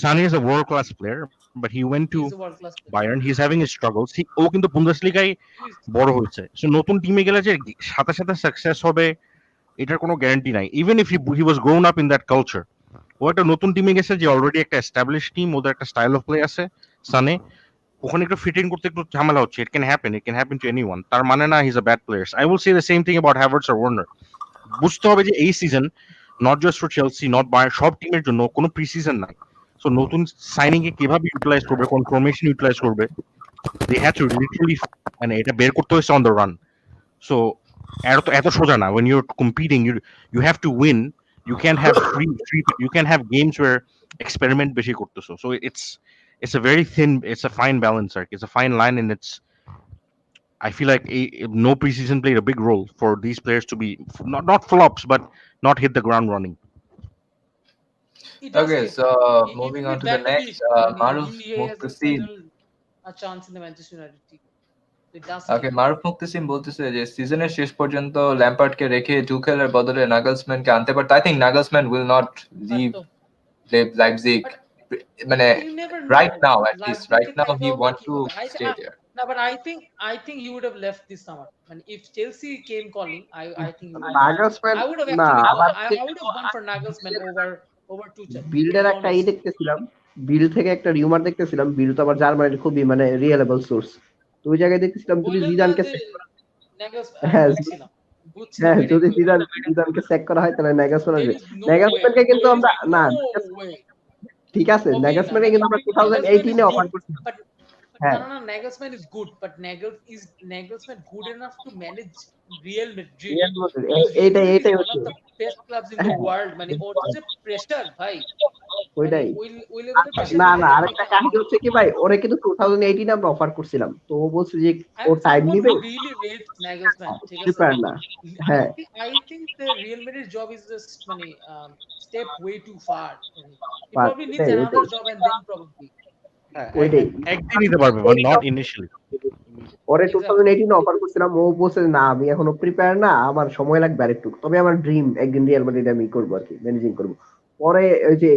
Sane is a world class player, but he went to Bayern. He's having his struggles. ও কিন্তু বুন্দেসলিগায় বড় হয়েছে, সো নতুন টিমে গেলে যে সাথে সাথে সাকসেস হবে এটার কোনো গ্যারান্টি নাই। Even if he was grown up in that culture, ও একটা নতুন টিমে গেছে যে অলরেডি একটা এস্টাবলিশ টিম, ওদের একটা স্টাইল অফ প্লে আছে সানে, ওখানে একটু ফিট ইন করতে একটু ঝামেলা হচ্ছে। It can happen to anyone, তার মানে না he is a bad players. I will say the same thing about Havertz or Warner. বুঝতে হবে যে এই season not just for Chelsea, not Bayern, সব টিমের জন্য কোনো প্রি সিজন নাই। সো নতুন সাইনিং কে কিভাবে ইউটিলাইজ করবে, কোন ফরমেশন ইউটিলাইজ করবে, দে হ্যাভ টু লিটারালি মানে এটা বের করতে হয়েছে অন দ্য রান। সো এত সোজা না। when you're competing, you have to win. You can't have free you can't have games where experiment বেশি করতেছো। So it's a very thin, it's a fine balance, like it's a fine line, and it's, I feel like no preseason played a big role for these players to be not flops, but not hit the ground running. Okay, so moving on to the next, Maruf Muqtasim, a chance in the Manchester United team. Okay, Maruf Muqtasim বলতেছে যে সিজনের শেষ পর্যন্ত ল্যাম্পার্ডকে রেখে টুখেলের বদলে নাগলসম্যানকে আনতে পারত। I think Nagelsmann will not leave Leipzig, মানে right now, at least right now he want to stay there. No, but I think he would have left this summer. And if Chelsea came calling, I think Nagelsmann, I would have actually I would have gone for Nagelsmann over Tuchel. বিল্ডের একটা দেখতেছিলাম, বিল থেকে একটা rumour দেখতেছিলাম, বিল তো আবার জার্মানির খুবই মানে রিয়েলেবল সোর্স। তো ওই জায়গায় দেখতেছিলাম যদি জিদানকে যদি জিদানকে চেক করা হয় তাহলে নাগলসম্যান আসবে। নাগলসম্যানকে কিন্তু আমরা না, ঠিক আছে, নাগলসম্যানকে কিন্তু আমরা 2018 এ অফার করছি। No, Nagelsmann is good, but Nagelsmann good enough to manage Real Madrid? এইটাই one of the best clubs in the world, মানে ওর যে প্রেসার ভাই, ওইটাই না আরেকটা কাহিনী হচ্ছে কি ভাই, ওরে কিন্তু 2018 আমরা অফার করছিলাম, তো ও বলছে যে ও টাইম নিবে। Really rate Nagelsmann, ঠিক আছে, হ্যাঁ I think the Real Madrid job is just step way too far. He probably needs another job and then probably ওইটাই একদিন নিতে পারবে বাট নট ইনিশিয়ালি। ওরে Exactly. 2018 অফার করছিলাম, ও বলছে না আমি এখনো প্রিপেয়ার না, আমার সময় লাগবে আরেকটু, তবে আমার ড্রিম একদিন রিয়াল মাদ্রিদ আমি করবো আর কি, ম্যানেজিং করবো। পরে ওই যে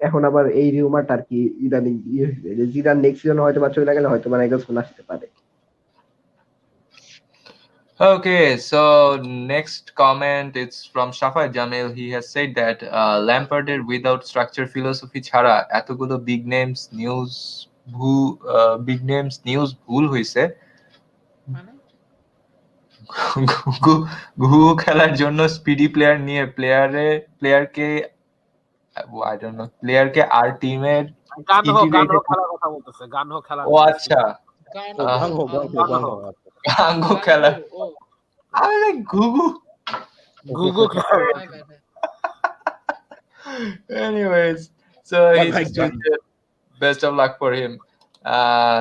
এখন আবার এই রিউমারটা আর কি ইদানিং হয়েছে যে জিদান নেক্সট সিজন হয়তো বা চলে গেলে হয়তো মানে এগোস আসতে পারে। Okay, so next comment is from Shafai Jamil. He has said that Lamparded without structure philosophy ছাড়া এতগুলো big names news ভুল হইছে। মানে ঘু খেলার জন্য স্পিডি প্লেয়ার নিয়ে প্লেয়ারকে I don't know প্লেয়ারকে আর টিমের গানহো খেলার কথা বলতেছে, গানহো খেলার ও আচ্ছা গাঙ্গো খেলা আরে ঘুঘু খেলা। Anyways, so he's tweeted, best of luck for him.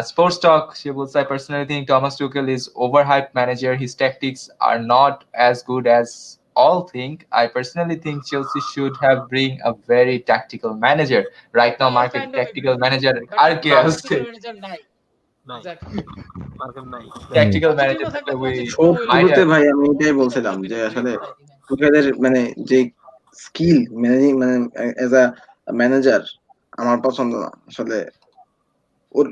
Sports Talk, she will say, personally think Thomas Tuchel is overhyped manager. His tactics are not as good as all think. I personally think Chelsea should have bring a very tactical manager. Right now, market tactical manager are chaos. Tactical manager শুরুতে ভাই আমি এটাই বলছিলাম যে আসলে তুখেলের মানে যে skill managing মানে এজ আ ম্যানেজার আমার পছন্দ না আসলে। ওর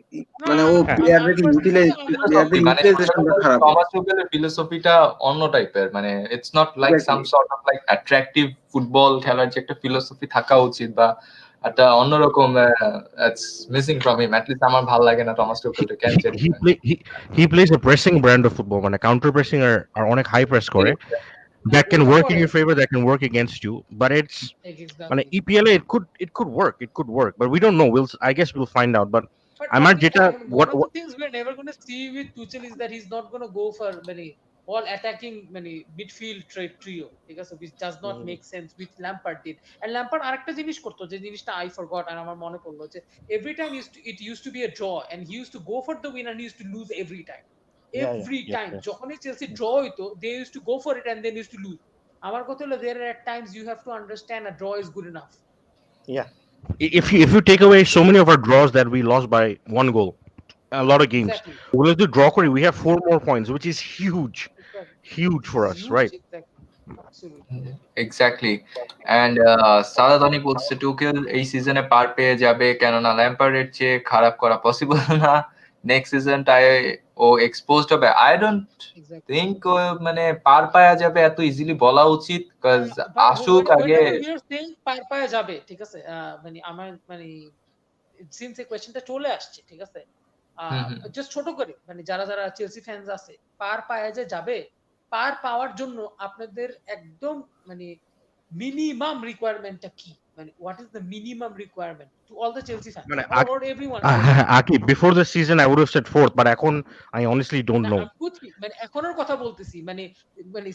মানে ও প্লেয়ারদেরকে ইউটিলাইজেশনটা খারাপ। টমাস টুকেলের ফিলোসফিটা অন্য টাইপের, মানে it's not like some sort of like attractive football খেলার যে একটা ফিলোসফি থাকা উচিত বা একটা অন্যরকম it's missing from him. At least আমার ভালো লাগে না টমাস টুকেলকে কেন জানি। He plays a pressing brand of football, মানে counter pressing আর অনেক হাই প্রেস করে, that can work in your favor, that can work against you, but it's মানে EPL it could work, but we don't know. I guess we'll find out. But আমার যেটা one of the things we're never going to see with Tuchel is that he's not going to go for many all attacking many midfield trio, because which does not make sense, which Lampard did. And Lampard arekta jinish korto je jinishta I forgot and amar mone pollo je every time it used to be a draw and he used to go for the win and he used to lose every time. Every time যখনই Chelsea draw হইতো they used to go for it and then used to lose. আমার কথা হলো there are at times you have to understand a draw is good enough. if you take away so many of our draws that we lost by 1 goal a lot of games, we'll do draw kori, we have 4 more points, which is huge for us, right? Exactly. And সাদাদানি বলছে টুকেল এই সিজনে পার পেয়ে যাবে, কেননা ল্যাম্পার্ডের চেয়ে খারাপ করা possible না। নেক্সট সিজনটায় ও এক্সপোজড হবে। আই ডোন্ট থিংক মানে পার পাওয়া যাবে এত ইজিলি বলা উচিত, কাজ আসুক আগে পার পাওয়া যাবে, ঠিক আছে। মানে আমার মানে সিন্স এই কোশ্চেনটা চলে আসছে, ঠিক আছে, জাস্ট ছোট করে মানে যারা যারা চেলসি ফ্যানস আছে, পার পাওয়া যাবে, পার পাওয়ার জন্য আপনাদের একদম মানে মিনিমাম রিকোয়ারমেন্টটা কি, মানে what is the minimum requirement to all the Chelsea fans or everyone? Aki, before the season I would have said 4th, but এখন I honestly don't know. মানে এখনের কথা বলতেছি, মানে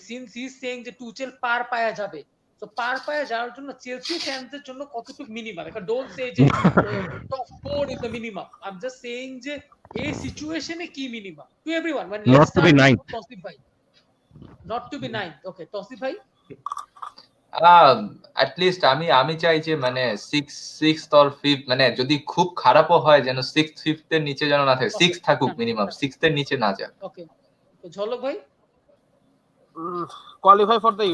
সিন্স হি ইজ সেইং যে টুচেল পার পাওয়া যাবে, তো পার পাওয়া যাওয়ার জন্য চেলসি ফ্যানসদের জন্য কতটুকু মিনিমাম, এখন ডোন্ট সে যে top 4 is the minimum, I am just saying যে এই সিচুয়েশনে কি মিনিমাম টু এভরিওয়ান, মানে not to be 9th, Tasif ভাই, not to be 9th, ওকে তসিফ ভাই। at least আমি চাই যে মানে 6th or 5th, মানে যদি খুব খারাপও হয় যেন 6th 5th এর নিচে যেন না থাকে, 6th থাকুক মিনিমাম, 6th এর নিচে না যাক। ওকে ঝলক ভাই কোয়ালিফাই ফর দ্য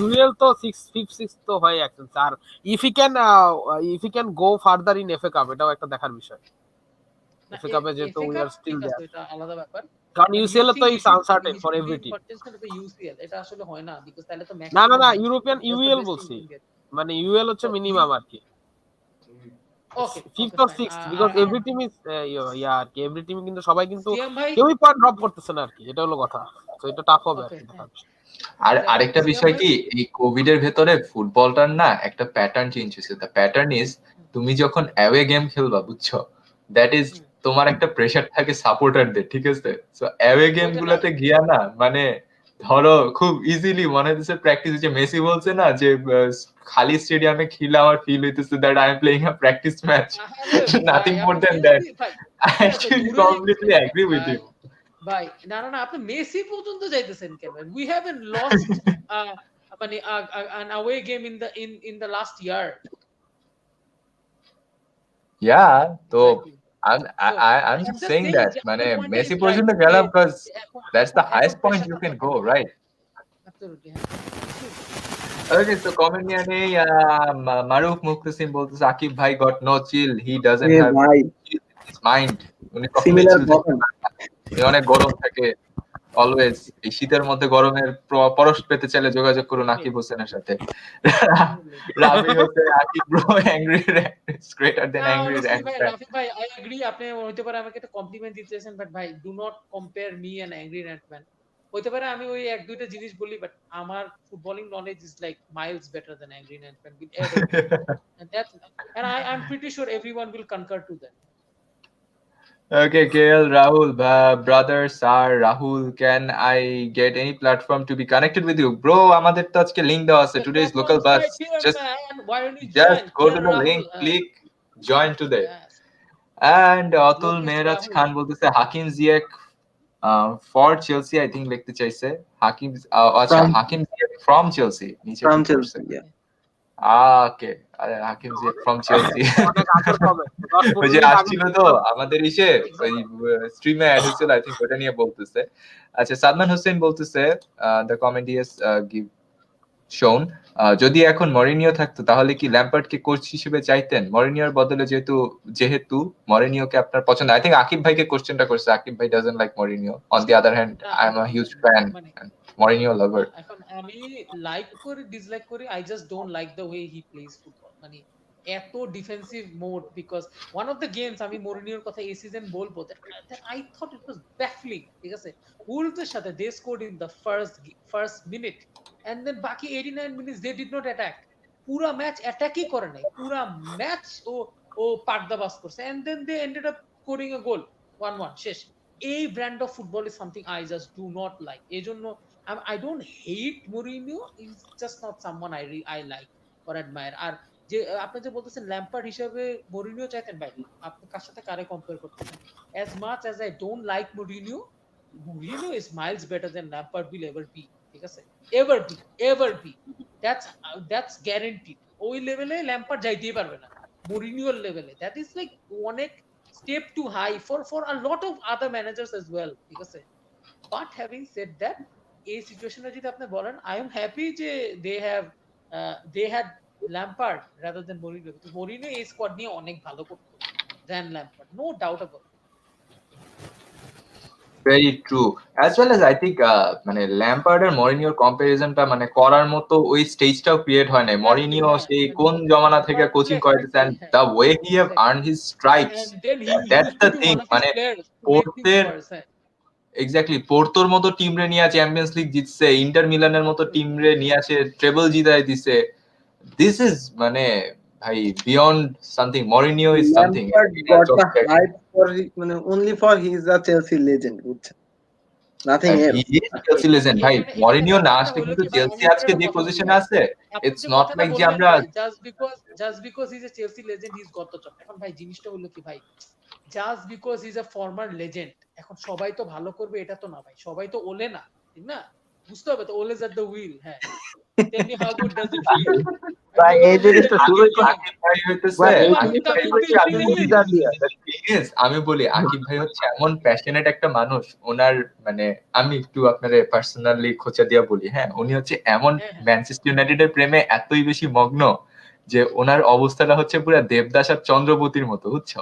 UEL তো 5th তো হয় একদম। আর if he can go further in FA Cup, এটাও একটা দেখার বিষয়। FA Cup এ যেহেতু we are still there, এটা আলাদা ব্যাপার, কারণ UCL তো is uncertain for every team। UCL এটা আসলে হয় না, বিকজ তাহলে তো না ইউরোপিয়ান UEL বলছি, মানে UEL হচ্ছে মিনিমাম আর কি। ওকে 5th or 6th, because every team is আর কি every team কিন্তু সবাই কিন্তু কেউই পয়েন্ট ড্রপ করতেছে না আর কি, এটা হলো কথা। তো এটা টাফ হবে আর কি। আর আরেকটা বিষয় কি, এই কোভিড এর ভেতরে ফুটবলটার না একটা প্যাটার্ন চেঞ্জ হয়েছে। দ্য প্যাটার্ন ইজ, তুমি যখন অ্যাওয়ে গেম খেলবা, বুঝছো, দ্যাট ইজ তোমার একটা প্রেসার থাকে সাপোর্টারদের, ঠিক আছে। সো অ্যাওয়ে গেম গুলাতে গিয়া না, মানে ধরো খুব ইজিলি মনে হচ্ছে প্র্যাকটিস হচ্ছে। মেসি বলছে না যে খালি স্টেডিয়ামে খেলে আমার ফিল হইতেছে that I am playing a practice match, nothing more than that. I completely agree with you ভাই। না আপনি মেসি পর্যন্ত যাইতেছেন কেন? উই হ্যাভেন্ট লস্ট মানে an away game in the last year. Yeah, তো Exactly. I'm So I'm I'm just just saying saying that যে মানে আপনার point মেসি is পর্যন্ত right গেলাম যে because এখন that's the highest point pressure you টা can থাকে go, না। right? Absolutely, হ্যাঁ। Okay, so comment নিয়ে নেই মারুফ মুখতাসিম বলতেছে আকিব ভাই got no chill, he doesn't A have ভাই chill in his mind, উনি কখনোই সিমিলার chill থাকতে বলেন পারে না, উনি অনেক গরম থাকে অলওয়েজ। এই শীতের মধ্যে গরমের পরশ পেতে চাইলে যোগাযোগ করুন আকিব হোসেনের সাথে। Rabi Hossain Akib bro angry is greater than না angry honestly ভাই rant. রাফি ভাই আই এগ্রি, আপনি হইতে পারে আমাকে একটা কমপ্লিমেন্ট দিতেছেন, বাট ভাই do not compare me and angry man. হইতে পারে আমি ওই এক দুইটা জিনিস বলি, বাট আমার footballing knowledge is like Miles better than angry man will ever be, and that's and I'm pretty sure everyone will concur to that. Okay, KL Rahul, brother sir Rahul, can I get any platform to be connected with you, bro? আমাদের তো আজকে link দেওয়া আছে, The today's local platform's bus, right here, just man. Why don't you join? go to KL the Rahul, link, click join today. yes. And Atul Lokesh Mehraj Rahul. Khan বলতেছে হাকিম জিয়েক for Chelsea, I think লিখতে চাইছে হাকিম, আচ্ছা From- Hakim জিয়েক from Chelsea নিচে from ঠিক করছে। Chelsea, yeah. ওকে, আরে হাকিম জিয়েক from Chelsea অনেক আগের কবে 10 ওই যে 15 মিনিট আগে আসছিল তো আমাদের ইসে ওই স্ট্রিমে অ্যাড হয়েছিল, আই থিংক ওটা নিয়ে বলতেছে। আচ্ছা, সাদমান হোসেন বলতেছে দ্য কমেডি ইজ গিভ শোন, যদি এখন মরিনিও থাকতো তাহলে কি ল্যাম্পার্ডকে কোচ হিসেবে চাইতেন? মরিনিওর বদলে যেহেতু মরিনিওকে আপনার পছন্দ, আই থিংক আকিব ভাইকে কোশ্চেনটা করছে, আকিব ভাই doesn't like Mourinho, on the other hand I am a huge fan Mourinho lover. এখন আমি লাইক করি ডিসলাইক করি, I just don't like the way he plays football, মানে এত defensive mode, because one of the games আমি মরিনিওর কথা এই সিজন বলবো, আই থট ইট ওয়াজ ব্যাফলিং, ঠিক আছে, উলফের সাথে they scored in the first minute and then বাকি 89 minutes they did not attack, পুরা ম্যাচ অ্যাটাকই করে নাই, পুরা ম্যাচ ও পার্দাবাস করছে, and then they ended up scoring a goal 1-1 শেষ। এই brand of football is something I just do not like. এজন্য I don't hate Mourinho, he's just not someone I like or admire. আর যে আপনি যে বলতেছেন ল্যাম্পার্ড হিসেবে Mourinho চাইতেন, ভাই আপনি কার সাথে কারে কম্পেয়ার করতেছেন? As much as I don't like Mourinho, Mourinho is miles better than Lampard will ever be, ঠিক আছে, ever be, that's guaranteed. ওই লেভেলে ল্যাম্পার্ড যাইতেই পারবে না মরিনিওর লেভেলে, that is like অনেক step too high for a lot of other managers as well, ঠিক আছে। But having said that, এই সিচুয়েশনে যদি আপনি বলেন, আই এম হ্যাপি যে they had Lampard rather than Mourinho, কিন্তু মরিনিও এই স্কোয়াড নিয়ে অনেক ভালো করতো than Lampard, no doubt about. Very true, as well as I think মানে ল্যাম্পার্ড আর মরিনিওর কম্পারিজনটা মানে করার মতো ওই স্টেজটাও ক্রিয়েট হয় নাই। মরিনিও সেই কোন জমানা থেকে কোচিং করাইতেছে, and the way he have earn his stripes, that's the thing. মানে পোর্তের এক্স্যাক্টলি পোর্তোর মতো টিম রে নিয়ে চ্যাম্পিয়ন্স লিগ জিতছে, ইন্টার মিলানের মতো টিম রে নিয়ে আসে ট্রেবল জিতাই দিছে। দিস ইজ মানে ভাই beyond something, Mourinho is something. Lampard got the hype for মানে only for he is a Chelsea legend, বুঝছেন, nothing else. He is Chelsea legend ভাই, মরিনিও না আসলে কিন্তু চেলসি আজকে যে পজিশনে আছে, ইটস নট লাইক যে আমরা just because he is A Chelsea legend he is got the job. এখন ভাই জিনিসটা হলো কি ভাই, just because he is a former legend এখন সবাই তো ভালো করবে এটা তো না ভাই, সবাই তো ওলে না, ঠিক না, বুঝতে হবে তো, ওলে ইজ এট দ্য হুইল। হ্যাঁ, tell me how good does it feel ভাই এই জিনিসটা শুরুই আমি বলি আকিব ভাই হচ্ছে এমন প্যাশনেট একটা মানুষ, ওনার মানে আমি একটু আপনারে পার্সোনালি খোঁচা দিয়া বলি, হ্যাঁ উনি হচ্ছে এমন ম্যানচেস্টার ইউনাইটেডের প্রেমে এতই বেশি মগ্ন যে ওনার অবস্থাটা হচ্ছে পুরো দেবদাস আর চন্দ্রবতীর মতো, বুঝছো,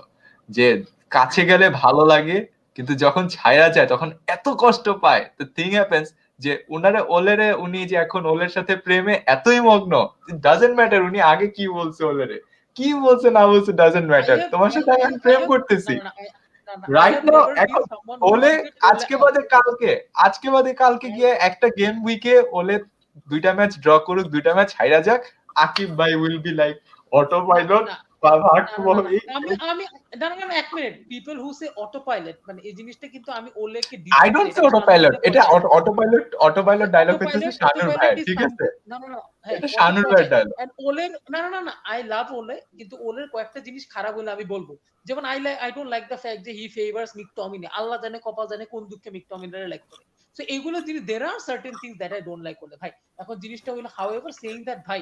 যে কাছে গেলে ভালো লাগে কিন্তু যখন ছায়া যায় তখন এত কষ্ট পায়। তো থিং হ্যাপেন্স যে ওলেরে উনি যে এখন ওলের সাথে প্রেমে এতই মগ্ন, ডাজন্ট ম্যাটার উনি আগে কি বলছে, ওলেরে কি বলছে না বলছে ডাজন্ট ম্যাটার, তোমার সাথে আমি প্রেম করতেছি রাইট নাও। এখন ওলে আজকে বাদে কালকে গিয়ে একটা গেম উইকে ওলে 2টা ম্যাচ ড্র করুক, 2টা ম্যাচ হাইরা যাক, আকিব ভাই will be like autopilot বা ভাগ আমি এক minute, people who say autopilot মানে এই জিনিসটা কিন্তু আমি ওলেকে I don't say autopilot, এটা অটো পাইলট ডায়লগ হচ্ছে শানুর ভাই, ঠিক আছে, না এটা শানুর ভাই ডায়লগ। এন্ড ওলে না আই লাভ ওলে, কিন্তু ওলের কয়েকটা জিনিস খারাপ হলে আমি বলবো, যেমন I don't like the fact যে হি ফেভারস মিকটমিনি, আল্লাহ জানে কপাল জানে কোন দুঃখে মিকটমিনারে লাইক করে, সো এগুলো জিনিস there are certain things that I don't like বলে ভাই এখন জিনিসটা হলো however saying that ভাই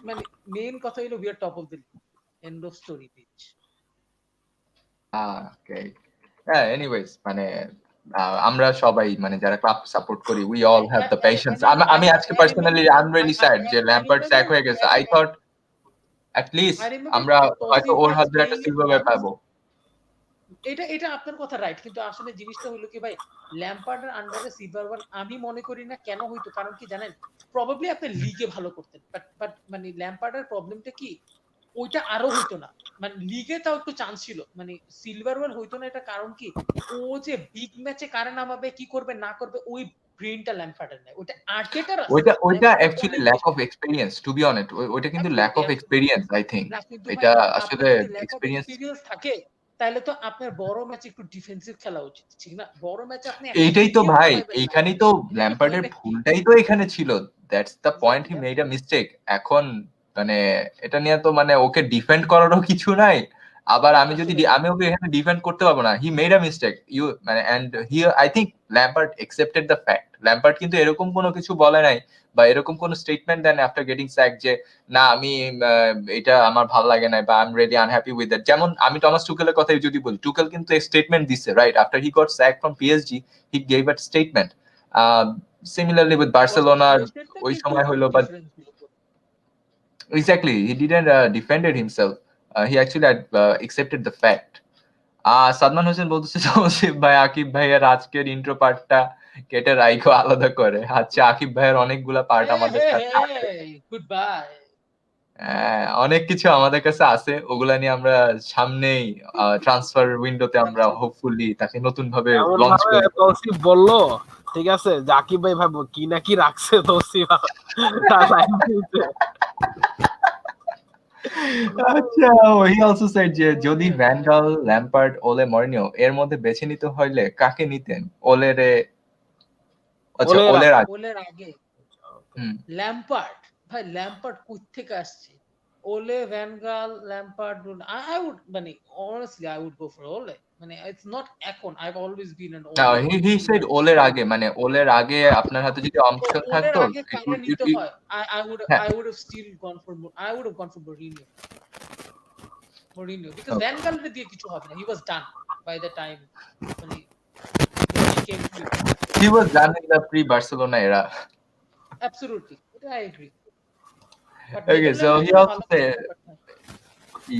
মানে মেইন কথা হলো we are top of the league end of story bitch Okay. Anyways, মানে আমরা সবাই মানে যারা ক্লাব সাপোর্ট করি we all have the patience. আমি আজকে পার্সোনালি I'm really sad যে ল্যাম্পার্ড স্যাক হয়ে গেছে. I thought at least আমরা হয়তো ওর হাত ধরে একটা সিলভার পাবো। এটা এটা আপনার কথা রাইট কিন্তু আসলে জিনিসটা হলো কি ভাই ল্যাম্পার্ডের আন্ডারে সিলভার আমি মনে করি না কেন হইতো কারণ কি জানেন প্রবাবলি আপনি লিগে ভালো করতেন বাট মানে ল্যাম্পার্ডের প্রবলেমটা কি ওইটা আরো হইতো না মানে লিগে তাও একটু চান্স ছিল মানে সিলভার ওয়াল হইতো না এটা কারণ কি ও যে বিগ ম্যাচে কারে নামাবে কি করবে না করবে ওই ব্রেইনটা ল্যাম্পার্ডের নাই ওটা আর্টেটার আছে ওইটা actually lack of experience to be honest ওইটা কিন্তু lack of experience I think এটা আসলে এক্সপেরিয়েন্স থাকে তাহলে তো আপনার বড় ম্যাচে একটু ডিফেন্সিভ খেলা উচিত ঠিক না বড় ম্যাচে আপনি এইটাই তো ভাই এইখানেই তো ল্যাম্পার্ডের ভুলটাই তো এখানে ছিল that's the point he made a mistake এখন মানে এটা নিয়ে তো মানে ওকে ডিফেন্ড করারও কিছু নাই আবার আমি যদি আমি ওকে এখানে ডিফেন্ড করতে পারবো না he made a mistake you মানে and he I think Lampard accepted the fact Lampard কিন্তু এরকম কোনো কিছু বলে নাই বা এরকম কোনো statement then after getting sack যে না আমি এটা আমার ভালো লাগে না বা I am really unhappy with that যেমন আমি টমাস টুকেলের কথাই যদি বলি টুকেল কিন্তু এক স্টেটমেন্ট দিছে right after he got sack from PSG he gave a statement similarly with Barcelona ওই সময় হলো but exactly he didn't defended himself he actually accepted the fact Sadman Hossain বলতেছে তৌসিফ ভাই আকিব ভাইয়ের আজকের ইন্ট্রো পার্টটা কেটে রাইখো আলাদা করে আচ্ছা আকিব ভাইয়ের অনেকগুলা পার্ট আমাদের কাছে আছে গুড বাই অনেক কিছু আমাদের কাছে আছে ওগুলা নিয়ে আমরা সামনেই ট্রান্সফার উইন্ডোতে আমরা হোপফুলি তাকে নতুন ভাবে লঞ্চ করব তৌসিফ বললো ঠিক আছে যে আকিব ভাই ভাই কি না কি রাখছে তৌসিফ আচ্ছা হি অলসো সেড যে যদি ভ্যান গাল ল্যাম্পার্ড ওলে মরিনিও এর মধ্যে বেছে নিতে হইলে কাকে নিতেন ওলেরে আচ্ছা ওলের আগে ল্যাম্পার্ড ভাই ল্যাম্পার্ড কই থেকে আসছে ওলে ভ্যান গাল ল্যাম্পার্ড আই উড মানে honestly I would go for Ole মানে it's not এখন I've always been an Ole he said ওলের আগে মানে ওলের আগে আপনার হাতে যদি অপশন থাকতো I would have still gone for Mourinho because Van Gaal দিয়ে কিছু হবে না he was done by the time মানে he was done in the pre-Barcelona era absolutely I agree but okay so he also said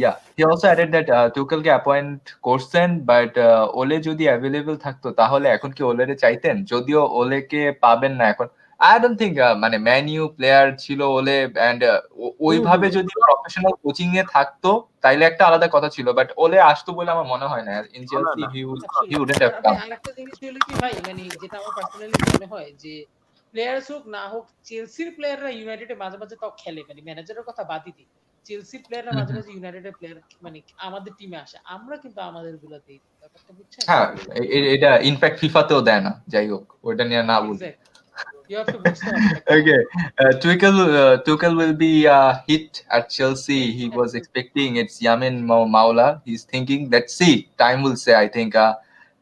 yeah he also added that Tuchel K appoint করছেন but ওলে যদি available থাকতো তাহলে এখন কি ওলেরে চাইতেন যদিও ওলেকে পাবেন না এখন I don't think মানে ম্যান ইউ প্লেয়ার ছিল ওলে এন্ড ওইভাবে যদি প্রফেশনাল কোচিং এ থাকতো তাইলে একটা আলাদা কথা ছিল বাট ওলে আসতো বলে আমার মনে হয় না in Chelsea he wouldn't have come আরেকটা জিনিস হলো কি ভাই মানে যেটা আমার পার্সোনালি মনে হয় যে প্লেয়ারস হোক না হোক চেলসির প্লেয়াররা ইউনাইটেডে মাঝে মাঝে তাও খেলে মানে ম্যানেজারের কথা বাদই দিই চেলসির প্লেয়াররা মাঝে মাঝে ইউনাইটেডের প্লেয়ার মানে আমাদের টিমে আসে আমরা কিন্তু আমাদের গুলাতেই ব্যাপারটা বুঝছেন হ্যাঁ এটা ইনফ্যাক্ট ফিফাতেও দেয় না যাই হোক ওটা নিয়ে না বলি you have to book okay Tuchel will be hit at Chelsea he was expecting it's Yamin Maula he's thinking let's see time will say I think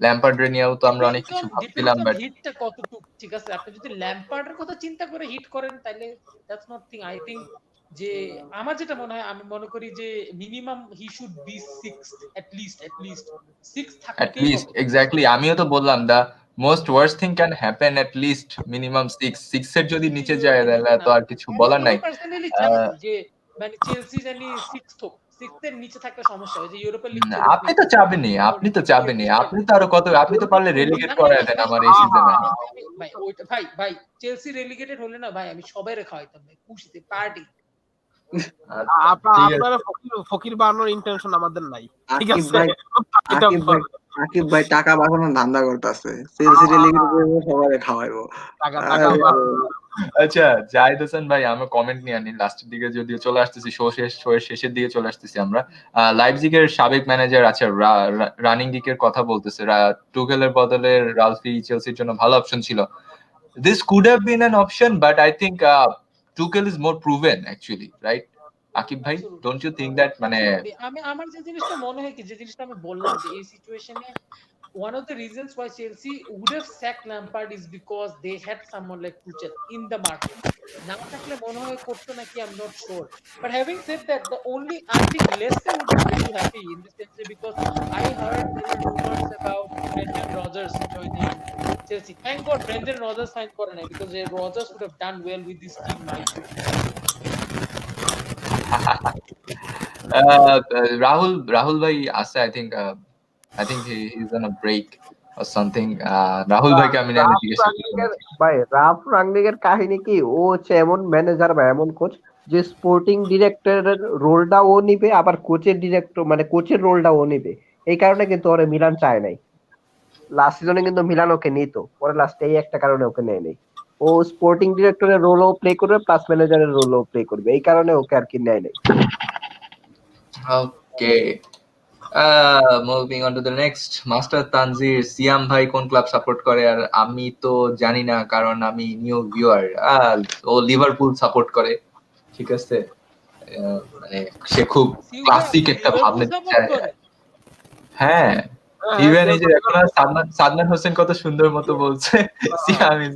Lampard নিয়েও তো আমরা অনেক কিছু ভাবছিলাম বাট হিটটা কতটুকু ঠিক আছে আপনি যদি ল্যাম্পার্ডের কথা চিন্তা করে হিট করেন তাহলে that's not thing I think যে আমার যেটা মনে হয় আমি মনে করি যে minimum he should be 6 at least 6 থাকে at least exactly আমিও তো বললাম দা most worst thing can happen at least minimum 6 এর যদি নিচে যায় তাহলে তো আর কিছু বলার নাই যে মানে চেলসি জানি 6 হোক 6 এর নিচে থাকলে সমস্যা হয় যে ইউরোপের লিগ আপনি তো চাবেনই আপনি তো আরো কত আপনি তো পারলে রেলিগেট করায় দেন আমার এই সিজনে ভাই ওইটা ভাই চেলসি রেলিগেটেড হলে না ভাই আমি সবাইরে খাওয়াইতাম ভাই খুশিতে পার্টি আপনারা ফকির বানানোর ইন্টেনশন আমাদের নাই ঠিক আছে আকিব ভাই টাকা বাঁচানোর ধান্দা করতেছে চেলসি রেলিগেটেড সবাইরে খাওয়াইবো আচ্ছা জাহিদ হোসেন ভাই আমরা কমেন্ট নিয়ে আনি লাস্টের দিকে যদিও চলে আসতেছি শোয়ের শেষের দিকে চলে আসতেছি আমরা লাইপজিগের সাবেক ম্যানেজার আছে রানিং গিকের কথা বলতেছে টুকেলের বদলে রালফি চেলসির জন্য ভালো অপশন ছিল this could have been an option but I think Tuchel is more proven actually right Akib ভাই don't you think that মানে আমি আমার যে জিনিসটা মনে হয় কি যে জিনিসটা আমি বললাম যে এই সিচুয়েশনে one of the reasons why Chelsea would have sacked Lampard is because they had someone like Tuchel in the market. Now থাকলে মনে হয় করতো নাকি, I'm not sure. But having said that, I think Leicester would be very happy in this sense because I heard there were rumors about Brendan Rodgers joining Chelsea. Thank God Brendan Rodgers signed for it because Rodgers would have done well with this team, might be. Rahul bhai আছে, I think he's on a break or something. Rahul bhai কে আমি না জিজ্ঞেস করতে ভাই rough রাঙ্গনিকের কাহিনী কি, ও হচ্ছে এমন ম্যানেজার বা এমন কোচ যে স্পোর্টিং ডিরেক্টরের রোলটা ও নিবে, আবার কোচের ডিরেক্টর মানে কোচের রোলটা ও নিবে। এই কারণে কিন্তু ওরে মিলান চায় নাই। লাস্ট সিজনে কিন্তু মিলান ওকে নিত, পরে লাস্টে এই একটা কারণে ওকে নেয় নাই। ও স্পোর্টিং ডিরেক্টরের রোলও প্লে করবে প্লাস ম্যানেজারের রোলও প্লে করবে, এই কারণে ওকে আর কি নেয় নাই। Okay, moving on to the next. Master Tanzir, Siam ভাই কোন ক্লাব সাপোর্ট করে? আর আমি তো জানি না কারণ আমি নিউ ভিউয়ার। ও লিভারপুল সাপোর্ট করে, ঠিক আছে। মানে সে খুব ক্লাসিক একটা ভাবনা চায়। হ্যাঁ, ইভেন এই যে এখন সাদমান হোসেন কত সুন্দর মতো বলছে Siam is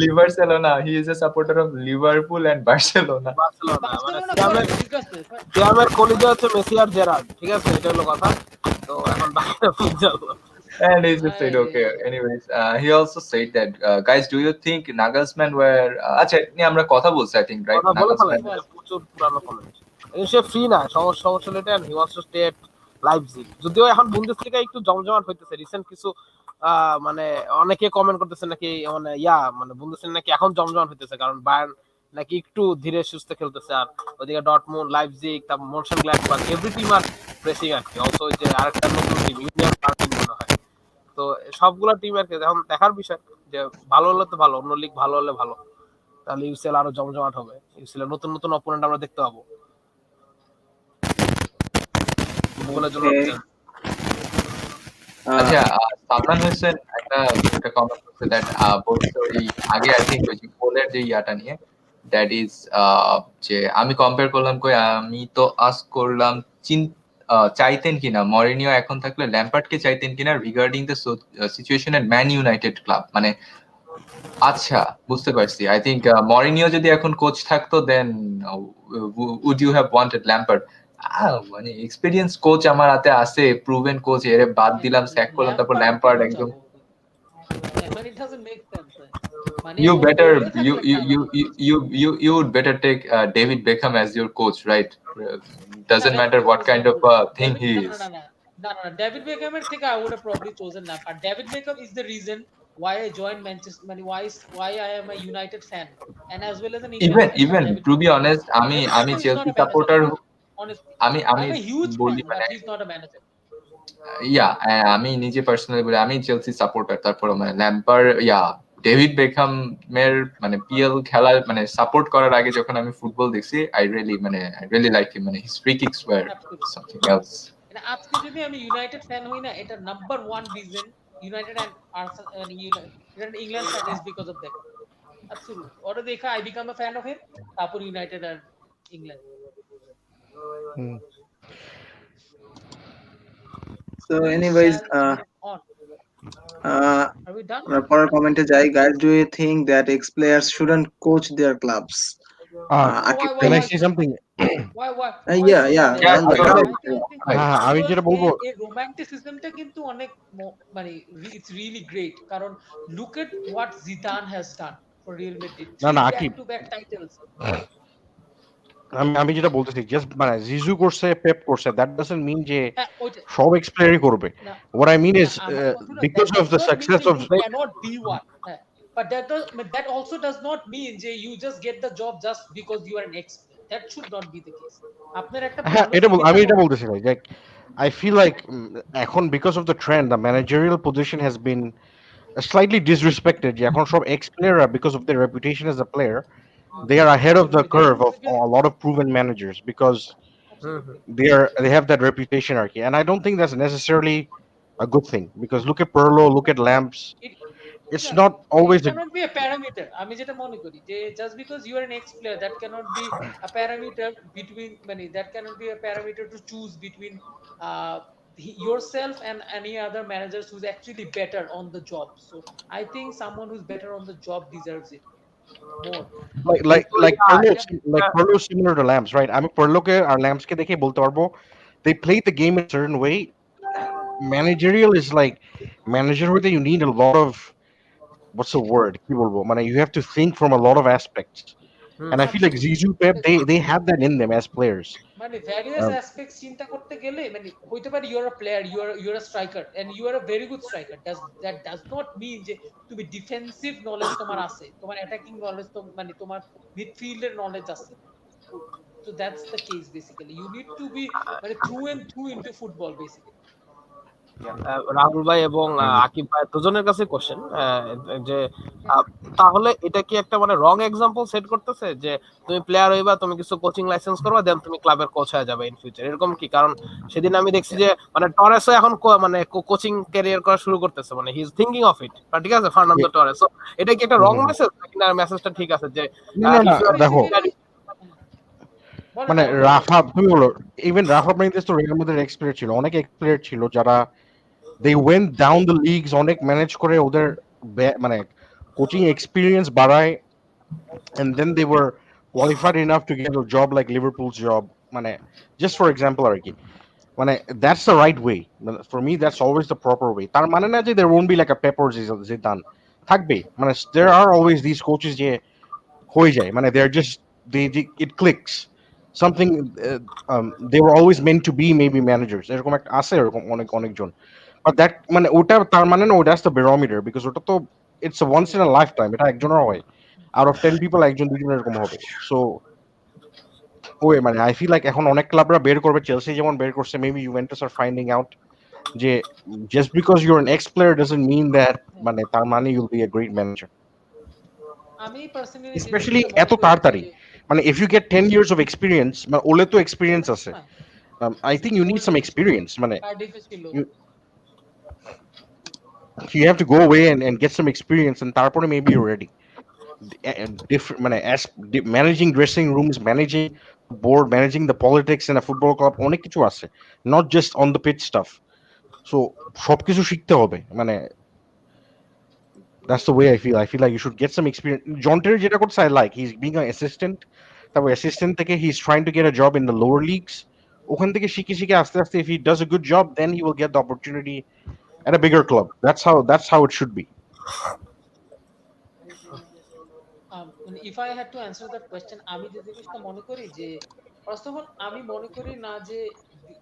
Liverselona, he is a supporter of Liverpool and Barcelona. সিয়ামের কলিজা হচ্ছে মেসি আর জেরার্ড, ঠিক আছে, এটা হলো কথা। তো এখন And he just said, okay. Anyways, he also said that, guys, do you think Nagelsmann were? আচ্ছা, নিয়ে আমরা কথা বলছি, I think, right? Nagelsmann প্রচুর পুরানো কমেন্ট। সে ফ্রি না, সমস্যা এটা, and he wants to stay at Leipzig. যদিও এখন বুন্দেসলিগা একটু জমজমাট হইতেছে, রিসেন্ট কিছু মানে অনেকে কমেন্ট করতেছে নাকি মানে মানে বুন্দেসলিগা নাকি এখন জমজমাট হইতেছে কারণ বায়ার্ন নাকি একটু ধীরে সুস্থে খেলতেছে, আর ওদিকে ডর্টমুন্ড, লাইপজিগ, তারপর মনশনগ্লাডবাখ, এভরি টিম আর প্রেসিং আর কি। অলসো যে আরেকটা নতুন টিম ইউনিয়ন বার্লিন মনে হয়। তো সবগুলা টিম আর কি এখন দেখার বিষয়, যে ভালো হলে তো ভালো, অন্য লিগ ভালো হলে ভালো, তাহলে ইউসিএল আরো জমজমাট হবে, ইউসিএল এর নতুন নতুন অপোনেন্ট আমরা দেখতে পাবো। আচ্ছা, সাদমান হোসেন একটা কমেন্ট করছে দ্যাট বলছে ওই আগে আই থিংক ওই যে গোলের যে ইয়াটা নিয়ে, দ্যাট ইজ যে আমি কম্পেয়ার করলাম কই, আমি তো আস্ক করলাম চাইতেন কিনা মরিনিও এখন থাকলে ল্যাম্পার্ডকে চাইতেন কিনা regarding the situation at man United club. মানে আচ্ছা, বুঝতে পারছি। আই থিংক মরিনিও যদি এখন কোচ থাকতো then would you have wanted Lampard? মানে এক্সপেরিয়েন্স কোচ আমার হাতে আছে, প্রুভেন কোচ, এর বাদ দিলাম, স্যাক করলাম, তারপর ল্যাম্পার্ড একদম। You better you would better take David Beckham as your coach, right? Doesn't matter what kind of thing he is. No. David Beckham থেকে I would have probably chosen Lampard. David Beckham is the reason why I joined Manchester, why I am a United fan, and as well as an even to be honest, আমি Chelsea supporter, আমি বলি মানে he's not a manager. আমি নিজে personally বলি আমি Chelsea supporter, তারপর মানে ল্যাম্পার্ড ডেভিড বেকহাম এর মানে পিএল খেলা মানে সাপোর্ট করার আগে যখন আমি ফুটবল দেখছি, আই রিয়েলি লাইক হিম, মানে his free kicks were something else. আজকে যদি আমি ইউনাইটেড ফ্যান হই না, এটা number 1 reason United and Arsenal England fan is because of that. Absolutely, ওটা দেখা I became a fan of him, তারপর ইউনাইটেড আর England. So anyways, are we done? পরের কমেন্টে যাই। Guys, do you think that ex-players shouldn't coach their clubs? Can I say something? Why? আমি যেটা বলবো, এই রোমান্টিসিজমটা কিন্তু অনেক মানে it's really great, কারণ look at what Zidane has done for Real Madrid. না আকিব, back titles. আমি যেটা বলতেছি, জাস্ট মানে জিজু করছে, পেপ করছে, দ্যাট ডাজন্ট মিন যে সব এক্সপ্লেয়ারই করবে। What I mean is because of the success of cannot be one, but that also does not mean যে you just get the job just because you are an expert. That should not be the case. আপনার একটা আমি এটা বলতেছি ভাই, like I feel like এখন because of the trend, the managerial position has been slightly disrespected. যে এখন সব ex-player because of their reputation as a player, they are ahead of the curve of a lot of proven managers because they have that reputation archy, and I don't think that's necessarily a good thing, because look at Pirlo, look at Lamps, it's not always it cannot be a parameter. আমি যেটা মনে করি যে just because you are an ex player that cannot be a parameter between মানে that cannot be a parameter to choose between uh, yourself and any other managers who's actually better on the job. So I think someone who's better on the job deserves it more. like Perlo similar to Lambs, right? আমি Perloকে আর Lambsকে দেখে বলতে পারবো they play the game in a certain way. Managerial is like manager হইতে you need a lot of what's the word? কি বলবো? মানে you have to think from a lot of aspects. And I feel like Zizou, Pep, they have that in them as players. মানে various aspects চিন্তা করতে গেলে মানে হইতে পারে you're a player, you're a striker and you are a very good striker. That does not mean যে তুমি defensive knowledge তোমার আছে, তোমার অ্যাটাকিং নলেজ তো মানে তোমার মিডফিল্ডের নলেজ আছে। So that's the case basically. You need to be মানে through and through into football basically. Rahul ভাই এবং আকিব ভাই দুজনের কাছে কোশ্চেন যে তাহলে এটা কি একটা মানে রং এক্সাম্পল সেট করতেছে যে তুমি প্লেয়ার হইবা, তুমি কিছু কোচিং লাইসেন্স করবা, দেন তুমি ক্লাবের কোচ হয়ে যাবে ইন ফিউচার, এরকম কি? কারণ সেদিন আমি দেখছি যে মানে টরেসও এখন মানে কোচিং ক্যারিয়ার করা শুরু করতেছে, মানে he is thinking of it. ঠিক আছে, ফার্নান্দো টরেস। সো এটা কি একটা রং মেসেজ নাকি না মেসেজটা ঠিক আছে যে না দেখো মানে রাফা তুমি বলো ইভেন রাফা বেনিতেজ তো রিয়াল মাদ্রিদের এক্স প্লেয়ার ছিল, অনেক এক্স প্লেয়ার ছিল যারা they went down the leagues, অনেক ম্যানেজ করে ওদের মানে কোচিং এক্সপেরিয়েন্স বাড়ায়, and then they were qualified enough to get a job like Liverpool's job, মানে just for example আর কি, মানে that's the right way for me, that's always the proper way. তার মানে না যে there won't be like a Pep or Zidane, থাকবে মানে there are always these coaches যে হয়ে যায় মানে they're just they it clicks something, they were always meant to be maybe managers, এরকম একটা আছে এরকম অনেকজন, but that মানে ওটা তার মানে না that's the barometer, because ওটা তো it's a once in a lifetime, এটা একজনের হয়, out of 10 people একজন দুজন এরকম হবে। সো ওই মানে আই ফিল লাইক এখন অনেক ক্লাবরা বের করবে, চেলসি যেমন বের করছে, maybe Juventus are finding out যে just because you're an ex player doesn't mean that মানে তার মানে you'll be a great manager, আমি পার্সোনালি especially এত তাড়াতাড়ি, মানে if you get 10 years of experience, মানে ওলে তো এক্সপেরিয়েন্স আছে, I think you need some experience, মানে you have to go away and get some experience, and তারপরে maybe you're ready. Different মানে as managing dressing rooms, managing board, managing the politics in a football club, অনেক কিছু আছে, not just on the pitch stuff. So সবকিছু শিখতে হবে, মানে that's the way I feel like you should get some experience. John Terry যেটা করছে I like, he's being an assistant, তারপর assistant থেকে he's trying to get a job in the lower leagues, ওখান থেকে শিখে আস্তে আস্তে if he does a good job then he will get the opportunity at a bigger club. That's how it should be. If I had to answer that question, আমি যে জিনিসটা মনে করি যে first of all আমি মনে করি না যে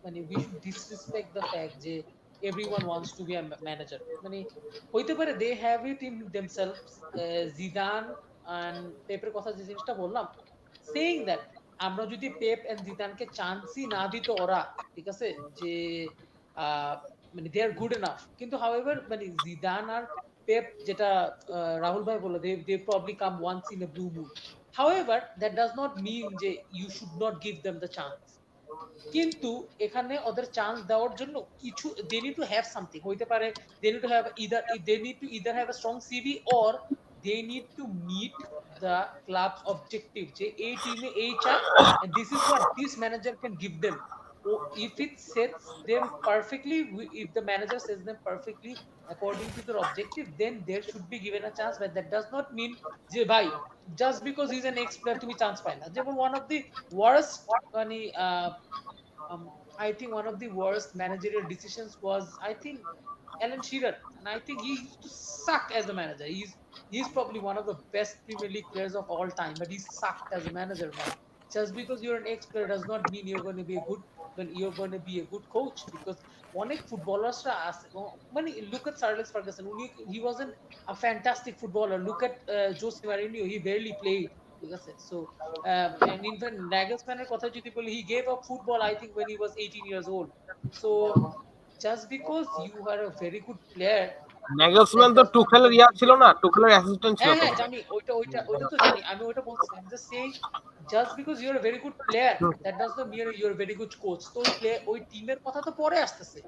মানে we should disrespect the fact যে everyone wants to be a manager, মানে হইতে পারে they have it in themselves. Zidane and পেপের কথা যে জিনিসটা বললাম, saying that আমরা যদি পেপ এন্ড জিদানকে চান্সই না দিত ওরা, ঠিক আছে, যে মানে they are good enough, কিন্তু however মানে জিদান আর পেপ যেটা রাহুল ভাই বললো, they probably come once in a blue moon. However that does not mean যে you should not give them the chance. কিন্তু এখানে ওদের চান্স দেওয়ার জন্য কিছু they need to have something, হইতে পারে they need to either have a strong CV or they need to meet the club's objective যে এই টিমে এই চাই, and this is what this manager can give them. If it sets them perfectly, if the manager sets them perfectly according to their objective, then there should be given a chance. But that does not mean যে ভাই just because he's an ex player তুমি chance পাই না। যেমন one of the worst মানে I think one of the worst managerial decisions was I think Alan Shearer, and I think he used to suck as a manager. He's probably one of the best Premier League players of all time, but he sucked as a manager, man. Just because you're an ex-player does not mean you're going to be a good coach, because অনেক ফুটবলাররা আছে মানে look at Sir Alex Ferguson, he wasn't a fantastic footballer. Look at Jose Mourinho, he barely played, ঠিক আছে। So and even Nagelsmann-এর কথা যদি বলি, he gave up football I think when he was 18 years old. So just because you are a very good player, Nagelsmann তো টুখেলের ছিল না, টুখেলের assistant ছিল। হ্যাঁ জানি, ওইটা তো জানি, আমি ওইটা বলছি, I'm just saying just because you're a very good player that does not mean you're a very good coach. তো ওই টিমের কথা তো পরে আসতেছে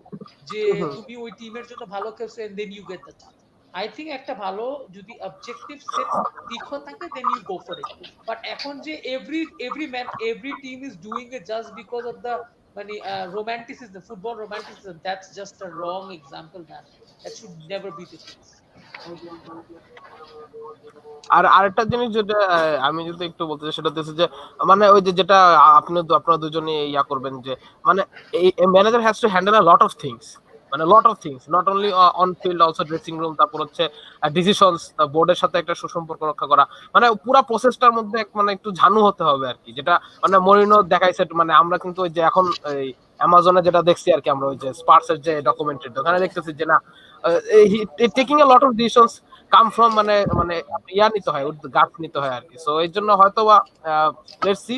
যে তুমি ওই টিমের জন্য ভালো খেলছো and then you get the chance. I think একটা ভালো যদি অবজেক্টিভ সেট তীক্ষ্ণ থাকে then you go for it, but এখন যে every team is doing it just because of the মানে romanticism, football romanticism, that's just a wrong example man, that should never be the case. আর আরেকটা জিনিস যেটা আমি যদি একটু বলতে চাই সেটা হচ্ছে যে মানে ওই যে যেটা আপনারা দুজনে ইয়া করবেন যে মানে এই manager has to handle a lot of things, মানে lot of things, not only on field, also dressing room, তারপর হচ্ছে ডিসিশনস, বোর্ডের সাথে একটা সুসম্পর্ক রক্ষা করা, মানে পুরো প্রসেসটার মধ্যে মানে একটু ঝানু হতে হবে আর কি, যেটা মানে মরিনো দেখাইছে। মানে আমরা কিন্তু ওই যে এখন এই অ্যামাজনে যেটা দেখছি আর কি, আমরা ওই যে স্পার্সের যে ডকুমেন্টারি ওখানে দেখতেছি যে না taking a lot of decisions come from মানে মানে ইয়া নিতে হয়, গাছ নিতে হয় আর কি। সো এই জন্য হয়তো বা লেটস সি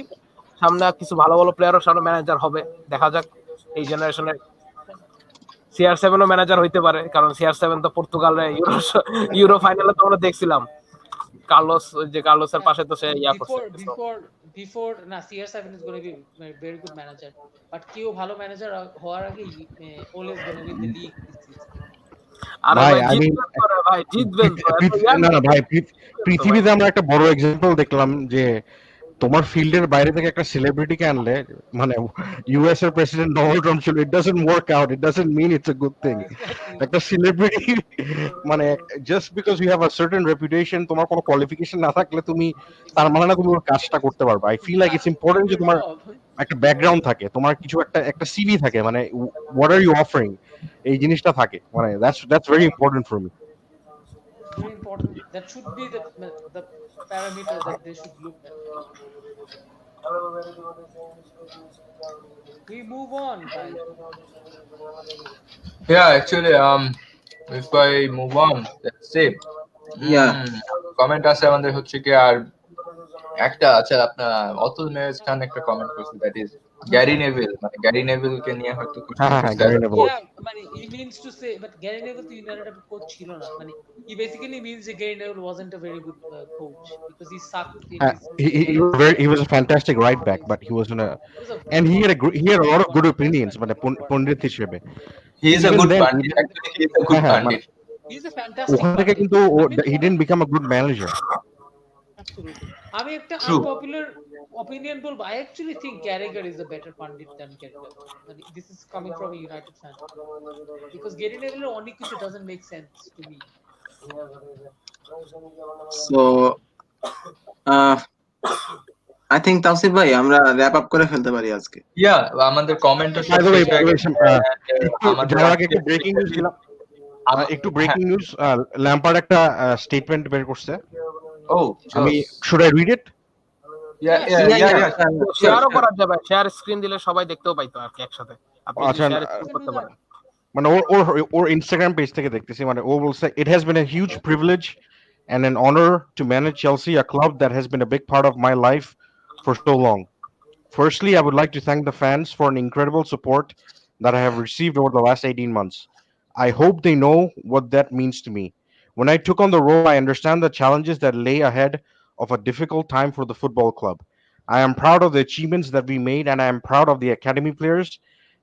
সামনে কিছু ভালো ভালো প্লেয়ারও সামনে ম্যানেজার হবে, দেখা যাক। এই জেনারেশনের CR7 ও ম্যানেজার হইতে পারে, কারণ CR7 তো পর্তুগালের ইউরো ফাইনালে তো আমরা দেখছিলাম কার্লোসের পাশে তো সে ইয়া করছে। Before না CR7 is going to be a very good manager, but কেউ ভালো ম্যানেজার হওয়ার আগে Ole is going to win the league this season. আরে ভাই ভাই আমি জিতবেন তো রে ভাই, জিতবেন তো, এত না না ভাই ভাই। পৃথিবীতে আমরা একটা বড় এক্সাম্পল দেখলাম যে তোমার ফিল্ডের বাইরে থেকে একটা সেলিব্রিটিকে আনলে, মানে ইউএস এর প্রেসিডেন্ট ডোনাল্ড ট্রাম্প ছিল, it doesn't work out, it doesn't mean it's a good thing. একটা সেলিব্রিটি মানে just because you have a certain reputation, তোমার কোনো কোয়ালিফিকেশন না থাকলে তুমি তার মানে না তুমি ওর কাজটা করতে পারবে। I feel like it's important যে তোমার একটা ব্যাকগ্রাউন্ড থাকে, তোমার কিছু একটা সিভি থাকে, মানে হোয়াট আর ইউ অফারিং, এই জিনিসটা থাকে, মানে that's very important for me. Very important. That should be the parameter that they should look at. We move on, guys. Yeah, actually, if I move on, let's see. Yeah. Comment আছে আমাদের হচ্ছে কি, আর একটা আছে আপনার অতুল মেজ খান একটা comment করছে, that is Gary Neville, মানে গ্যারি নেভিল কে নিয়ে হয়তো কিছু গ্যারি নেভিল, Yeah, মানে he means to say, but Gary Neville তো United coach ছিল না, মানে he basically means that Gary Neville wasn't a very good coach because he sucked in his he was a fantastic right back, but he wasn't a, and he had a lot of good opinions, মানে পণ্ডিত হিসেবে he is a Even good then, pundit, actually he is a good pundit. he's a fantastic ওখান থেকে pundit. কিন্তু he didn't become a good manager. Absolutely. আমি একটা True. unpopular opinion বলবো, I actually think Carragher is a better pundit than Gary Neville. This is coming from a United fan, because Gary Neville অনেক কিছু doesn't make sense to me. So I think Tawsif ভাই আমরা wrap up করে ফেলতে পারি আজকে। Yeah, আমাদের কমেন্টও By the way, আমাদের যাওয়ার আগে একটা ব্রেকিং নিউজ দিলাম, একটু ব্রেকিং নিউজ, ল্যাম্পার্ড একটা স্টেটমেন্ট বের করছে। Oh, আমি শুড আই রিড ইট? শেয়ারও করা যাবে, শেয়ার স্ক্রিন দিলে সবাই দেখতেও পাইতো আর কি একসাথে, আপনি আচ্ছা, শেয়ার স্ক্রিন করতে পারেন। মানে ওর ইনস্টাগ্রাম পেজ থেকে দেখতেছি, মানে ও বলছে, it has been a huge privilege and an honor to manage Chelsea, a club that has been a big part of my life for so long. Firstly, I would like to thank the fans for an incredible support that I have received over the last 18 months. I hope they know what that means to me. When I took on the role, I understand the challenges that lay ahead of a difficult time for the football club. I am proud of the achievements that we made, and I am proud of the academy players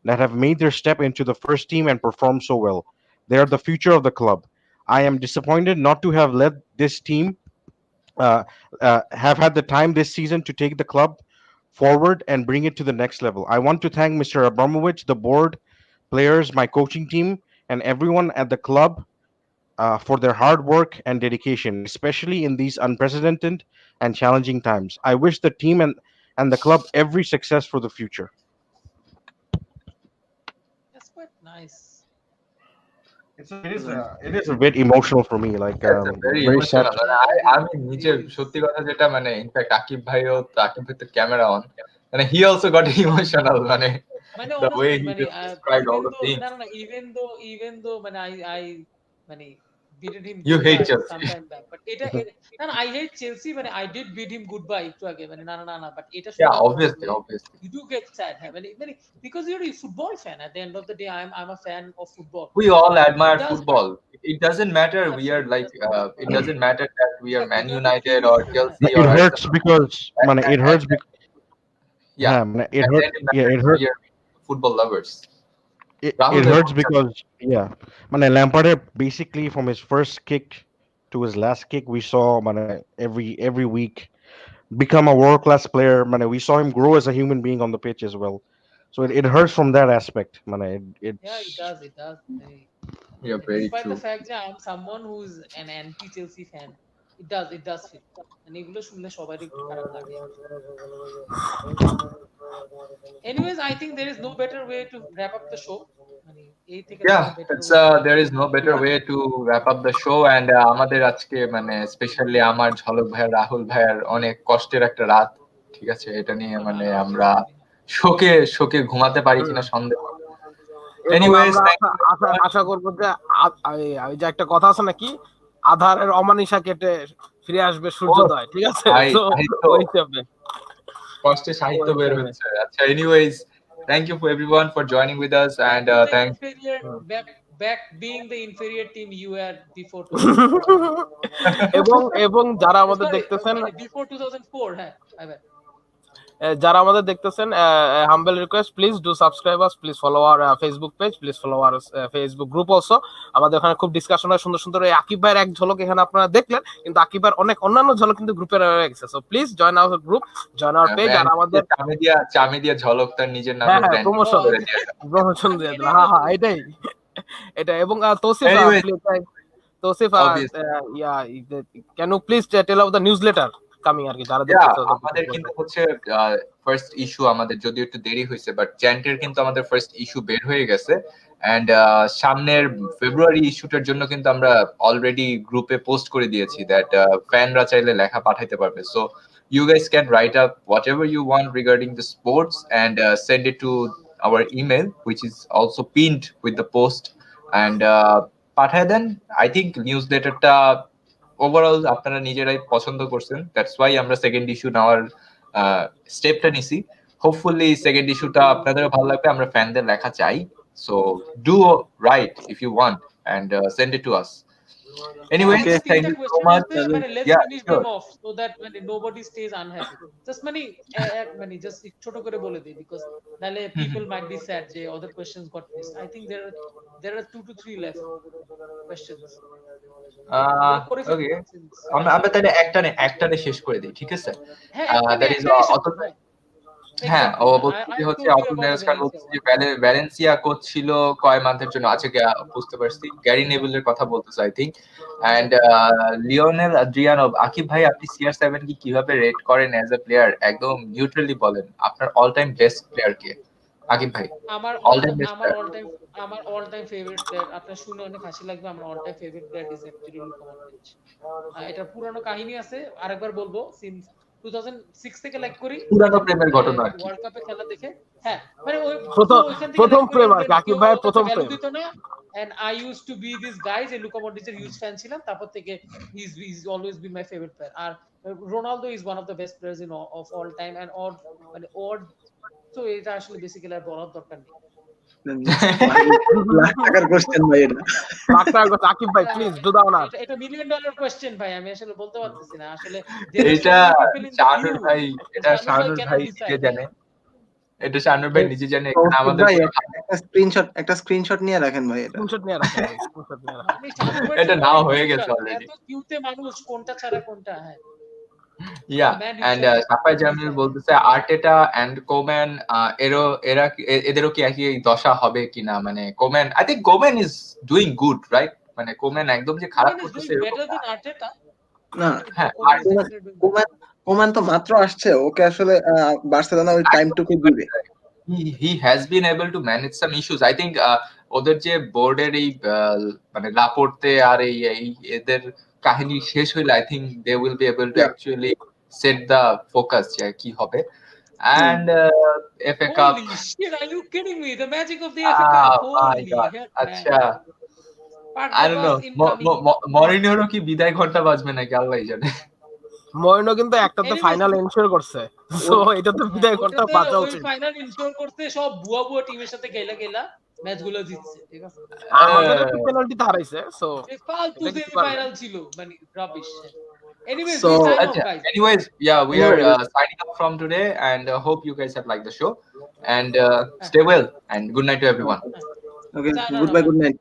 that have made their step into the first team and performed so well. They are the future of the club. I am disappointed not to have led this team, have had the time this season to take the club forward and bring it to the next level. I want to thank Mr. Abramovich, the board, players, my coaching team, and everyone at the club for their hard work and dedication, especially in these unprecedented and challenging times. I wish the team and the club every success for the future. That's quite nice. It is a bit emotional for me, like very sad. আমি নিজের সত্যি কথা যেটা, মানে in fact Akib ভাই তো camera on, মানে he also got emotional, মানে the way he described all the things. No, even though মানে I মানে beaten him You hate goodbye Chelsea. sometime back, but no, I hate Chelsea, মানে I did beat him goodbye একটু আগে, মানে না, but এটা Yeah, obviously you do get sad, মানে because you're a football fan. At the end of the day, I'm a fan of football. we all admire football. It doesn't matter we are like it doesn't matter that we are Man United or Chelsea or It hurts because it hurts because yeah, it hurts. Yeah, it hurts. We are football lovers. Rahul it bhai, hurts because মানে Lampard basically from his first kick to his last kick we saw মানে every week become a world class player. মানে we saw him grow as a human being on the pitch as well. So it hurts from that aspect. মানে Yeah, it's it does. It does. yeah, very Despite the true. fact that I'm someone who's an anti-Chelsea fan, it does feel. And এগুলো শুনলে সবারই একটু খারাপ লাগে। Anyways, I think there is no better way to wrap up the show. মানে এই থেকে Yeah, better it's way. there is no better way to wrap up the show and আমাদের আজকে মানে স্পেশালি আমার ঝলক ভাই রাহুল ভাইয়ের অনেক কষ্টের একটা রাত, ঠিক আছে, এটা নিয়ে মানে আমরা শোকে ঘুমাতে পারি কিনা সন্দেহ। এবং Anyways, আমরা thank you very Asha much. আশা করবো যে ওই যে একটা কথা আছে নাকি, আধারের অমানিসা কেটে ফিরে আসবে সূর্যোদয়, ঠিক আছে? ভাই, তো সাহিত্য, ওই হিসাবে কষ্টে সাহিত্য বের হচ্ছে। আচ্ছা, anyways, thank you for everyone for joining with us and thank Back being the inferior team you were before এবং যারা আমাদের দেখতেছেন, before 2004, হ্যাঁ, যারা আমাদের দেখতেছেন, humble request, please do subscribe us, please follow our Facebook page, please follow our Facebook group also. আমাদের ওখানে খুব ডিসকাশন হয়, সুন্দর সুন্দর। এই আকিব ভাইয়ের এক ঝলক এখানে আপনারা দেখলেন, কিন্তু আকিব ভাইয়ের অনেক অন্যান্য ঝলক কিন্তু গ্রুপে রয়ে গেছে। So please join our group, join our page. আর আমাদের চামে দিয়া ঝলক তার নিজের নামে প্রমোশন দিয়ে দিল। হ্যাঁ, এটা। এবং Tausif, Tausif, can you please tell out the newsletter coming আর কি, যারা আমাদের কিন্তু হচ্ছে ফার্স্ট ইস্যু, আমাদের যদিও একটু দেরি হয়েছে, বাট জ্যান্টের কিন্তু আমাদের ফার্স্ট ইস্যু বের হয়ে গেছে এন্ড সামনের ফেব্রুয়ারি ইস্যুটার জন্য কিন্তু আমরা অলরেডি গ্রুপে পোস্ট করে দিয়েছি দ্যাট ফ্যানরা চাইলে লেখা পাঠাইতে পারবে। So you guys can write up whatever you want regarding the sports and send it to our email, which is also pinned with the post, and পাঠায় দেন। I think নিউজলেটারটা ওভারঅল আপনারা নিজেরাই পছন্দ করছেন, দ্যাটস ওয়াই আমরা second issue নেওয়ার স্টেপটা নিছি। Hopefully second ইস্যুটা আপনাদেরও ভালো লাগবে, আমরা ফ্যানদের লেখা চাই। So do write if you want and send it to us. Anyway, thank you so much. Let's finish them off so that nobody stays unhappy. Just just choto kore bole di, because nale people might be sad je other questions got missed. I think there are 2 to 3 left questions. Okay, আমরা তাহলে একটানে শেষ করে দিই, ঠিক আছে? That is হ্যাঁ, ও হচ্ছে Atul nails খান বলছে যে ভ্যালেন্সিয়া কোচ ছিল কয় মান্থের জন্য। আচ্ছা, বুঝতে পারছি, গ্যারি নেভিলের কথা বলতেছে I think. And Lionel Adrianov, Akib ভাই আপনি CR7 কি কিভাবে রেট করেন অ্যাজ এ প্লেয়ার? একদম নিউট্রালি বলেন, আপনার অল টাইম বেস্ট প্লেয়ার কে? আকিব ভাই, আমার অল টাইম ফেভারিট প্লেয়ার, আপনার শুনে অনেক হাসি লাগবে, আমার all time favourite player is actually Luka Modric. এটা পুরনো কাহিনী আছে, আরেকবার বলবো, সিন্স 2006 থেকে লাইক করি, পুরনো প্রেমের ঘটনা আর কি, ওয়ার্ল্ড কাপে খেলা দেখে। হ্যাঁ, মানে ওই প্রথম প্রেম আর কি, আকিব ভাইয়ের প্রথম প্রেম। And I used to be this guy যে লুকা মডরিচের হিউজ ফ্যান ছিলাম, তারপর থেকে he's always been my favorite player. আর Ronaldo is one of the best players of all time, and odd তো এটা আসলে বেসিক্যালি আর বলার দরকার নেই। লাখ টাকার কোশ্চেন ভাই, এটা লাখ টাকার কথা। আকিব ভাই প্লিজ ডু দাও না, এটা $1 million কোশ্চেন ভাই, আমি আসলে বলতে পারতেছি না আসলে। এটা শানুর ভাই নিজে জানে, এটা শানুর ভাই নিজে জানে। আমাদের একটা স্ক্রিনশট নিয়ে রাখেন ভাই, এটা নাও হয়ে গেছে অলরেডি। এত কিউতে মানুষ, কোনটা ছাড়া কোনটা। হ্যাঁ, and সাফাই জামিল বলতেছে আর্টেটা এন্ড কোম্যান এদেরও কি একই দশা হবে কিনা? মানে Koeman, I think Koeman is doing good, right? মানে কোম্যান একদম যে খারাপ করতেছে না। হ্যাঁ, কোম্যান তো মাত্র আসছে, ওকে আসলে বার্সেলোনা ওই টাইমটুকু দিবে। he has been able to manage some issues. I think ওদের যে বোর্ডের এই মানে লাপোর্তে আর এই এদের কাহিনী শেষ হইলে I think they will be able to actually set the focus কি হবে। And FA Cup, holy shit, are you kidding me? The magic of the FA Cup, holy God. আচ্ছা, I don't know, মরিনিওর কি বিদায় ঘন্টা বাজবে নাকি আল্লাহই জানে। মরিনো কিন্তু একটাতে ফাইনাল এনশিওর করছে, সো এটা তো বিদায় ঘন্টা বাজা উচিত। ফাইনাল এনশিওর করতে সব বুয়া টিমের সাথে গেলা ম্যাচগুলো জিতছে, ঠিক আছে? আমাদের তো পেনাল্টিতে হারাইছে, সো ফালতু ফাইনাল ছিল, মানে rubbish. Anyways, we are signing up from today and hope you guys have liked the show and stay well and good night to everyone. Okay, Ta-ta, goodbye, bye. good night.